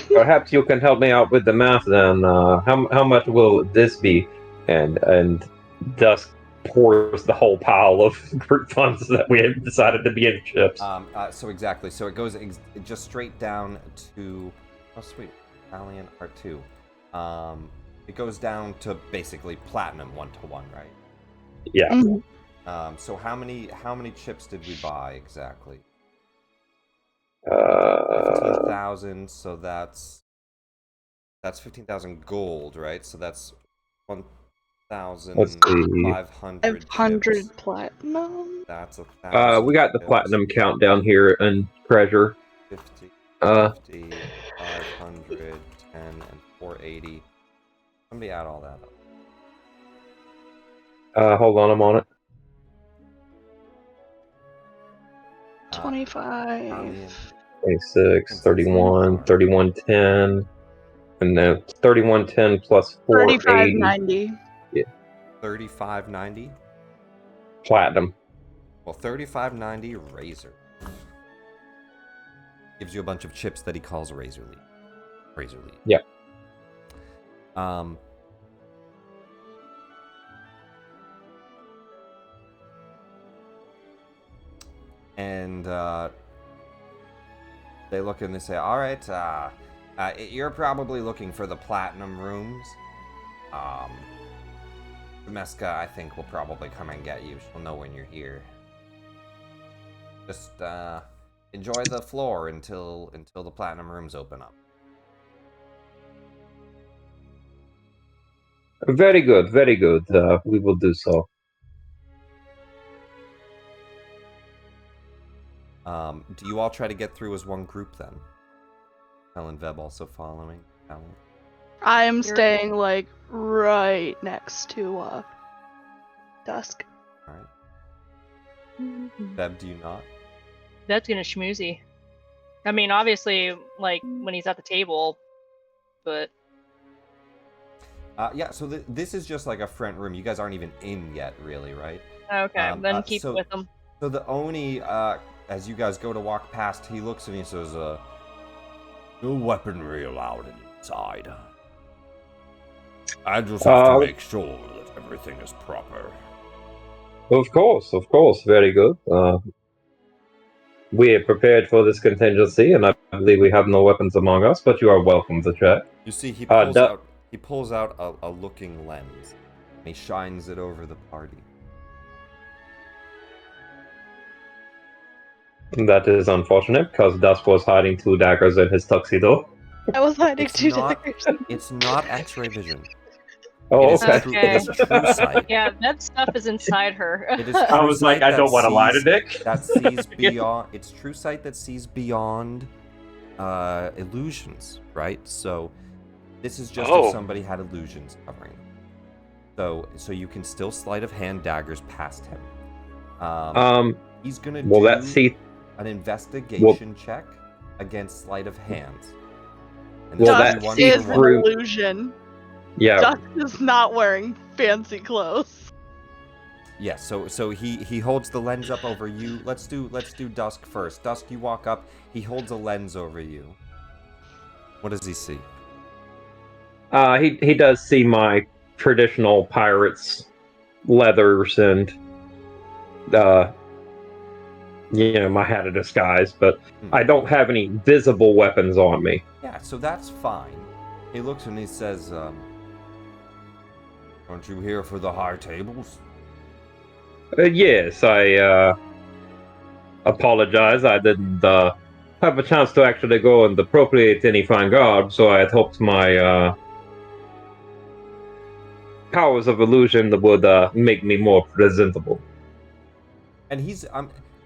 perhaps you can help me out with the math then. How much will this be? And Dusk pours the whole pile of group funds that we had decided to be in chips. So exactly. So it goes just straight down to... Oh, sweet. Italian R2. It goes down to basically platinum 1-to-1, right? Yeah. Mm-hmm. So how many chips did we buy exactly? 15,000. 15,000. So that's 15,000 gold, right? So that's 1,500 500 platinum. That's 1,000. We got the platinum countdown here in treasure. 50, 500, 10, and 480. Somebody add all that up. Hold on, I'm on it. 25. 26, 31, 3110, and then 3110 plus 480. 3590. Yeah. 3590. platinum. Well, 3590 razor. Gives you a bunch of chips that he calls razor leaf. Razor leaf. Yep. And they look and they say, all right, you're probably looking for the platinum rooms. Meska, I think, will probably come and get you. She'll know when you're here. Just enjoy the floor until the platinum rooms open up. Very good, very good. We will do so. Do you all try to get through as one group then? Helen Veb also following. Helen. I am staying like right next to Dusk. All right. Veb, do you not? That's gonna schmoozy. I mean, obviously, like when he's at the table, but Yeah. So this is just like a front room. You guys aren't even in yet, really, right? okay, then keep it with him. So the Oni, as you guys go to walk past, he looks and he says, "No weaponry allowed inside. I just have to make sure that everything is proper." Of course. Very good. We are prepared for this contingency, and I believe we have no weapons among us, but you are welcome to check. You see, he pulls out a looking lens, and he shines it over the party. That is unfortunate, because Dusk was hiding 2 daggers in his tuxedo. I was hiding It's 2 not- daggers. It's not X-ray vision. Oh, It is okay. true, it is true sight. Yeah, that stuff is inside her. It is I was like, I don't want to lie to Nick. That sees beyond. It's true sight that sees beyond illusions, right? So this is just if somebody had illusions covering them. So you can still sleight of hand daggers past him. He's gonna do an investigation check against sleight of hands. And Dusk one is for an one. illusion. Yeah. Dusk is not wearing fancy clothes. Yeah, so he holds the lens up over you. Let's do Dusk first. Dusk, you walk up. He holds a lens over you. What does he see? He does see my traditional pirates' leathers and my hat of disguise, but I don't have any visible weapons on me. Yeah, so that's fine. He looks and he says, "Aren't you here for the high tables?" Yes, I apologize. I didn't have a chance to actually go and appropriate any fine garb, so I had hoped my powers of illusion would make me more presentable. And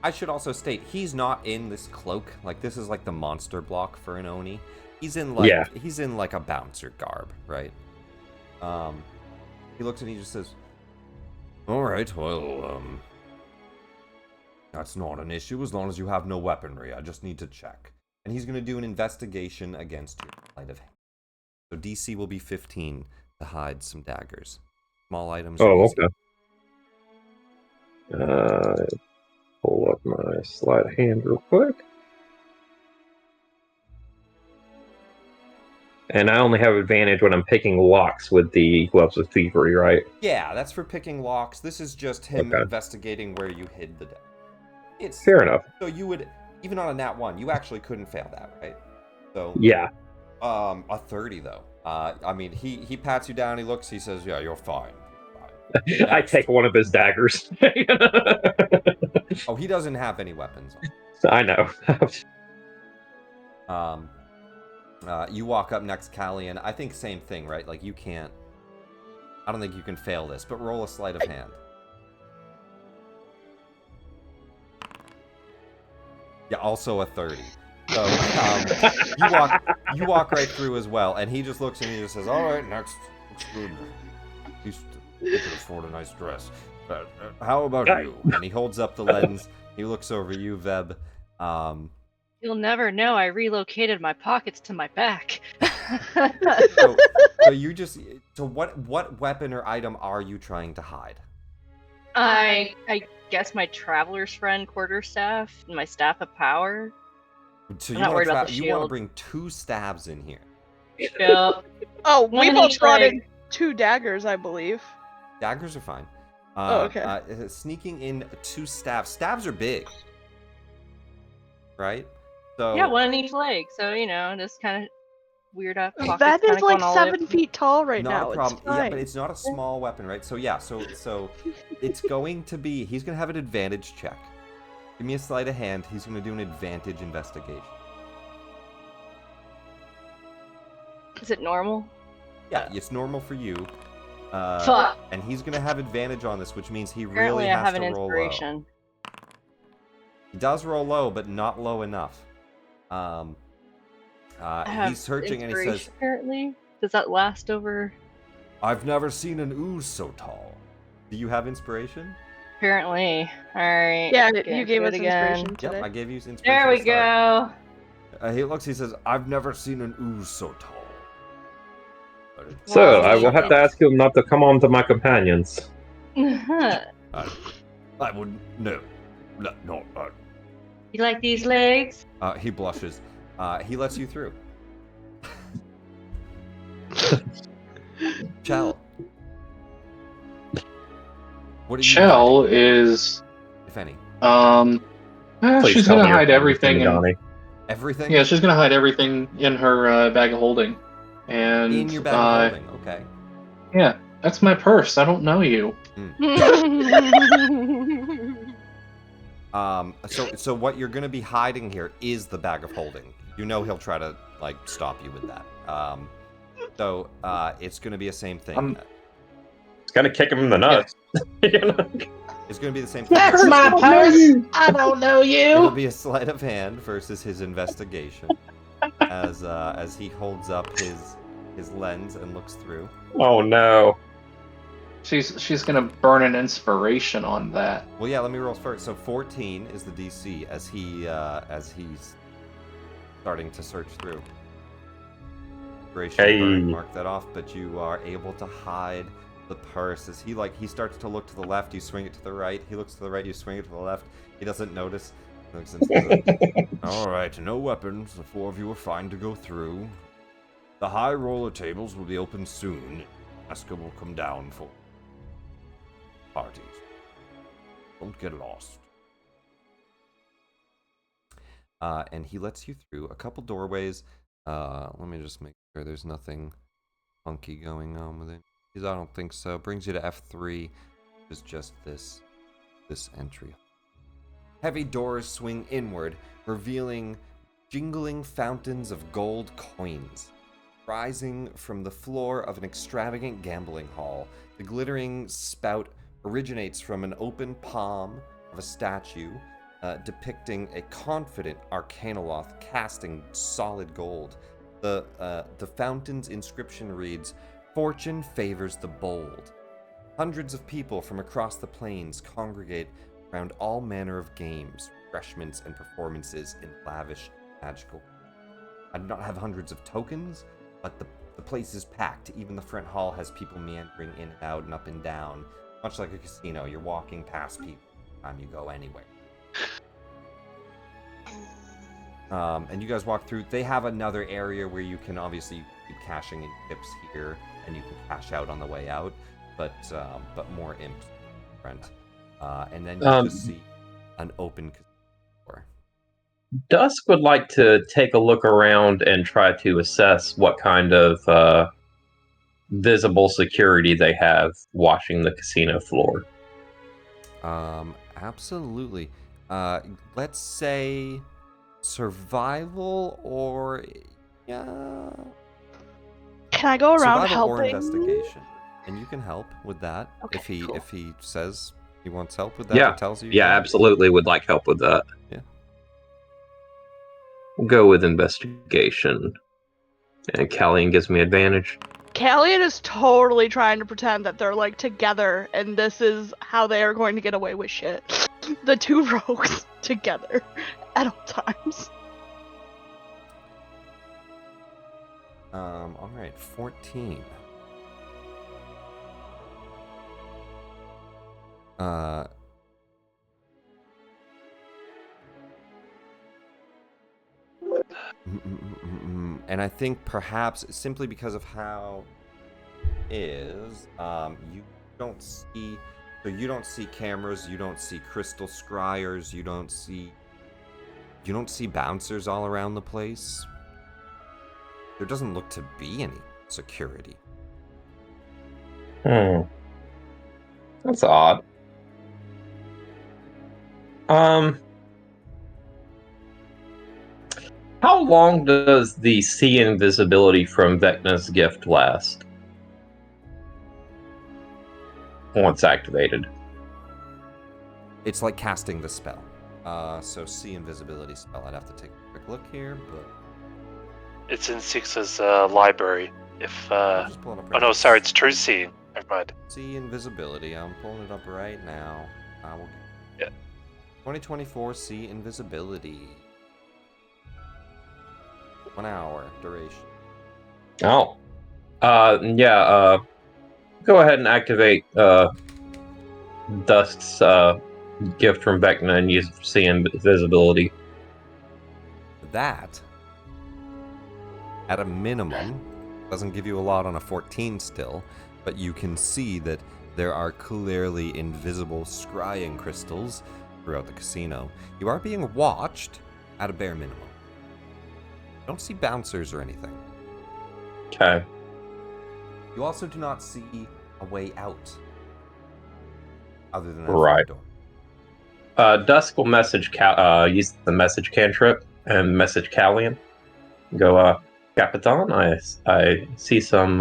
I should also state, he's not in this cloak. Like, this is like the monster block for an Oni. He's in like a bouncer garb, right? He looks and he just says, "All right, well, that's not an issue as long as you have no weaponry. I just need to check." And he's going to do an investigation against your sleight of hand. So DC will be 15 to hide some daggers. Small items. Oh, okay. Pull up my sleight of hand real quick. And I only have advantage when I'm picking locks with the gloves of thievery, right? Yeah, that's for picking locks. This is just him investigating where you hid the dagger. It's fair enough. So you would, even on a nat 1, you actually couldn't fail that, right? So yeah. A 30 though. I mean, he pats you down. He looks. He says, "Yeah, you're fine." I take one of his daggers. Oh, he doesn't have any weapons on. I know. You walk up next, Callie, and I think same thing, right? Like, you can't... I don't think you can fail this, but roll a sleight of hand. Yeah, also a 30. So, you walk right through as well, and he just looks and he just says, "All right, next. Looks good. At least you can afford a nice dress. How about you?" And he holds up the lens. He looks over you, Veb. You'll never know I relocated my pockets to my back. So you just... So what weapon or item are you trying to hide? I guess my traveler's friend quarterstaff and my staff of power. So I'm you not want worried about to the you want to shield. bring 2 stabs in here. Yep. Oh, One we in both each brought leg. in 2 daggers, I believe. Daggers are fine. Oh, okay. Sneaking in 2 stabs. Stabs are big, right? So Yeah, one in each leg. So just kind of weird up pockets. That kind is of like going all the way up. 7 feet tall right not now. a problem. It's fine. Yeah, but it's not a small weapon, right? So yeah, so it's going to be. He's gonna have an advantage check. Give me a sleight of hand. He's gonna do an advantage investigation. Is it normal? Yeah, it's normal for you. Fuck. And he's gonna have advantage on this, which means he Apparently, really I has have to an roll low. inspiration. He does roll low, but not low enough. I have He's searching and he inspiration, says, apparently. Does that last over? "I've never seen an ooze so tall." Do you have inspiration? Apparently. All right. Yeah, get you into gave it us again. inspiration today. Yep, I gave you inspiration. There to we start. go. He looks. He says, "I've never seen an ooze so tall." So Well, I will have to ask you not to come on to my companions. I wouldn't. No. No. You like these legs? He blushes. He lets you through. Chell. What are you Chell hiding, is if any? Please she's tell gonna me you're hide everything in Donnie. Everything? yeah, she's gonna hide everything in her bag of holding. And In your bag of holding, okay. yeah, that's my purse. I don't know you. So what you're gonna be hiding here is the bag of holding. You know he'll try to stop you with that. It's gonna be the same thing. It's gonna kick him in the nuts. It's gonna be the same thing. That's my purse. I don't know It'll you. be a sleight of hand versus his investigation, as he holds up his lens and looks through. Oh no. She's gonna burn an inspiration on that. Well, yeah. Let me roll first. So 14 is the DC as he's starting to search through. Hey. Mark that off. But you are able to hide the purse as he starts to look to the left. You swing it to the right. He looks to the right. You swing it to the left. He doesn't notice. All right, no weapons. The 4 of you are fine to go through. The high roller tables will be open soon. Aska will come down for parties. Don't get lost. And he lets you through a couple doorways. Let me just make sure there's nothing funky going on with it. I don't think so. Brings you to F3, which is just this entry. Heavy doors swing inward, revealing jingling fountains of gold coins. Rising from the floor of an extravagant gambling hall, the glittering spout originates from an open palm of a statue depicting a confident Arcanoloth casting solid gold. The fountain's inscription reads, "Fortune favors the bold." Hundreds of people from across the plains congregate around all manner of games, refreshments, and performances in lavish, magical. I do not have hundreds of tokens, but the place is packed. Even the front hall has people meandering in and out and up and down. Much like a casino, you're walking past people every time you go anywhere. And you guys walk through. They have another area where you can obviously keep cashing in tips here, and you can cash out on the way out, but more imps front. And then you just see an open casino door. Dusk would like to take a look around and try to assess what kind of visible security they have watching the casino floor. Absolutely. Let's say survival or Can I go around survival or helping? investigation, and you can help with that Okay, cool. if he says he wants help with that. Or tells you. Yeah, absolutely would like help with that. Yeah. We'll go with investigation. And Callian gives me advantage. Callian is totally trying to pretend that they're like together and this is how they are going to get away with shit. The 2 rogues together at all times. All right, 14. Uh, and I think perhaps simply because of how is you don't see you don't see cameras, you don't see crystal scryers, you don't see bouncers all around the place. There doesn't look to be any security. That's odd. How long does the see invisibility from Vecna's gift last? Once activated. It's like casting the spell. So see invisibility spell. I'd have to take a quick look here, but It's in Six's library. If I'll just pull it up oh right no, now. sorry, it's true seeing. Never mind. See invisibility. I'm pulling it up right now. Yeah. 2024 See Invisibility. 1 hour duration. Oh. Yeah, go ahead and activate Dusk's gift from Vecna and use See Invisibility. That, at a minimum, doesn't give you a lot on a 14 still, but you can see that there are clearly invisible scrying crystals throughout the casino. You are being watched at a bare minimum. You don't see bouncers or anything. Okay. You also do not see a way out, other than that Right. front door. Dusk will use the message cantrip and message Callian. Go, Capitan, I see some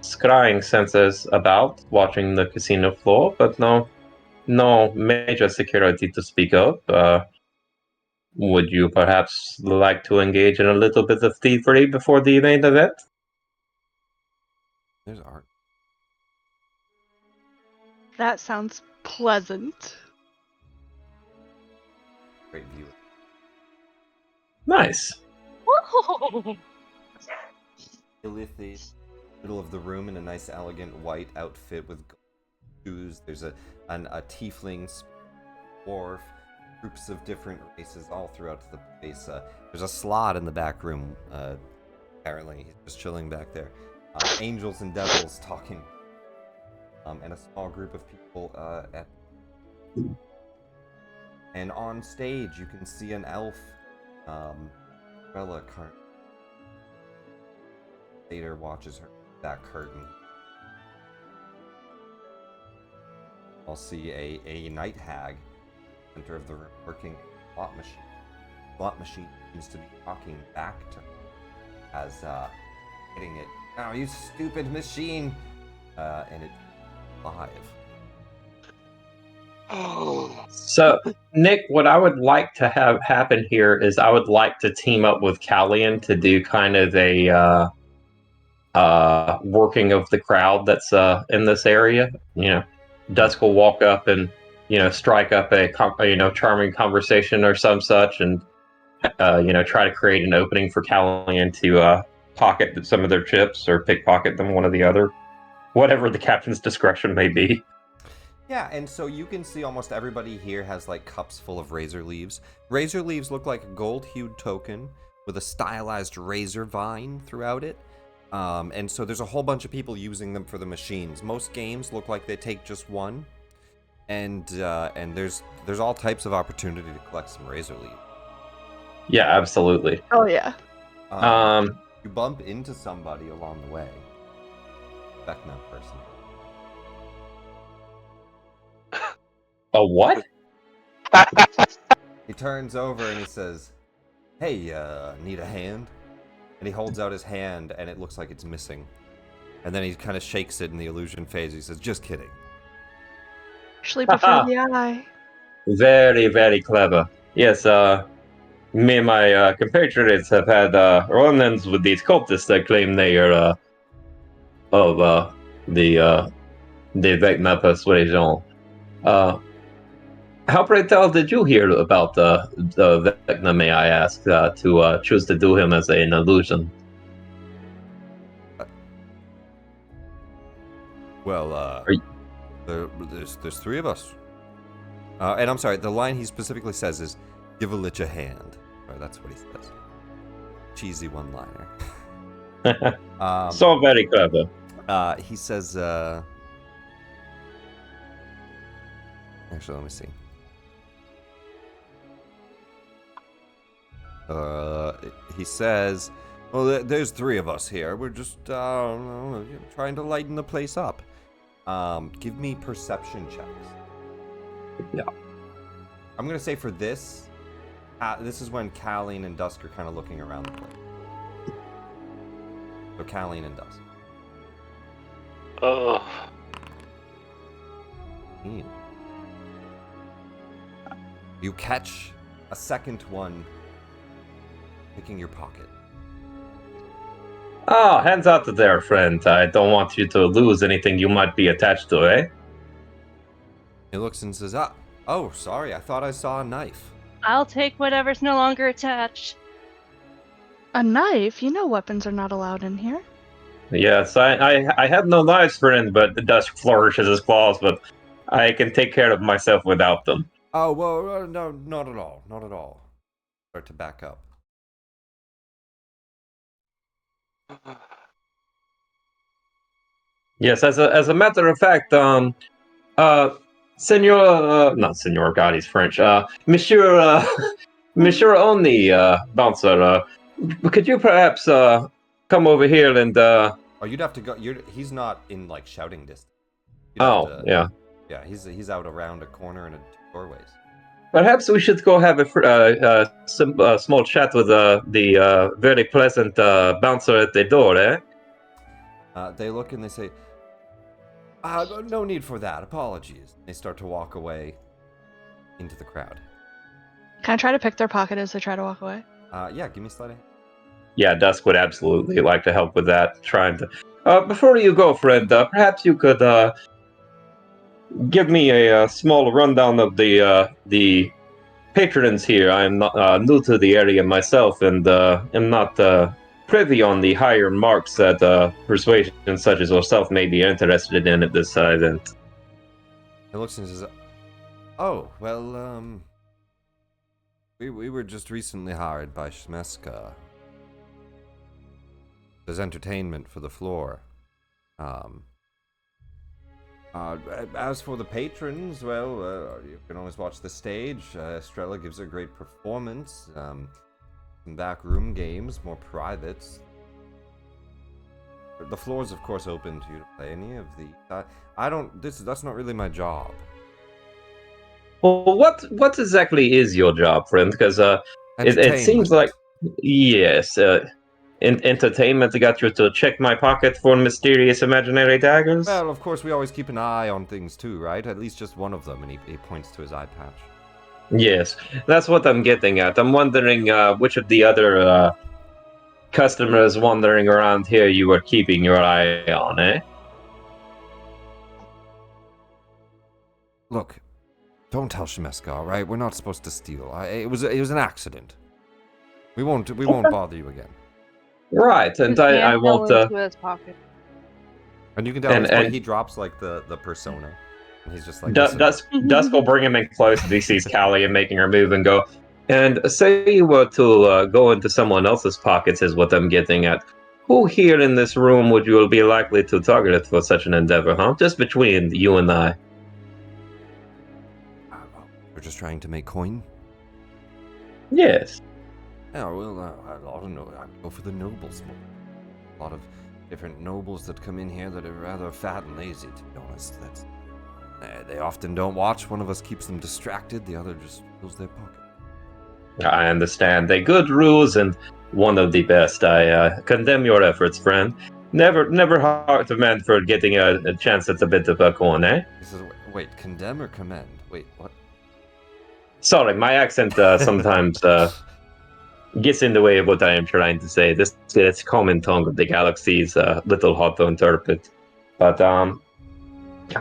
scrying senses about watching the casino floor, but no major security to speak of. Would you perhaps like to engage in a little bit of thievery before the main event? There's art. That sounds pleasant. Great view. Nice. Whoa! Ilithid, middle of the room in a nice, elegant white outfit with shoes. There's a tiefling, dwarf, groups of different races all throughout the place. There's a slot in the back room. Apparently, he's just chilling back there. Angels and devils talking, and a small group of people and on stage you can see an elf, Bella current. Vader watches her back curtain. I'll see a night hag, center of the room, working a slot machine. Slot machine seems to be talking back to her as hitting it. Oh, you stupid machine! And it's live. So, Nick, what I would like to have happen here is I would like to team up with Callian to do kind of a working of the crowd that's in this area. Dusk will walk up and strike up a charming conversation or some such, and try to create an opening for Callian to pocket some of their chips or pickpocket them, one or the other, whatever the captain's discretion may be. Yeah, and so you can see almost everybody here has like cups full of razor leaves. Razor leaves look like a gold-hued token with a stylized razor vine throughout it. And so there's a whole bunch of people using them for the machines. Most games look like they take just one, and there's all types of opportunity to collect some razor leaves. Yeah, absolutely. Oh yeah. You bump into somebody along the way. Vecna person. A what? He turns over and he says, "Hey, need a hand?" And he holds out his hand, and it looks like it's missing. And then he kind of shakes it, and the illusion fades. He says, "Just kidding." Actually prefer the eye. Very, very clever. Yes, me and my compatriots have had run-ins with these cultists that claim they are of the Vecna persuasion. How, pray tell, did you hear about the Vecna, may I ask, to choose to do him as an illusion? Well, there's 3 of us. And I'm sorry, the line he specifically says is, "Give a lich a hand." Or that's what he says. Cheesy one-liner. So very clever. He says, actually, let me see. He says, well, there's 3 of us here. We're just trying to lighten the place up. Give me perception checks. Yeah. I'm going to say for this, this is when Colleen and Dusk are kind of looking around the place. So Colleen and Dusk. Oh. You catch a second one picking your pocket. Oh, hands out there, friend. I don't want you to lose anything you might be attached to, eh? He looks and says, oh, sorry, I thought I saw a knife. I'll take whatever's no longer attached. A knife? You know weapons are not allowed in here. Yes, I have no knives, friend, but the Dusk flourishes his claws, but I can take care of myself without them. Oh, well, no, not at all. Not at all. Start to back up. Yes, as a matter of fact, Senor, not Senor, God, he's French. Monsieur, Monsieur Only, bouncer, could you perhaps come over here and Oh, you'd have to go. He's not in like shouting distance. Yeah. Yeah, he's out around a corner in a doorways. Perhaps we should go have a small chat with the very pleasant bouncer at the door, eh? They look and they say, no need for that. Apologies. They start to walk away into the crowd. Can I try to pick their pocket as they try to walk away? Yeah, give me a sleight of hand. Yeah, Dusk would absolutely like to help with that. Trying to. Before you go, friend, perhaps you could give me a small rundown of the patrons here. I'm not new to the area myself, and am not privy on the higher marks that persuasion such as yourself may be interested in at this event. He looks and says, oh, well, we were just recently hired by Shmeska. There's entertainment for the floor. As for the patrons, well, you can always watch the stage. Estrella gives a great performance. Some backroom games, more privates. The floor is, of course, open to you to play any of the. That's not really my job. Well, what exactly is your job, friend? Because it seems like yes. Entertainment got you to check my pocket for mysterious imaginary daggers? Well, of course, we always keep an eye on things too, right? At least just one of them, and he points to his eye patch. Yes, that's what I'm getting at. I'm wondering which of the other customers wandering around here you were keeping your eye on, eh? Look, don't tell Shmeska, all right? We're not supposed to steal. It was an accident. We won't bother you again. Right, and I won't. Into his pocket. And you can tell and he drops like the persona, and he's just like Dusk will bring him in close. He sees Callie and making her move and go. And say you were to go into someone else's pockets, is what I'm getting at. Who here in this room would you be likely to target for such an endeavor, huh? Just between you and I. We're just trying to make coin. Yes. Yeah, well, I don't know. I'd go for the nobles more. A lot of different nobles that come in here that are rather fat and lazy, to be honest. They often don't watch. One of us keeps them distracted. The other just fills their pocket. I understand. They're good rules and one of the best. I condemn your efforts, friend. Never hard to mend for getting a chance at a bit of a coin, eh? He says, wait, condemn or commend? Wait, what? Sorry, my accent sometimes gets in the way of what I am trying to say. This common tongue of the galaxy is a little hard to interpret. But, God,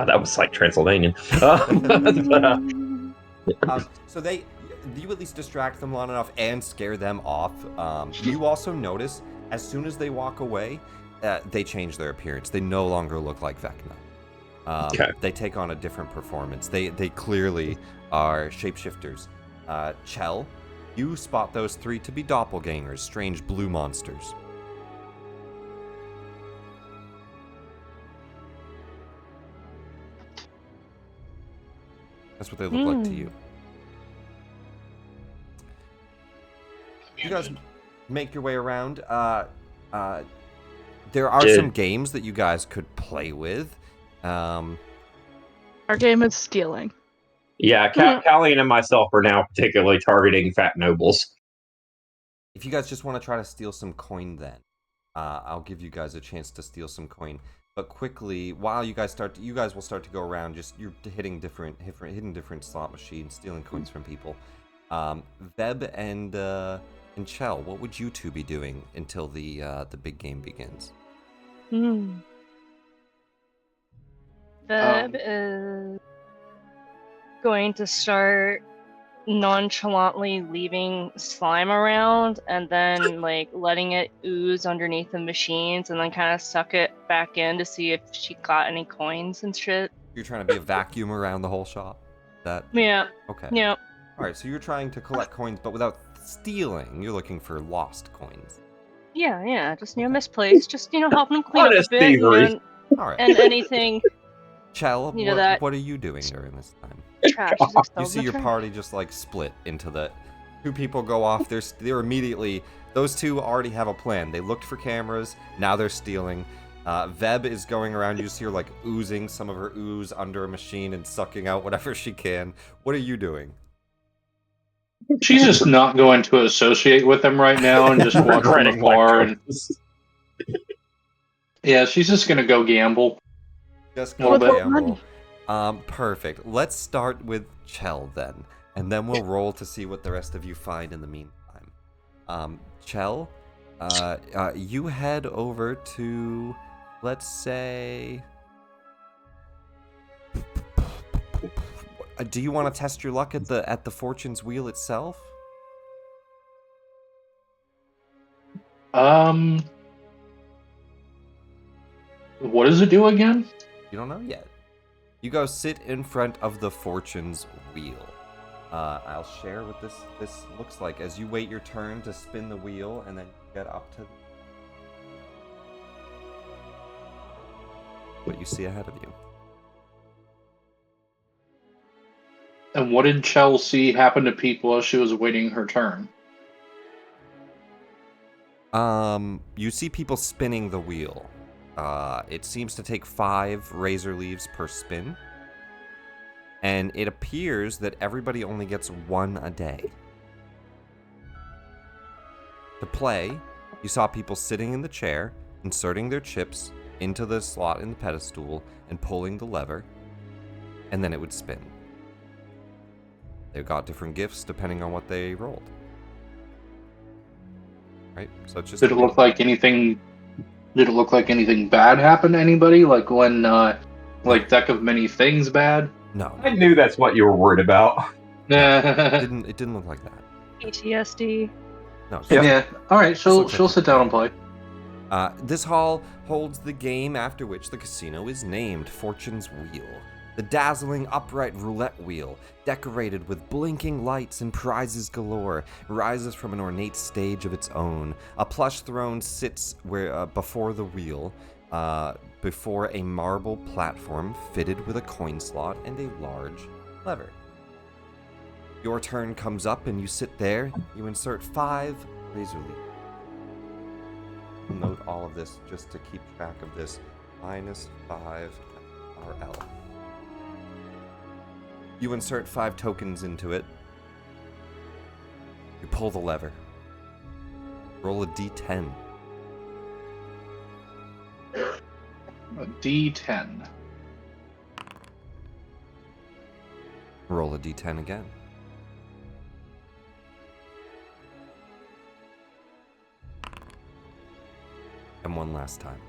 that was like Transylvanian. So you at least distract them long enough and scare them off. You also notice, as soon as they walk away, they change their appearance. They no longer look like Vecna. Okay. They take on a different performance. They clearly are shapeshifters. Chell, you spot those 3 to be doppelgangers, strange blue monsters. That's what they look like to you. You guys make your way around. There are some games that you guys could play with. Our game is stealing. Yeah, Callian and myself are now particularly targeting fat nobles. If you guys just want to try to steal some coin, then I'll give you guys a chance to steal some coin. But quickly, while you guys will start to go around. Just you're hitting different slot machines, stealing coins from people. Veb and Chell, what would you two be doing until the big game begins? Veb is going to start nonchalantly leaving slime around and then like letting it ooze underneath the machines and then kind of suck it back in to see if she got any coins and shit. You're trying to be a vacuum around the whole shop? Yeah. Okay. Yeah. Alright, so you're trying to collect coins, but without stealing. You're looking for lost coins. Yeah, just misplaced. Just helping them clean Honest up a bit, thievery. Alright. and anything. Chell, that what are you doing during this time? Trash. You see your party just like split into the 2 people go off. They're immediately, those 2 already have a plan. They looked for cameras. Now they're stealing. Veb is going around. You see her like oozing some of her ooze under a machine and sucking out whatever she can. What are you doing? She's just not going to associate with them right now and just watch from afar. And yeah, she's just going to go gamble. Just go gamble. Perfect. Let's start with Chell then, and then we'll roll to see what the rest of you find in the meantime. Chell, you head over to, let's say, do you want to test your luck at the Fortune's Wheel itself? What does it do again? You don't know yet. You go sit in front of the Fortune's Wheel. I'll share what this looks like as you wait your turn to spin the wheel and then get up to what you see ahead of you. And what did Chell see happen to people as she was waiting her turn? You see people spinning the wheel. It seems to take 5 razor leaves per spin. And it appears that everybody only gets 1 a day. To play, you saw people sitting in the chair, inserting their chips into the slot in the pedestal and pulling the lever, and then it would spin. They got different gifts depending on what they rolled. Right? So it's just Did it look like anything bad happened to anybody? Like when Deck of Many Things bad? No. I knew that's what you were worried about. It didn't look like that. PTSD. No. Yeah. All right. She'll sit down and play. This hall holds the game after which the casino is named Fortune's Wheel. The dazzling upright roulette wheel, decorated with blinking lights and prizes galore, rises from an ornate stage of its own. A plush throne sits before the wheel, before a marble platform fitted with a coin slot and a large lever. Your turn comes up and you sit there. You insert 5 razor leaves. Note all of this just to keep track of this. -5 RL. You insert 5 tokens into it. You pull the lever. Roll a d10. A D10. Roll a d10 again. And one last time.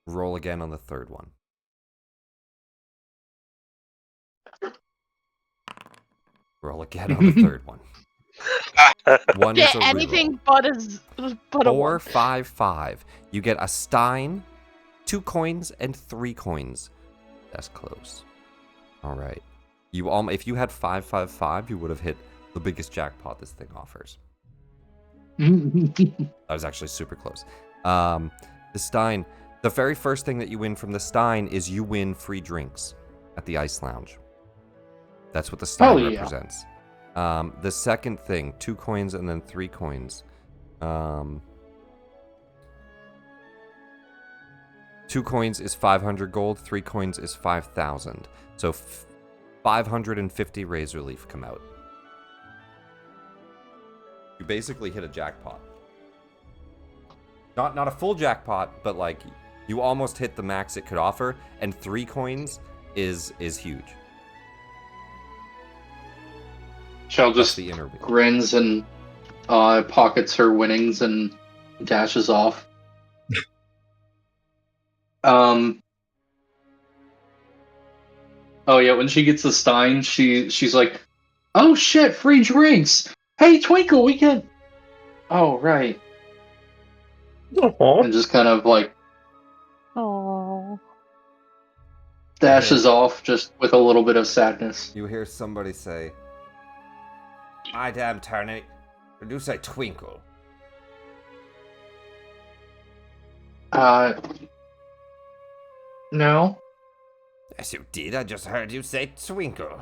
Roll again on the third one. Roll again on the third one. One is Get a reroll. anything but a 4, one. 5, 5. You get a stein, 2 coins, and 3 coins. That's close. All right. If you had 5, 5, 5, you would have hit the biggest jackpot this thing offers. That was actually super close. The stein. The very first thing that you win from the stein is you win free drinks at the Ice Lounge. That's what the stein represents. The second thing, 2 coins and then 3 coins. 2 coins is 500 gold, 3 coins is 5,000. So 550 razor leaf come out. You basically hit a jackpot. Not a full jackpot, but like you almost hit the max it could offer, and 3 coins is huge. Shell That's just the inner wheel. grins and pockets her winnings and dashes off. Oh yeah, when she gets the stein, she's like, "Oh shit, free drinks! Hey Twinkle, we can." Oh right, and just kind of like Oh. dashes off, just with a little bit of sadness. You hear somebody say, "My damn turnip, did you say Twinkle?" No. Yes, you did. I just heard you say Twinkle.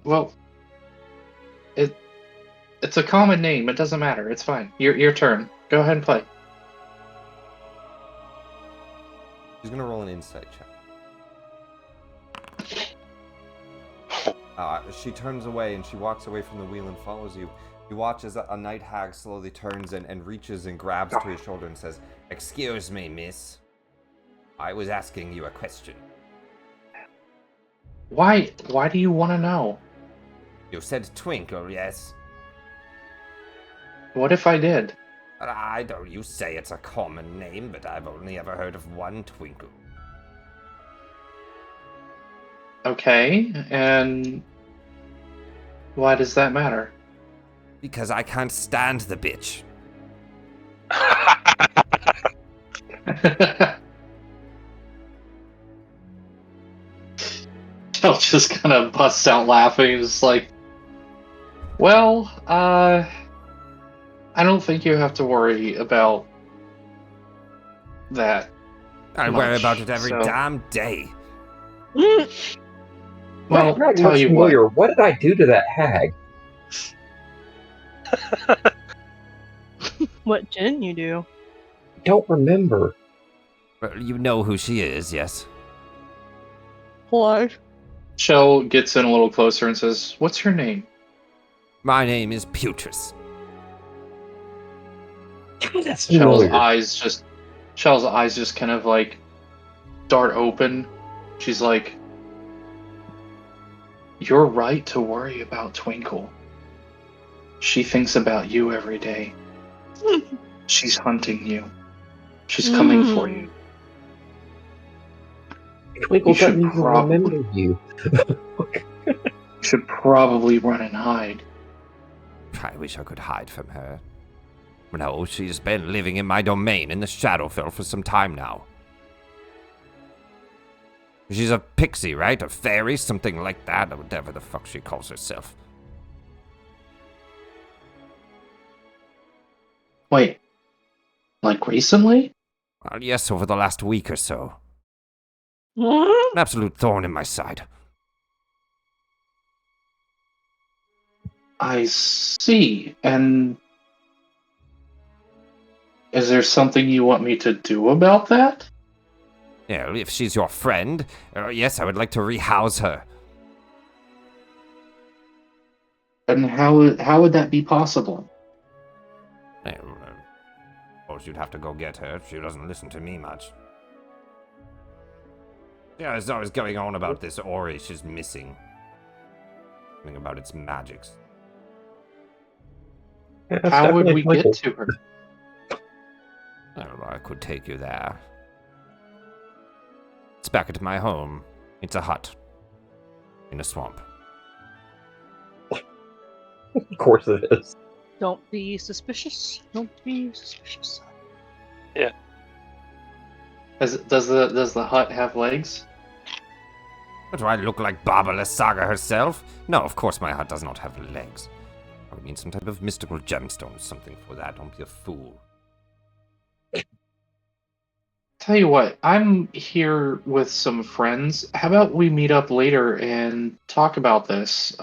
Well, it's a common name. It doesn't matter. It's fine. Your turn. Go ahead and play. She's gonna roll an insight check. She turns away and she walks away from the wheel and follows you. You watch as a night hag slowly turns and reaches and grabs to his shoulder and says, "Excuse me, miss. I was asking you a question." Why do you want to know? You said Twinkle, yes? What if I did? I don't. You say it's a common name, but I've only ever heard of one Twinkle. Okay, and why does that matter? Because I can't stand the bitch. Shell just kind of busts out laughing. It's like, well, I don't think you have to worry about that. I much, worry about it every so- damn day. Well, Not tell much you familiar. What did I do to that hag? What didn't you do? Don't remember. Well, you know who she is, yes? What? Shell gets in a little closer and says, "What's your name?" My name is Putris. That's Shell's familiar. eyes just kind of like dart open. She's like, "You're right to worry about Twinkle. She thinks about you every day. She's hunting you. She's coming for you. Twinkle You should doesn't even remember you. You should probably run and hide." I wish I could hide from her. No, she's been living in my domain in the Shadowfell for some time now. She's a pixie, right? A fairy? Something like that, or whatever the fuck she calls herself. Wait, like recently? Well, yes, over the last week or so. What? An absolute thorn in my side. I see. And is there something you want me to do about that? Yeah, if she's your friend, yes, I would like to rehouse her. And how would that be possible? Well, of course, you'd have to go get her. She doesn't listen to me much. Yeah, there's always going on about this Ori she's missing. Something about its magics. Yeah, that's How would definitely we Twinkle. get to her? Well, I could take you there. It's back at my home. It's a hut. In a swamp. Of course it is. Don't be suspicious. Don't be suspicious. Does the hut have legs? But do I look like Barbara Saga herself? No, of course my hut does not have legs. I would need some type of mystical gemstone or something for that. Don't be a fool. Tell you what, I'm here with some friends. How about we meet up later and talk about this?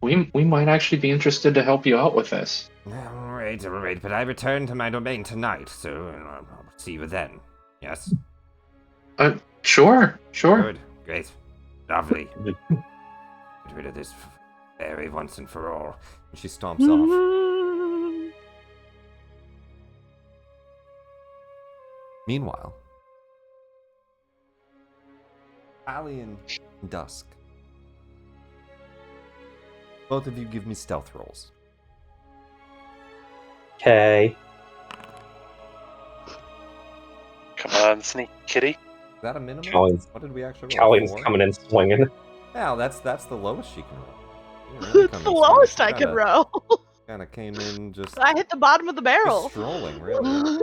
We might actually be interested to help you out with this. All right, but I return to my domain tonight, so I'll see you then. Yes? Sure. Good, great, lovely. Get rid of this fairy once and for all. And she stomps off. Meanwhile, Allie and Dusk. Both of you give me stealth rolls. Okay. Come on, sneak kitty. Is that a minimum? What did we actually roll? Callie's 4? coming in swinging. Yeah, that's the lowest she can roll. It's the lowest I can roll. Kind of came in just I hit the bottom of the barrel. just strolling, really.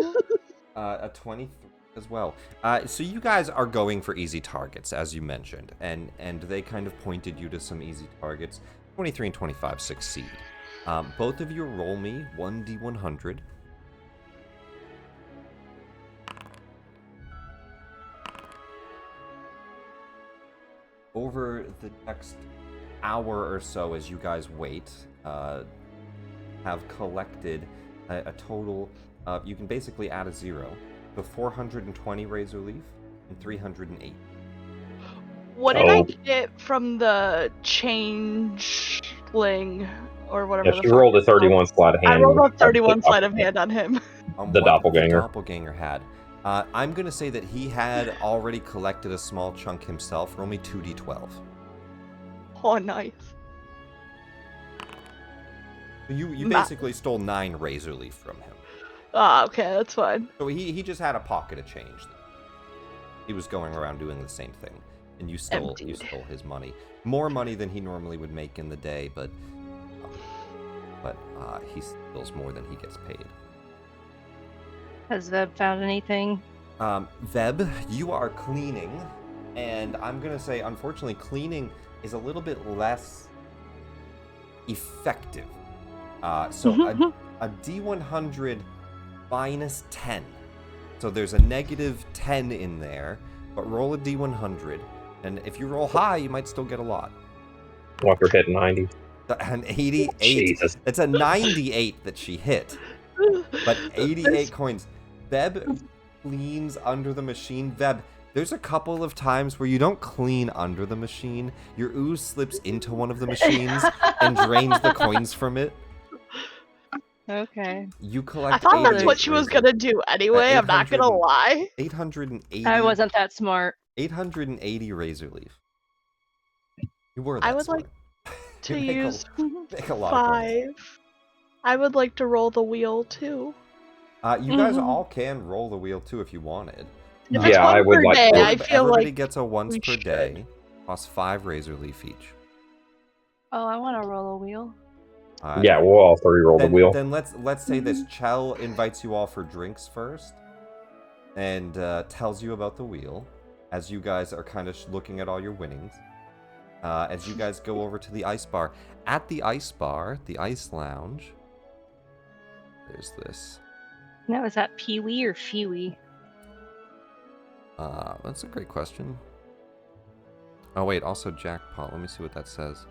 A 23 as well. So you guys are going for easy targets, as you mentioned, and they kind of pointed you to some easy targets. 23 and 25 succeed. Both of you roll me 1d100. Over the next hour or so, as you guys wait, have collected a total of, you can basically add a 0, the 420 razor leaf and 308. What did I get from the changeling or whatever? Yeah, she rolled a 31 sleight of hand. I rolled a 31 sleight of hand on him. The doppelganger. The doppelganger had. I'm going to say that he had already collected a small chunk himself. Roll me 2d12. Oh, nice. You basically stole 9 razor leaf from him. Ah, okay, that's fine. So he just had a pocket of change. He was going around doing the same thing, and you stole his money. More money than he normally would make in the day, but he steals more than he gets paid. Has Veb found anything? Veb, you are cleaning, and I'm gonna say, unfortunately, cleaning is a little bit less effective. So a D100 minus 10. So there's a negative 10 in there, but roll a D100, and if you roll high, you might still get a lot. Walker hit 90. An 88. Jesus. It's a 98 that she hit, but 88 coins. Veb cleans under the machine. Veb, there's a couple of times where you don't clean under the machine. Your ooze slips into one of the machines and drains the coins from it. Okay. You collect. I thought that's what she was gonna do anyway. I'm not gonna lie. 880. I wasn't that smart. 880 razor leaf. You were that I would smart. like to use make a lot of coins. 5. I would like to roll the wheel too. You guys all can roll the wheel too if you wanted. If it's Yeah, one I would per like day, to. I feel Everybody like gets a once we per should. day, costs 5 razor leaf each. Oh, I want to roll a wheel. Yeah, we'll all 3 roll the wheel. Then let's say this. Chell invites you all for drinks first, and tells you about the wheel, as you guys are kind of looking at all your winnings. As you guys go over to the ice bar. At the ice bar, the ice lounge. There's this. Now, is that Pee-wee or Fee-wee? That's a great question. Oh wait, also jackpot. Let me see what that says.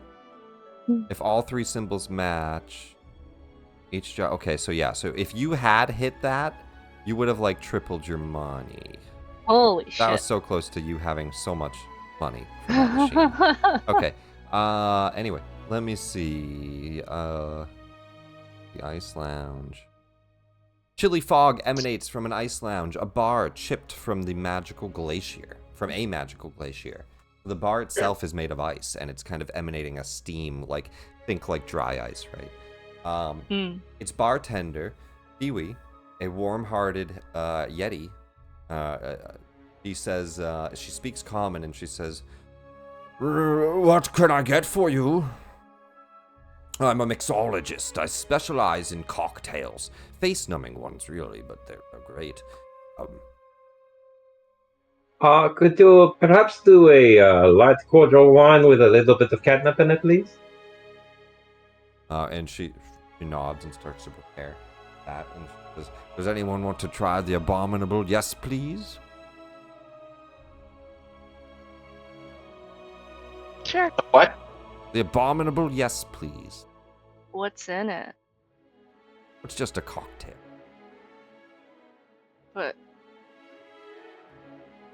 If all 3 symbols match, each okay, so yeah, so if you had hit that, you would have like tripled your money. Holy That shit. was so close to you having so much money from that machine. Okay. Anyway, let me see. The ice lounge. Chilly fog emanates from an ice lounge, a bar chipped from a magical glacier. The bar itself is made of ice, and it's kind of emanating a steam, think like dry ice, right? Its bartender, Pee-wee, a warm-hearted Yeti, she says, she speaks common, and she says, "What can I get for you?" I'm a mixologist. I specialize in cocktails. Face-numbing ones, really, but they're great. Could you perhaps do a light cordial wine with a little bit of catnip in it, please? And she nods and starts to prepare that. And she says, does anyone want to try the abominable? Yes, please? Sure. What? The abominable? Yes, please. What's in it? It's just a cocktail. But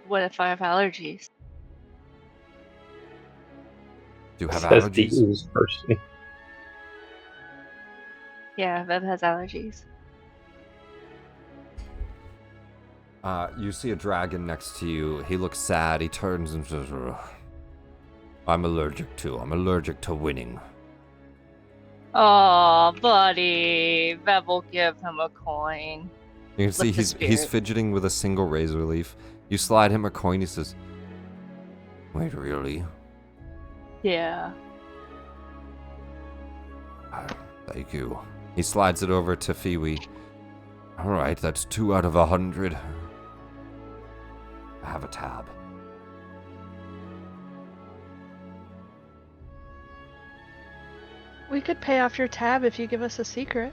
what if I have allergies? Do you have Says the allergies? ooze person. Yeah, Bev has allergies. You see a dragon next to you. He looks sad. He turns and says, "Ugh. I'm allergic to winning." Oh, buddy. Bev will give him a coin. You can see Lift the he's spirit. fidgeting with a single razor leaf. You slide him a coin. He says, "Wait, really? Yeah. Thank you." He slides it over to Fiwi. All right, that's 2 out of 100. I have a tab. We could pay off your tab if you give us a secret.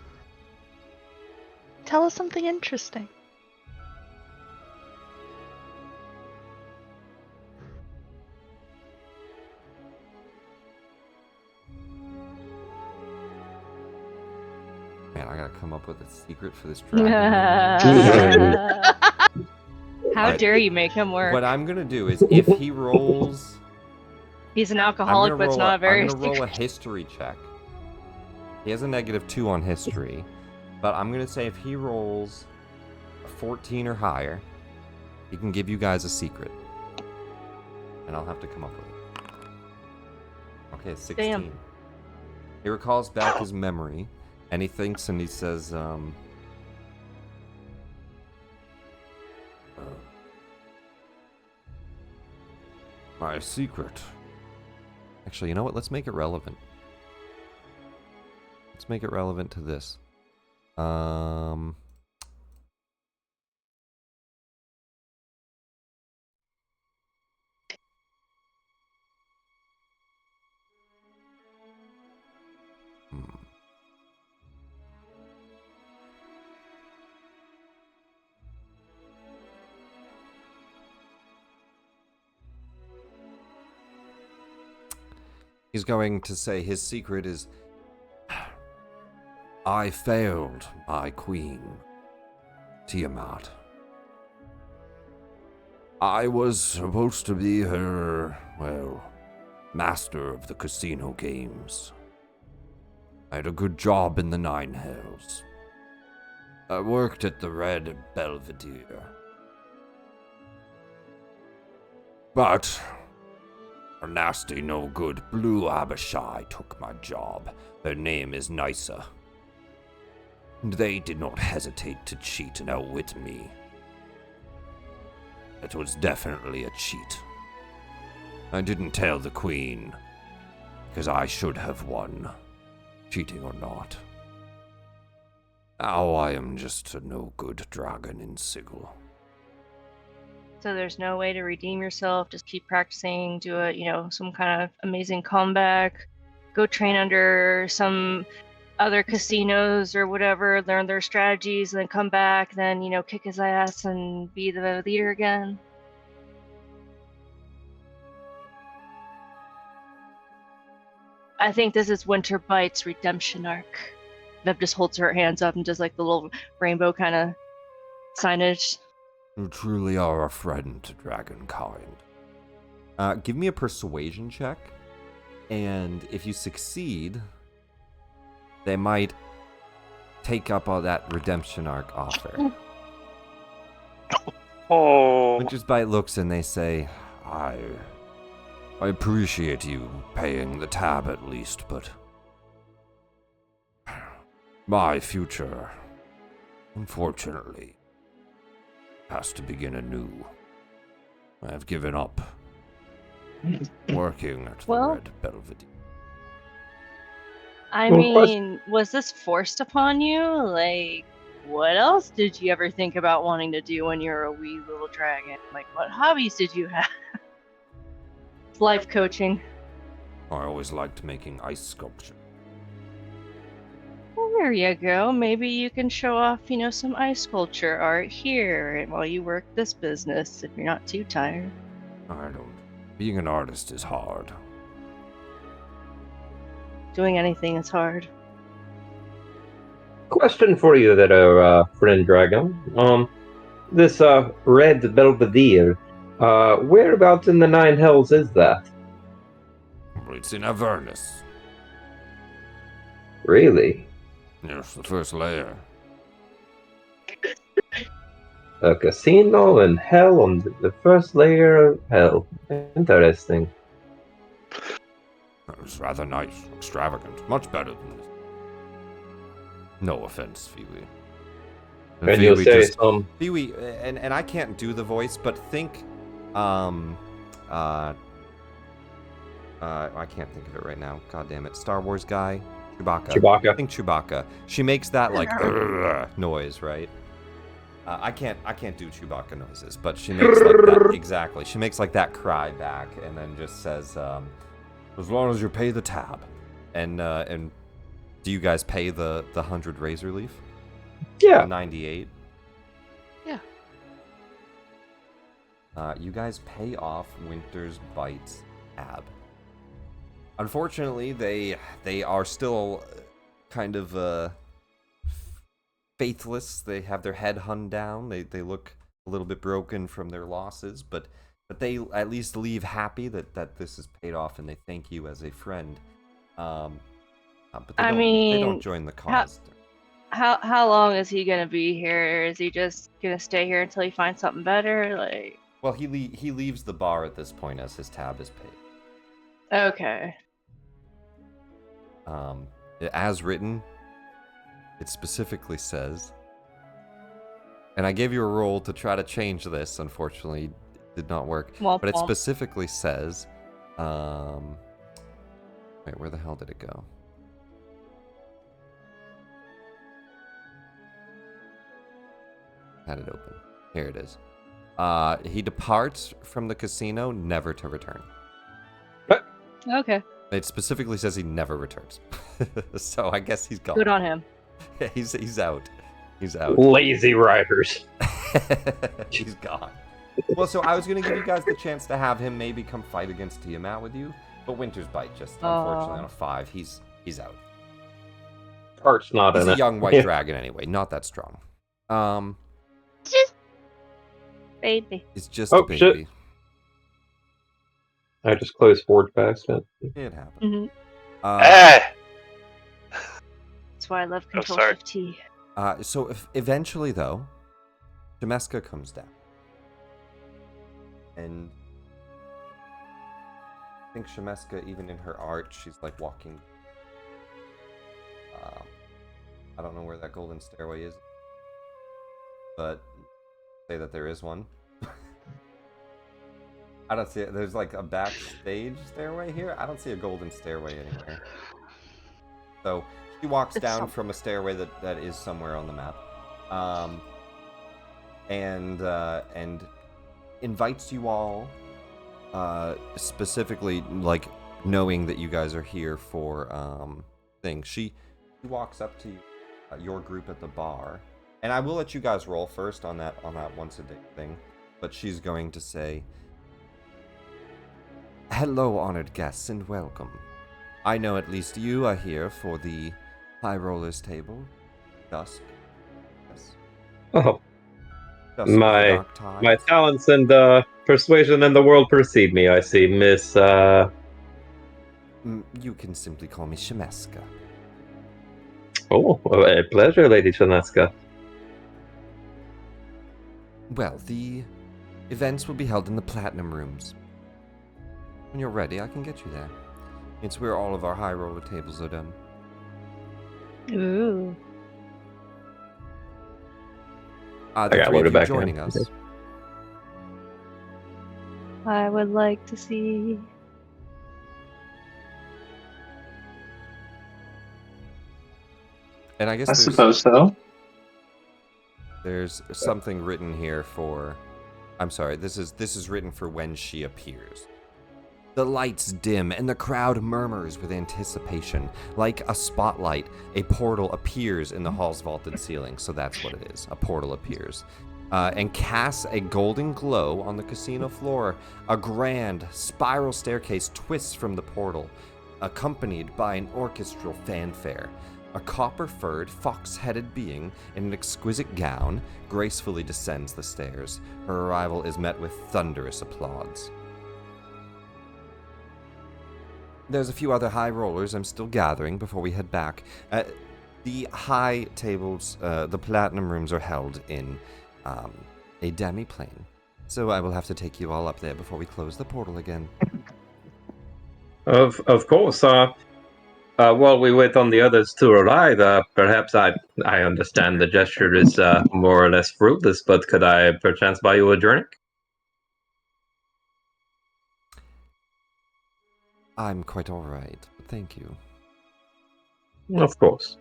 Tell us something interesting. Man, I gotta come up with a secret for this dragon. How dare you make him work? What I'm gonna do is, if he rolls, He's an I'm alcoholic, gonna but it's roll not a very I'm gonna roll a secret. history check. He has a -2 on history, but I'm gonna say if he rolls a 14 or higher, he can give you guys a secret, and I'll have to come up with it. Okay, 16. Damn. He recalls back his memory, and he thinks, and he says, my secret. Actually, you know what? Let's make it relevant. Let's make it relevant to this. He's going to say his secret is, I failed my queen, Tiamat. I was supposed to be her, well, master of the casino games. I had a good job in the Nine Hells. I worked at the Red Belvedere. But a nasty, no-good Blue Abishai took my job. Her name is Nysa. And they did not hesitate to cheat and outwit me. It was definitely a cheat. I didn't tell the queen, because I should have won, cheating or not. Now I am just a no-good dragon in Sigil. So there's no way to redeem yourself. Just keep practicing. Do a, some kind of amazing comeback. Go train under some other casinos or whatever. Learn their strategies, and then come back. Then kick his ass and be the leader again. I think this is Winter Bite's redemption arc. Bev just holds her hands up and does like the little rainbow kind of signage. You truly are a friend to dragonkind. Give me a persuasion check, and if you succeed, they might take up all that redemption arc offer. Oh. Winter's Bite looks and they say, I appreciate you paying the tab at least, but my future, unfortunately, has to begin anew. I have given up working at the Red Belvedere. I Well, mean, was this forced upon you? Like, what else did you ever think about wanting to do when you were a wee little dragon? Like, what hobbies did you have? Life coaching. I always liked making ice sculpture. Well, there you go. Maybe you can show off, some ice sculpture art here while you work this business if you're not too tired. I don't. Being an artist is hard. Doing anything is hard. question for you there, friend Dragon. This red Belvedere, whereabouts in the Nine Hells is that? It's in Avernus. Really? Yes, the first layer. A casino in hell on the first layer of hell. Interesting. It was rather nice, extravagant, much better than this. No offense, Phoebe. And you'll say some. Phoebe, and I can't do the voice, but think, I can't think of it right now. God damn it, Star Wars guy, Chewbacca. Chewbacca. I think Chewbacca. She makes that like noise, right? I can't do Chewbacca noises, but she makes like that exactly. She makes like that cry back, and then just says, "As long as you pay the tab," and do you guys pay the 100 razor leaf? Yeah. 98. Yeah. You guys pay off Winter's Bite's tab. Unfortunately, they are still kind of faithless. They have their head hung down. They look a little bit broken from their losses, but they at least leave happy that this is paid off, and they thank you as a friend. But they don't join the cause. How long is he gonna be here? Is he just gonna stay here until he finds something better? Like, well, he leaves the bar at this point as his tab is paid. Okay. As written, it specifically says, and I gave you a roll to try to change this. Unfortunately, it did not work. Womp But it womp. specifically says, wait, where the hell did it go? Had it open. Here it is. He departs from the casino, never to return. Okay. It specifically says he never returns. So I guess he's gone. Good on him. He's out. He's out. Lazy riders. He's gone. Well, so I was going to give you guys the chance to have him maybe come fight against Tiamat with you, but Winter's Bite just unfortunately on a 5, he's out. Part's not He's in a it. young white dragon anyway, not that strong. Just baby. It's just Oh, a baby. shit. I just closed Forge by accident. It happened. Mm-hmm. Ah! That's why I love Control sorry. Shift T. So if eventually, though, Shemeska comes down. And I think Shemeska, even in her art, she's like walking. I don't know where that golden stairway is, but say that there is one. I don't see it. There's like a backstage stairway here. I don't see a golden stairway anywhere. So she walks down from a stairway that is somewhere on the map, and invites you all, specifically like knowing that you guys are here for things. She walks up to you, your group at the bar, and I will let you guys roll first on that once a day thing. But she's going to say, "Hello, honored guests, and welcome. I know at least you are here for the High Rollers table. Dusk. Yes. Oh, Dusk of the my Dark Tides. my talents and persuasion in the world precede me. I see, Miss. You can simply call me Shemeska. Oh, a pleasure, Lady Shaneska. Well, the events will be held in the Platinum Rooms. When you're ready, I can get you there. It's where all of our High Roller tables are done. Ooh. The got three of loaded you back joining in. us. I would like to see. And I guess I suppose so. there's something there's something written here for. I'm sorry. This is written for when she appears. The lights dim and the crowd murmurs with anticipation. Like a spotlight, a portal appears in the hall's vaulted ceiling. So that's what it is. A portal appears. And casts a golden glow on the casino floor. A grand spiral staircase twists from the portal, accompanied by an orchestral fanfare. A copper-furred, fox-headed being in an exquisite gown gracefully descends the stairs. Her arrival is met with thunderous applause. There's a few other high rollers I'm still gathering before we head back. The high tables, the platinum rooms are held in a demi-plane. So I will have to take you all up there before we close the portal again. Of course. While we wait on the others to arrive, perhaps I understand the gesture is more or less fruitless, but could I perchance buy you a drink? I'm quite alright, but thank you. Of course.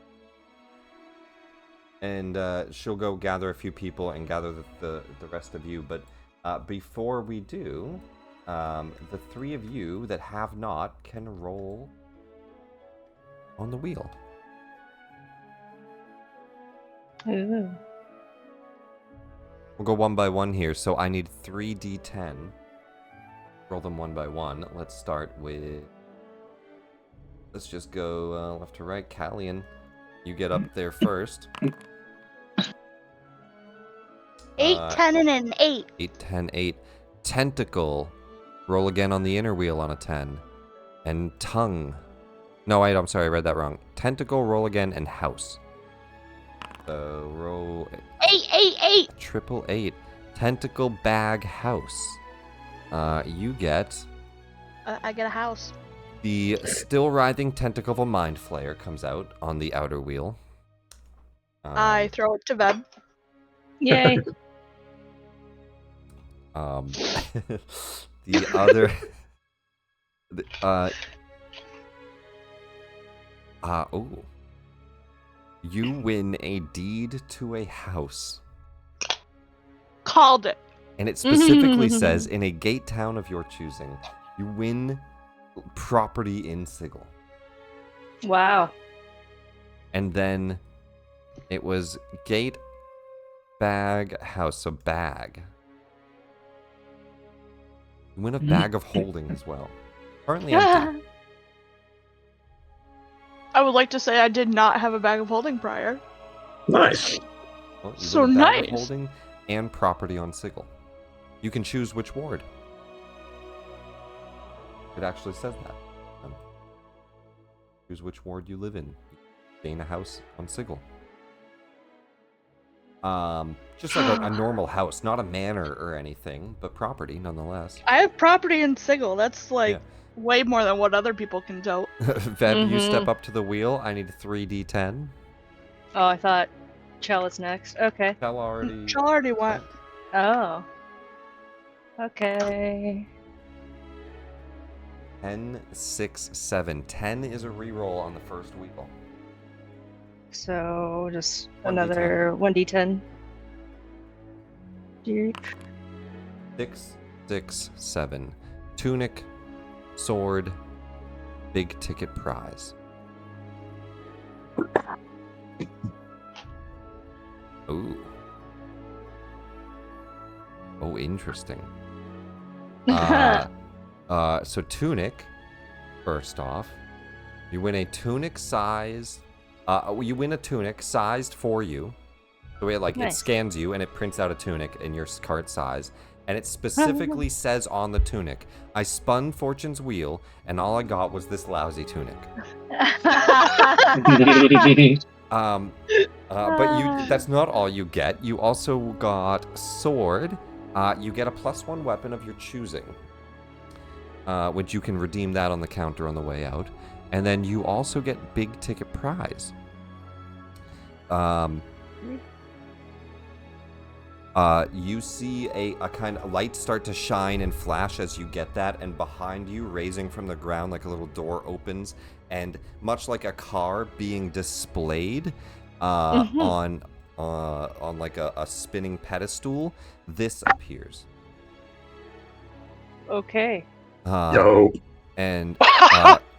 And she'll go gather a few people and gather the rest of you. But before we do, the three of you that have not can roll on the wheel. Ooh. We'll go one by one here, so I need 3d10. Roll them one by one. Let's start with... Let's just go left to right. Callian, you get up there first. 8, 10, and an 8. 8, 10, 8. Tentacle. Roll again on the inner wheel on a 10. And tongue. No, wait, I'm sorry, I read that wrong. Tentacle, roll again, and house. Roll... 8, 8, 8. Triple 8. Tentacle, bag, house. You get... I get a house. The still writhing tentacle of a mind flayer comes out on the outer wheel. I throw it to bed. Yay. The other... oh. You win a deed to a house. Called it. And it specifically says, in a gate town of your choosing, you win property in Sigil. Wow. And then it was gate, bag, house. So bag. You win a bag of holding as well. Currently empty. I would like to say I did not have a bag of holding prior. Nice. Well, you So win a bag of nice. holding and property on Sigil. You can choose which ward. It actually says that. Choose which ward you live in. Gain a house on Sigil. Just like a normal house, not a manor or anything, but property nonetheless. I have property in Sigil. That's like Yeah. way more than what other people can do. Veb, you step up to the wheel. I need 3d10. Oh, I thought Chell is next. Okay. Tell already. She already went. Oh. Okay. 10, 6, 7. 10 is a reroll on the first wheel. So just 1d10. another 1d10. 6, 6, 7. Tunic, sword, big ticket prize. Ooh. Oh, interesting. So tunic, first off, you win a tunic size. You win a tunic sized for you. The way it Nice. scans you and it prints out a tunic in your cart size, and it specifically says on the tunic, "I spun Fortune's wheel, and all I got was this lousy tunic." But that's not all you get. You also got sword. You get a +1 weapon of your choosing, which you can redeem that on the counter on the way out. And then you also get big ticket prize. You see a kind of light start to shine and flash as you get that, and behind you, raising from the ground, like a little door opens, and much like a car being displayed, Mhm. on like a spinning pedestal, this appears. Okay. Dope. And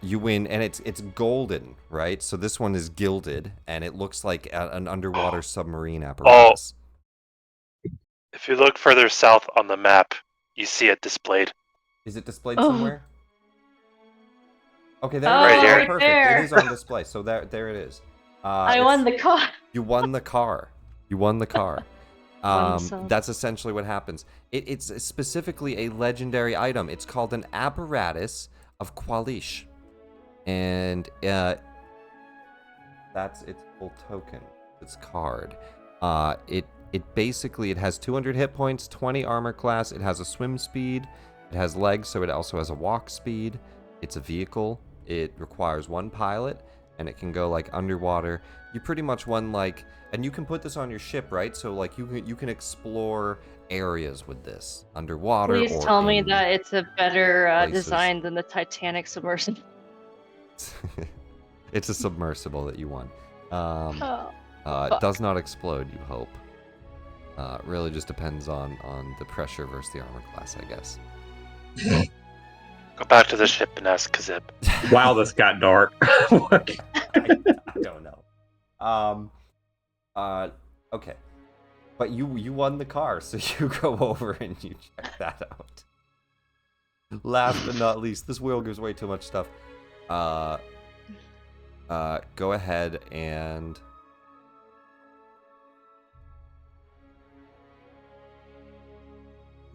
you win, and it's golden, right? So this one is gilded, and it looks like an underwater submarine apparatus. If you look further south on the map, you see it displayed. Is it displayed Oh. somewhere? Okay, there Right it is. here. Oh, right perfect. there. It is on display. So there it is. I won the car. You won the car. You won the car. Won some. That's essentially what happens. It's specifically a legendary item. It's called an apparatus of Qualish. And that's its full token, its card. It basically, it has 200 hit points, 20 armor class, it has a swim speed, it has legs, so it also has a walk speed. It's a vehicle. It requires one pilot, and it can go like underwater. You pretty much won like, and you can put this on your ship, right? So like you can explore areas with this underwater. Please or tell me in that it's a better places. design than the Titanic submersible. It's a submersible that you won. Oh. It does not explode, you hope. It really just depends on the pressure versus the armor class, I guess. Go back to the ship and ask Kazib. Wow, this got dark. I don't know. Okay. But you won the car, so you go over and you check that out. Last but not least, this wheel gives way too much stuff. Go ahead and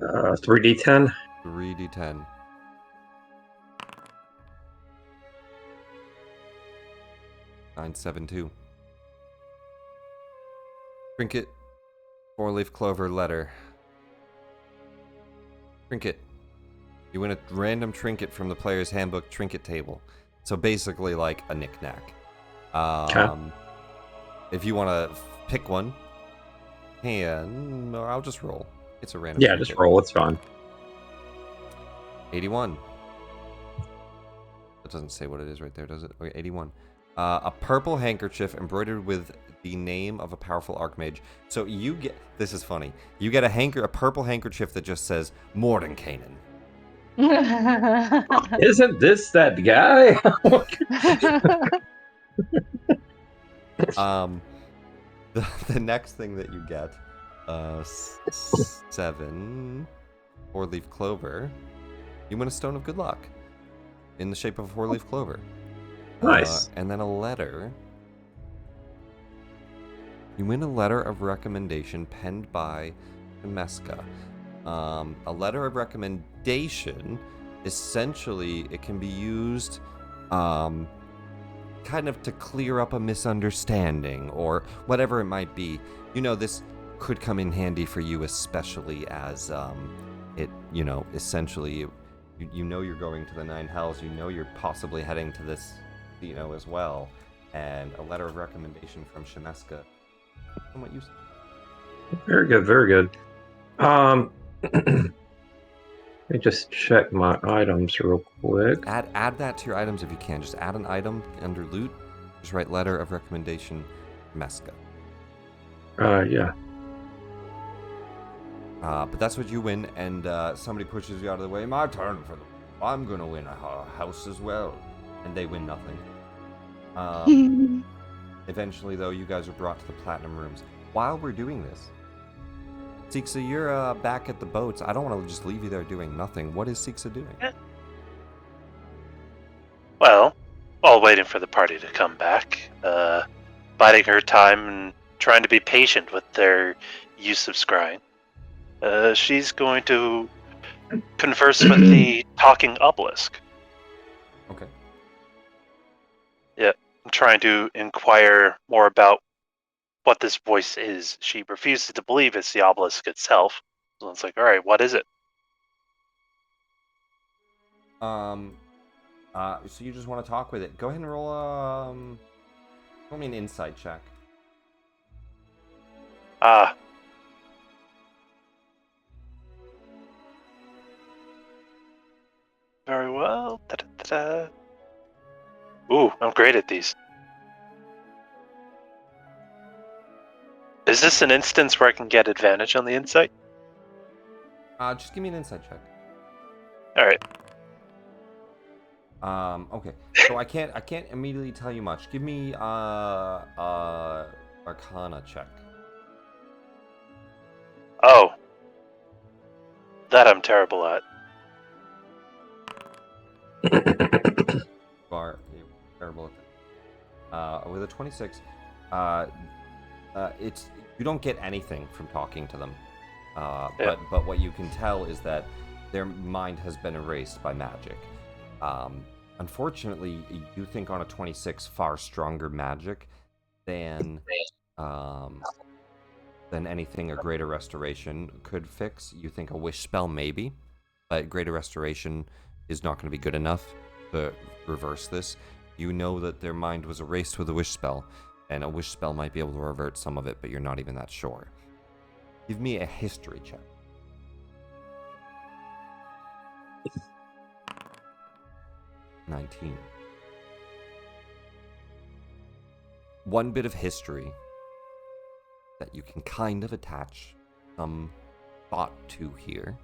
3d10. 3d10. Nine, 7, 2. Trinket, 4-leaf clover letter. Trinket. You win a random trinket from the player's handbook trinket table. So basically like a knick-knack. If you want to pick one, or I'll just roll. It's a random Yeah, trinket. just roll. It's fine. 81. It doesn't say what it is right there, does it? Okay, 81. A purple handkerchief embroidered with the name of a powerful archmage. So you get, this is funny. You get a purple handkerchief that just says Mordenkainen. Isn't this that guy? The next thing that you get, 7, 4-leaf clover. You win a stone of good luck in the shape of a 4-leaf clover. Nice. And then a letter. You win a letter of recommendation penned by Shemeska. A letter of recommendation, essentially, it can be used kind of to clear up a misunderstanding or whatever it might be. You know, this could come in handy for you, especially as it, you know, essentially, you know you're going to the Nine Hells, you know you're possibly heading to this, you know, as well, and a letter of recommendation from Shemeska. Somewhat useful. Very good, very good. Let me just check my items real quick. Add that to your items if you can. Just add an item under loot. Just write letter of recommendation, Shemeska. Yeah. But that's what you win, and somebody pushes you out of the way. My turn for the. I'm gonna win a house as well, and they win nothing. Eventually, though, you guys are brought to the platinum rooms. While we're doing this, Sixa, you're back at the boats. I don't want to just leave you there doing nothing. What is Sixa doing? Well, while waiting for the party to come back, biding her time and trying to be patient with their use of scrying, she's going to converse with the talking obelisk. Okay. Yeah, I'm trying to inquire more about what this voice is. She refuses to believe it's the obelisk itself. So it's like, all right, what is it? So you just want to talk with it. Go ahead and roll me an insight check. Ah. Very well. Da-da-da-da. Ooh, I'm great at these. Is this an instance where I can get advantage on the insight? Just give me an insight check. All right. Okay. So I can't immediately tell you much. Give me Arcana check. Oh. That I'm terrible at. You're terrible at that. With a 26, it's you don't get anything from talking to them. Yeah. But what you can tell is that their mind has been erased by magic. Unfortunately, you think on a 26 far stronger magic than anything a greater restoration could fix. You think a wish spell maybe, but greater restoration is not going to be good enough to reverse this. You know that their mind was erased with a wish spell, and a wish spell might be able to revert some of it, but you're not even that sure. Give me a history check. 19. One bit of history that you can kind of attach some thought to here.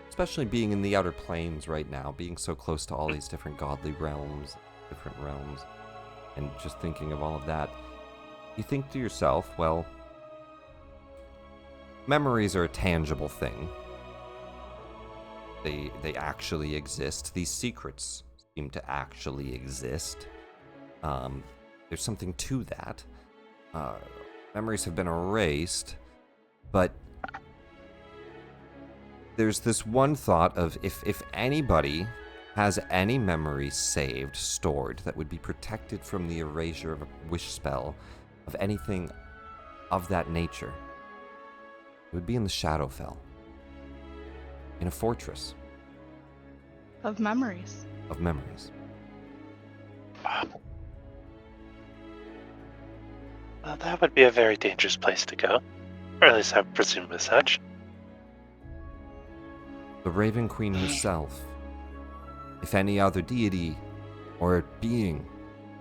Especially being in the outer planes right now, being so close to all these different godly realms, different realms, and just thinking of all of that. You think to yourself, well, memories are a tangible thing. They actually exist. These secrets seem to actually exist. There's something to that. Memories have been erased, but there's this one thought of if anybody has any memories saved, stored, that would be protected from the erasure of a wish spell, of anything of that nature, it would be in the Shadowfell. In a fortress. Of memories. Of memories. Well, that would be a very dangerous place to go. Or at least I presume as such. The Raven Queen herself, if any other deity or being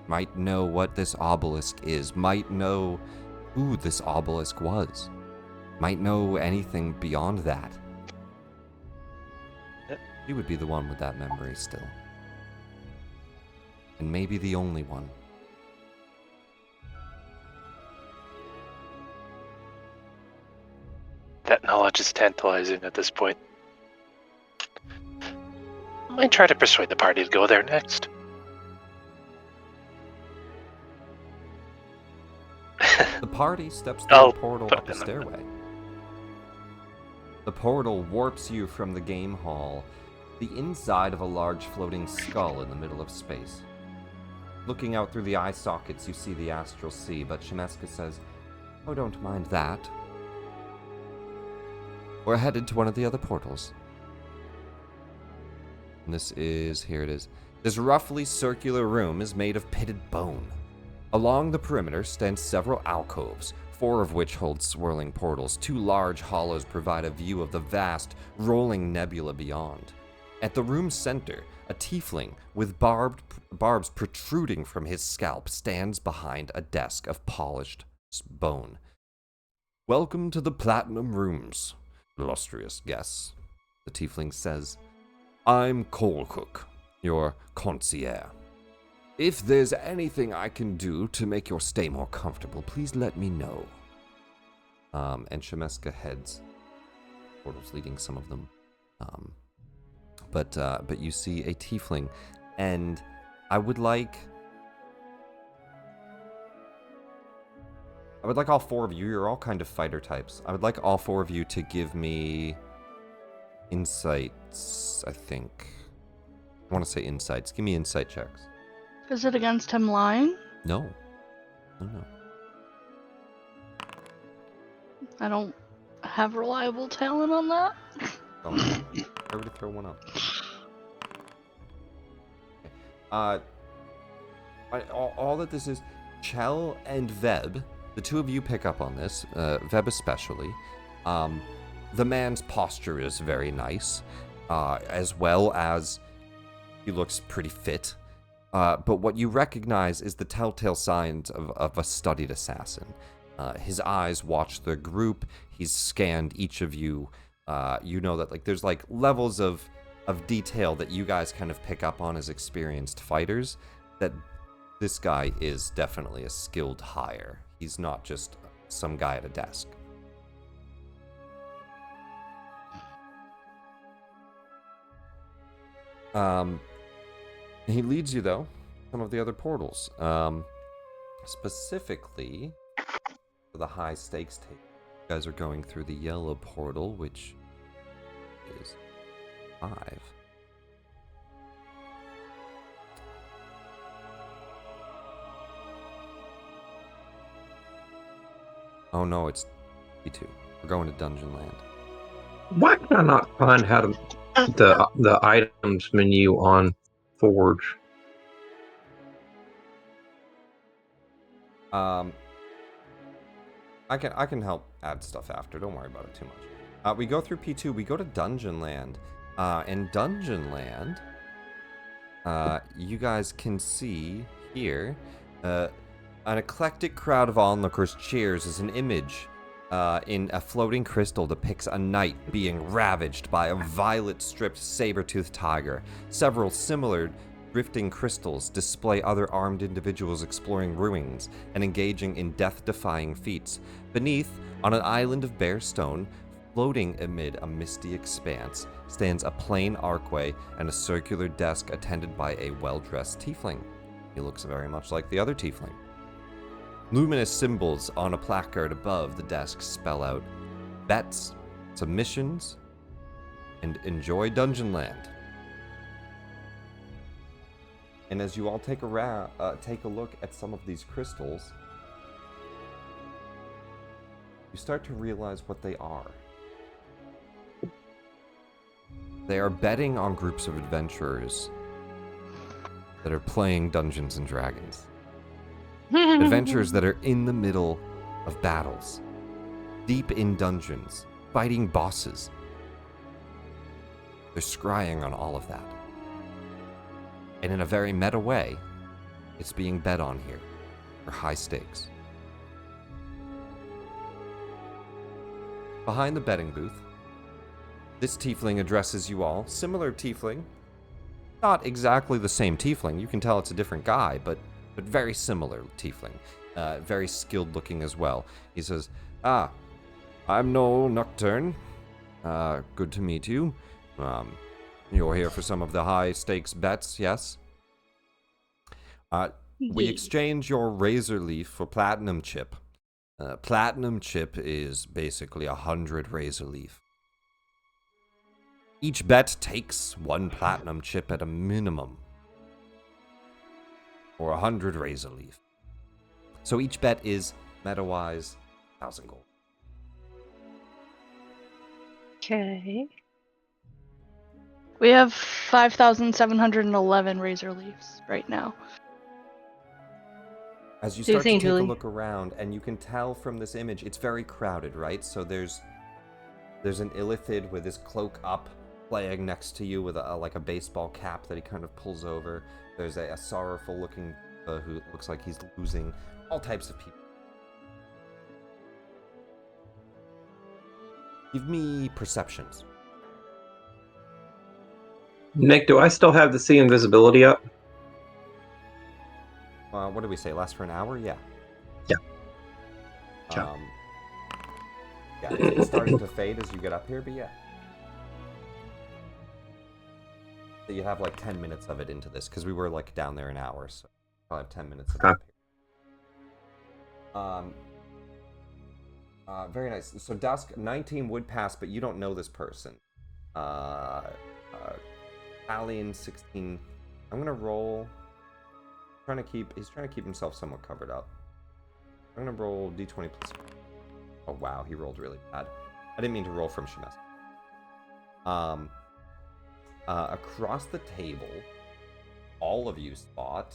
might know what this obelisk is, might know who this obelisk was, might know anything beyond that, she would be the one with that memory still. And maybe the only one. That knowledge is tantalizing at this point. I might try to persuade the party to go there next. The party steps through a portal put up it a in the- stairway. The portal warps you from the game hall, the inside of a large floating skull in the middle of space. Looking out through the eye sockets, you see the astral sea, but Shemeska says, "Oh, don't mind that. We're headed to one of the other portals." And here it is. This roughly circular room is made of pitted bone. Along the perimeter stand several alcoves, 4 of which hold swirling portals. 2 large hollows provide a view of the vast, rolling nebula beyond. At the room's center, a tiefling with barbs protruding from his scalp stands behind a desk of polished bone. "Welcome to the Platinum Rooms, illustrious guests," the tiefling says. "I'm Coalcook, your concierge. If there's anything I can do to make your stay more comfortable, please let me know." And Shemeska heads portals, leading some of them. But you see a tiefling, and I would like all 4 of you. You're all kind of fighter types. I would like all 4 of you to give me insights. I think I want to say insights. Give me insight checks. Is it against him lying? No. I don't have reliable talent on that. Oh, I would throw one up. All that this is, Chell and Veb, the 2 of you pick up on this, Veb especially. The man's posture is very nice, as well as he looks pretty fit. But what you recognize is the telltale signs of a studied assassin. His eyes watch the group. He's scanned each of you. You know that like there's like levels of detail that you guys kind of pick up on as experienced fighters. That this guy is definitely a skilled hire. He's not just some guy at a desk. He leads you though some of the other portals. Specifically for the high stakes table. You guys are going through the yellow portal, which is 5. Oh no, it's P2. We're going to Dungeon Land. Why can I not find how to the items menu on Forge? I can help add stuff after. Don't worry about it too much. We go through P2. We go to Dungeon Land. In Dungeon Land, you guys can see here an eclectic crowd of onlookers cheers as an image in a floating crystal depicts a knight being ravaged by a violet-stripped saber-toothed tiger. Several similar drifting crystals display other armed individuals exploring ruins and engaging in death-defying feats. Beneath, on an island of bare stone, floating amid a misty expanse, stands a plain archway and a circular desk attended by a well-dressed tiefling. He looks very much like the other tiefling. Luminous symbols on a placard above the desk spell out bets, submissions, and enjoy Dungeon Land. And as you all take a look at some of these crystals, you start to realize what they are. They are betting on groups of adventurers that are playing Dungeons and Dragons. Adventurers that are in the middle of battles, deep in dungeons, fighting bosses. They're scrying on all of that. And in a very meta way, it's being bet on here for high stakes. Behind the betting booth, this tiefling addresses you all. Similar tiefling. Not exactly the same tiefling. You can tell it's a different guy, but very similar tiefling. Very skilled looking as well. He says, I'm no Nocturne. Good to meet you. You're here for some of the high stakes bets, yes? We exchange your razor leaf for platinum chip. Platinum chip is basically 100 razor leaf. Each bet takes 1 platinum chip at a minimum, or 100 razor leaf. So each bet is, meta-wise, 1,000 gold. Okay. We have 5,711 razor leaves right now. As you Do you start to think, take a Julie? look around, and you can tell from this image, it's very crowded, right? So there's an illithid with his cloak up, playing next to you with like a baseball cap that he kind of pulls over. There's a sorrowful looking who looks like he's losing. All types of people. Give me perceptions. Nick, do I still have the see invisibility up? What did we say? Lasts for an hour? Yeah. Yeah. Yeah. Yeah, it's starting to fade as you get up here, but yeah. So you have like 10 minutes of it into this, because we were like down there an hour, so I'll have 10 minutes of it up here. Very nice. So Dusk, 19 would pass, but you don't know this person. Alien, 16. I'm gonna roll. He's trying to keep himself somewhat covered up. I'm gonna roll d20 plus. Oh wow, he rolled really bad. I didn't mean to roll from Shemes. Across the table, all of you spot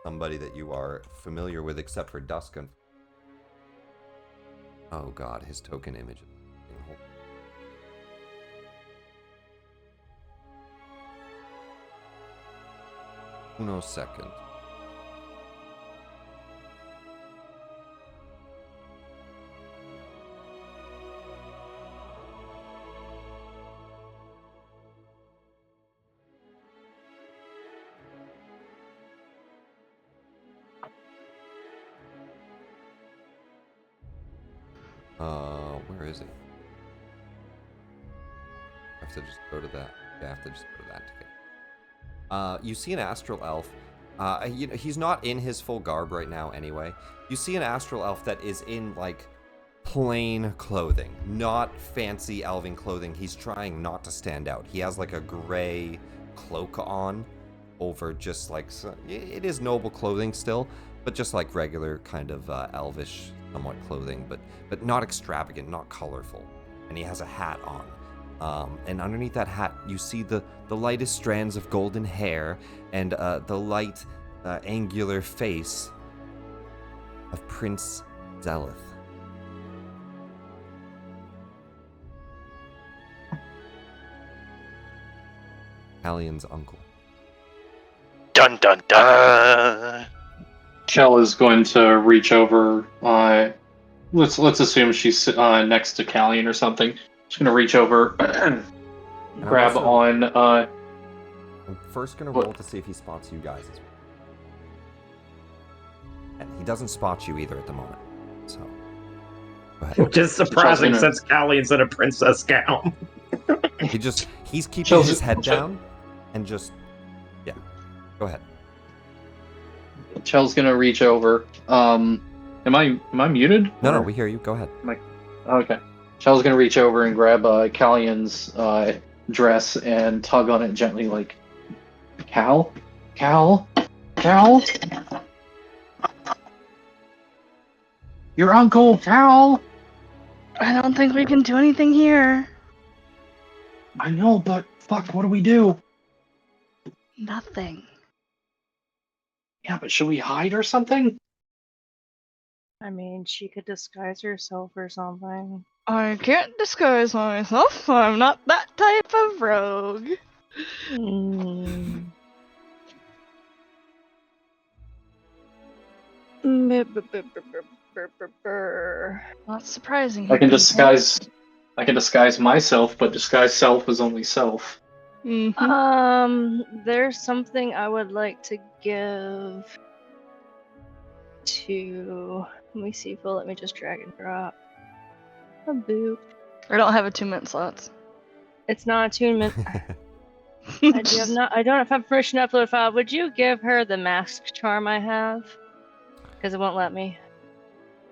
somebody that you are familiar with, except for Duskin. Oh god, his token image. Uno second. Where is it? I have to just go to that. Yeah, I have to just go to that ticket. You see an astral elf. He's not in his full garb right now anyway. You see an astral elf that is in, like, plain clothing. Not fancy elven clothing. He's trying not to stand out. He has, like, a gray cloak on over just, like, it is noble clothing still, but just, like, regular kind of elvish somewhat clothing, but not extravagant, not colorful. And he has a hat on. And underneath that hat, you see the lightest strands of golden hair and the light, angular face of Prince Zelith. Hallian's uncle. Dun dun dun. Chell is going to reach over. Let's assume she's next to Callian or something. She's going to reach over and grab on. I'm first gonna what? roll to see if he spots you guys as well. And he doesn't spot you either at the moment. So go ahead. Which is surprising since Callian's in a princess gown. He's keeping his head down and just go ahead. Chell's going to reach over. Am I muted? No, we hear you. Go ahead. Okay. Chell's going to reach over and grab Callian's dress and tug on it gently, like, Cal? Your uncle, Cal! I don't think we can do anything here. I know, but fuck, what do we do? Nothing. Yeah, but should we hide or something? I mean, she could disguise herself or something. I can't disguise myself. I'm not that type of rogue. Mm. Not surprising. I can disguise myself, but disguise self is only self. Mm-hmm. There's something I would like to give to. Let me see if it'll let me just drag and drop. A boop. I don't have attunement slots. It's not attunement. I don't have permission to upload a file. Would you give her the mask charm I have? Because it won't let me.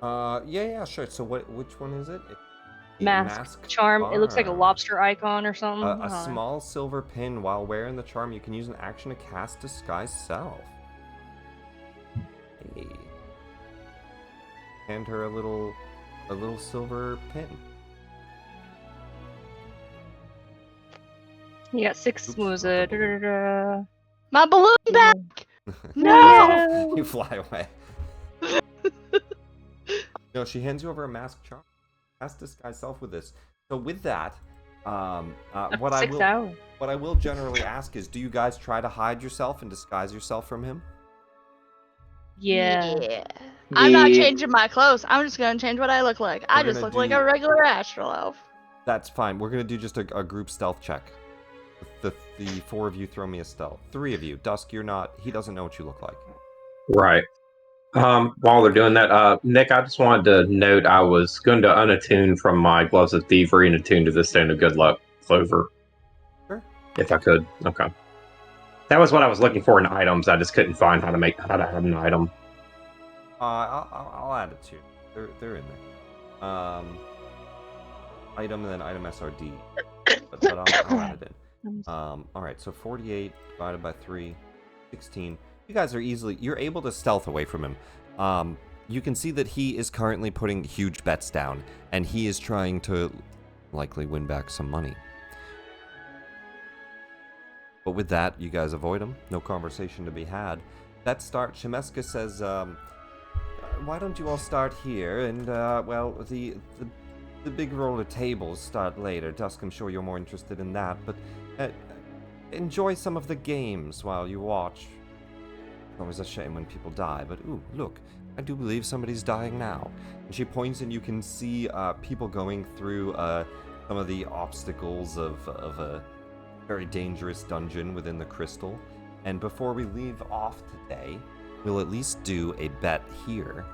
Yeah, sure. So which one is it? Mask charm. It looks like a lobster icon or something. A small silver pin. While wearing the charm, you can use an action to cast disguise self. Hey. Hand her a little silver pin. You got 6 moves. My balloon back! No! You fly away. No, she hands you over a mask charm. Cast disguise self with this. So with that, what I will generally ask is, do you guys try to hide yourself and disguise yourself from him? Yeah. I'm not changing my clothes. I'm just gonna change what I look like. I just look like a regular astral elf. That's fine. We're gonna do just a group stealth check. The 4 of you throw me a stealth. 3 of you. Dusk, you're not. He doesn't know what you look like. Right. While they're doing that, Nick, I just wanted to note I was going to unattune from my Gloves of Thievery and attune to the Stone of Good Luck Clover. Sure. If I could. Okay. That was what I was looking for in items. I just couldn't find how to add an item. I'll add it to you. They're in there. Item and then item SRD. But I'll add it in. Alright, so 48 divided by 3, 16. You guys are you're able to stealth away from him. You can see that he is currently putting huge bets down, and he is trying to likely win back some money. But with that, you guys avoid him. No conversation to be had. That start, Shemeska says, why don't you all start here? And, well, the big roller tables start later. Dusk, I'm sure you're more interested in that, but enjoy some of the games while you watch. always a shame when people die, but ooh, look, I do believe somebody's dying now. And she points, and you can see people going through some of the obstacles of a very dangerous dungeon within the crystal. And before we leave off today, we'll at least do a bet here.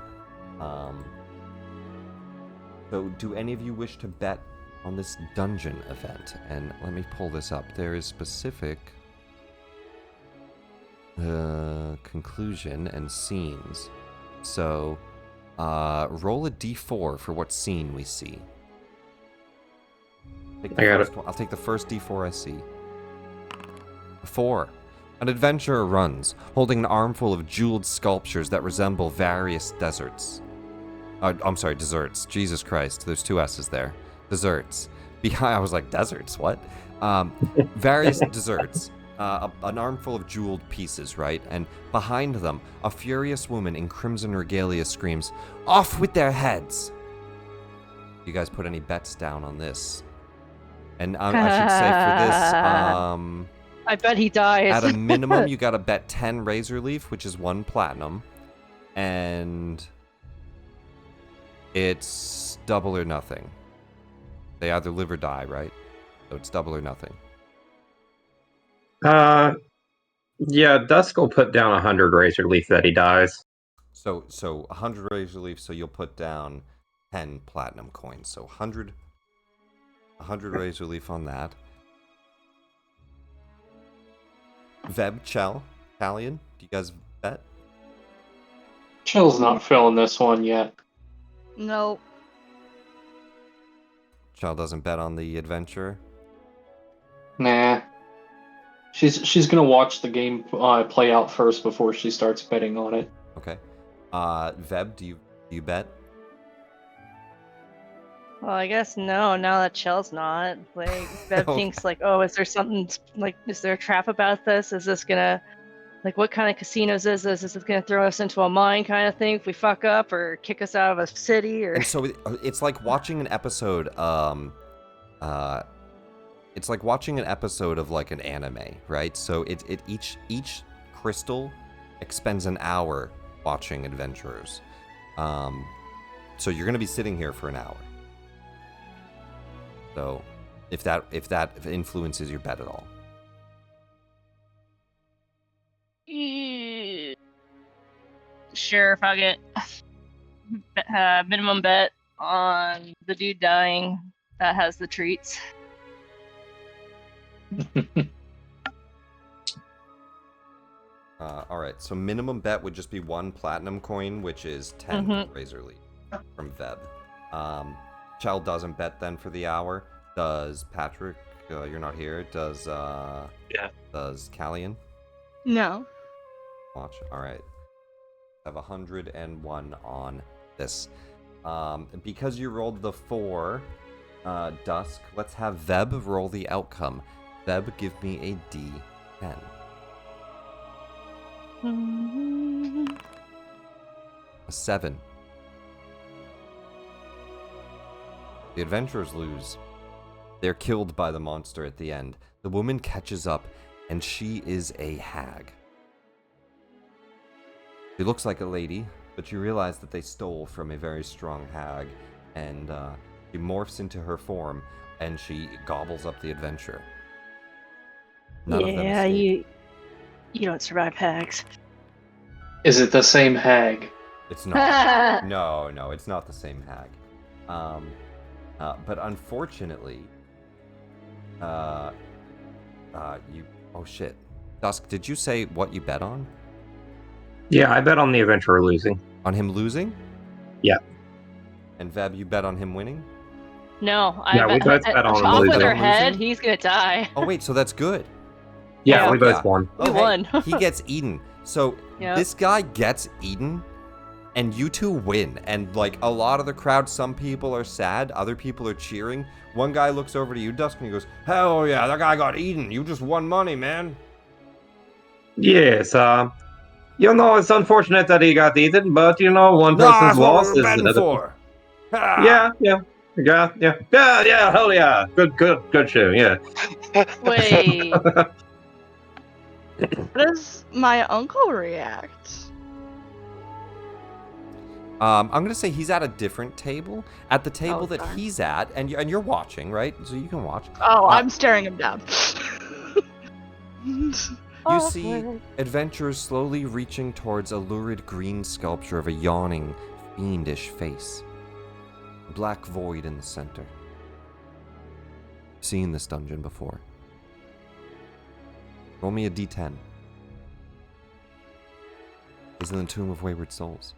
So do any of you wish to bet on this dungeon event? And let me pull this up. There is specific conclusion and scenes. So roll a d4 for what scene we see. I got it. I'll take the first d4 I see. 4. An adventurer runs, holding an armful of jeweled sculptures that resemble various deserts. Desserts. Jesus Christ, there's 2 S's there. Desserts. Behind, I was like, deserts? What? Various desserts. An armful of jeweled pieces, right? And behind them, a furious woman in crimson regalia screams, "Off with their heads!" You guys put any bets down on this? And I should say for this, I bet he dies. at a minimum, you gotta bet 10 Razor Leaf, which is 1 platinum. And it's double or nothing. They either live or die, right? So it's double or nothing. Yeah, Dusk will put down 100 Razor Leaf that he dies. So 100 Razor Leaf, so you'll put down 10 platinum coins. So 100 Razor Leaf on that. Veb, Chell, Callian, do you guys bet? Chill's not feeling this one yet. Nope. Chell doesn't bet on the adventure. Nah. She's gonna watch the game play out first before she starts betting on it. Okay. Veb, do you bet? Well, I guess no, now that Chell's not. Like, Bev Okay. thinks, like, oh, is there something, like, is there a trap about this? Is this gonna, like, what kind of casinos is this? Is this gonna throw us into a mine kind of thing if we fuck up, or kick us out of a city, or... And so it's like watching an episode, it's like watching an episode of like an anime, right? So each crystal expends an hour watching adventurers. So you're gonna be sitting here for an hour. So if that influences your bet at all. Sure, fuck it. Minimum bet on the dude dying that has the treats. All right, so minimum bet would just be 1 platinum coin, which is 10 Razor Leaf from Veb. Chell doesn't bet then for the hour. Does Patrick? You're not here. Does Does Callian? No. Watch. All right. I have 101 on this. Because you rolled the 4, Dusk. Let's have Veb roll the outcome. Veb, give me a D10. A 7. The adventurers lose. They're killed by the monster at the end. The woman catches up, and she is a hag. She looks like a lady, but you realize that they stole from a very strong hag, and she morphs into her form, and she gobbles up the adventure. None of them escape. you don't survive hags. Is it the same hag? It's not. No, it's not the same hag. But unfortunately, oh shit. Dusk, did you say what you bet on? Yeah, I bet on the adventurer losing. On him losing? Yeah. And Veb, you bet on him winning? No, we both bet on off with losing. her head, Losing? he's gonna die. Oh wait, so that's good. Yeah, Oh, we both yeah. won. We won. He gets eaten. So Yep. this guy gets eaten, and you two win. And like a lot of the crowd, some people are sad, other people are cheering. One guy looks over to you, Dusk, and he goes, "Hell yeah, that guy got eaten. You just won money, man." Yes, it's unfortunate that he got eaten, but one person's loss is another. for. Yeah, hell yeah. Good show, yeah. Wait. How does my uncle react? I'm gonna say he's at a different table. At the table that darn. he's at, and you're watching, right? So you can watch. Oh, I'm staring him down. You see adventurers slowly reaching towards a lurid green sculpture of a yawning, fiendish face. A black void in the center. Seen this dungeon before. Roll me a d10. He's in the Tomb of Wayward Souls.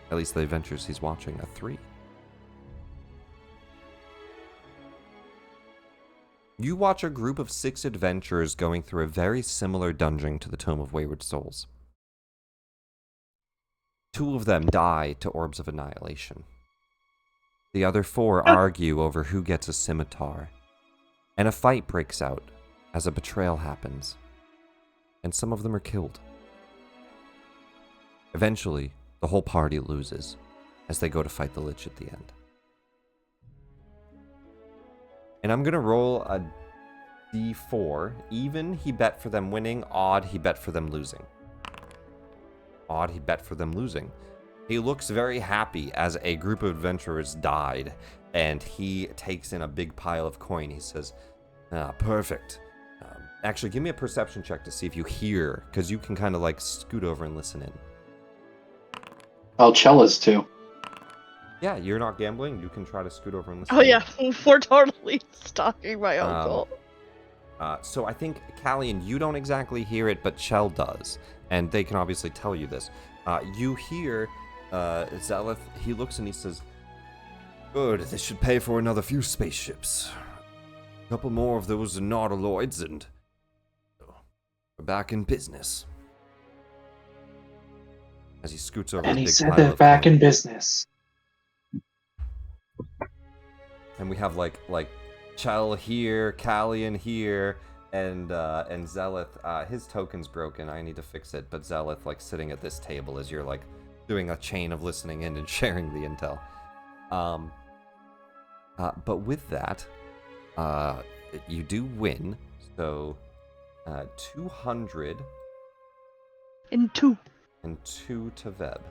At least the adventures he's watching, a 3. You watch a group of 6 adventurers going through a very similar dungeon to the Tomb of Wayward Souls. 2 of them die to orbs of annihilation. The other 4 argue over who gets a scimitar, and a fight breaks out as a betrayal happens, and some of them are killed. Eventually, the whole party loses as they go to fight the Lich at the end. And I'm going to roll a d4. Even, he bet for them winning. Odd, he bet for them losing. Odd, he bet for them losing. He looks very happy as a group of adventurers died, and he takes in a big pile of coin. He says, perfect. Actually, give me a perception check to see if you hear, because you can kind of like scoot over and listen in. Alcella's too. Yeah, you're not gambling. You can try to scoot over and listen. Oh yeah, we're totally stalking my uncle. So I think, Callian, you don't exactly hear it, but Chell does. And they can obviously tell you this. You hear Zeleth, he looks and he says, good, this should pay for another few spaceships. A couple more of those nautiloids and we're back in business. As he scoots over And a he big said pile they're of back coin. in business. And we have like Chell here, Callian here, and Zeleth. His token's broken. I need to fix it. But Zeleth like sitting at this table as you're like doing a chain of listening in and sharing the intel. But with that, you do win. So 200 In 2. and 2 to Veb.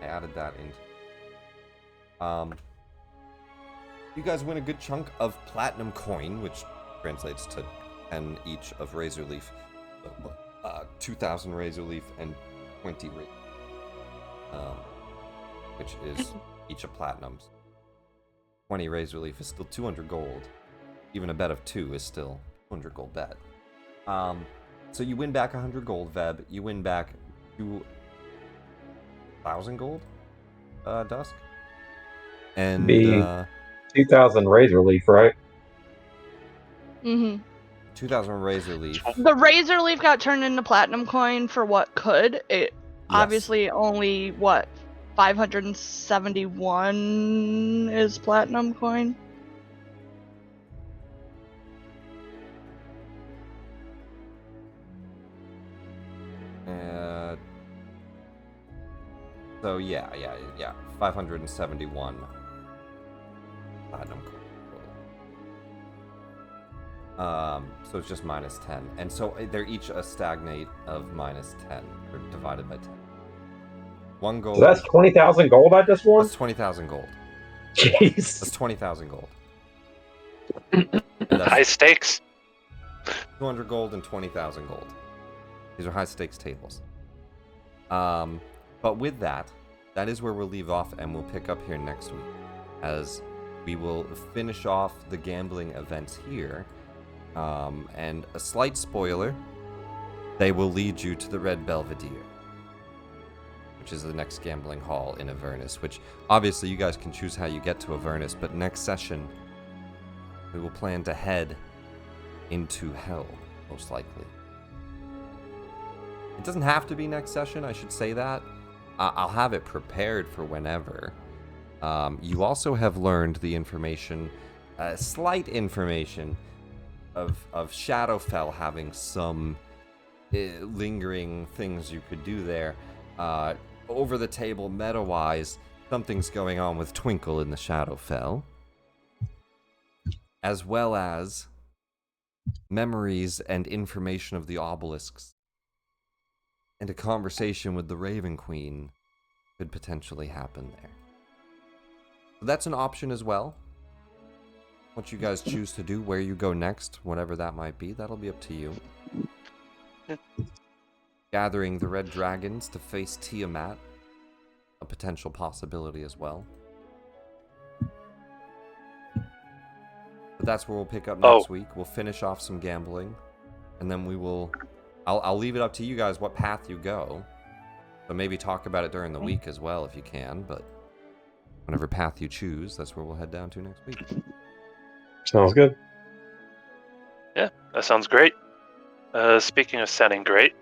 I added that into. You guys win a good chunk of platinum coin, which translates to 10 each of Razor Leaf. 2,000 Razor Leaf and 20 which is each a platinum. 20 Razor Leaf is still 200 gold. Even a bet of 2 is still 200 gold bet. So you win back 100 gold, Veb. You win back 2,000 gold, Dusk. And Be 2,000 Razor Leaf, right? Mm-hmm. 2,000 Razor Leaf. The Razor Leaf got turned into platinum coin for what could. It obviously only, 571 is platinum coin? So yeah. 571 platinum coin. So it's just minus 10. And so they're each a stagnate of minus 10, or divided by 10. 1 gold. So that's 20,000 gold I just won? That's 20,000 gold. Jeez. That's 20,000 gold. High stakes. 200 gold and 20,000 gold. These are high stakes tables. But with that, that is where we'll leave off, and we'll pick up here next week, as we will finish off the gambling events here. And a slight spoiler, they will lead you to the Red Belvedere, which is the next gambling hall in Avernus, which obviously you guys can choose how you get to Avernus, but next session we will plan to head into Hell, most likely. It doesn't have to be next session, I should say that. I'll have it prepared for whenever. You also have learned the information, slight information, of Shadowfell having some lingering things you could do there. Over the table, meta-wise, something's going on with Twinkle in the Shadowfell. As well as memories and information of the obelisks, and a conversation with the Raven Queen could potentially happen there. So that's an option as well. What you guys choose to do, where you go next, whatever that might be, that'll be up to you. Gathering the red dragons to face Tiamat, a potential possibility as well. But that's where we'll pick up next week. We'll finish off some gambling, and then we will... I'll leave it up to you guys what path you go. So maybe talk about it during the week as well if you can, but whatever path you choose, that's where we'll head down to next week. Sounds good. Yeah, that sounds great. Speaking of sounding great,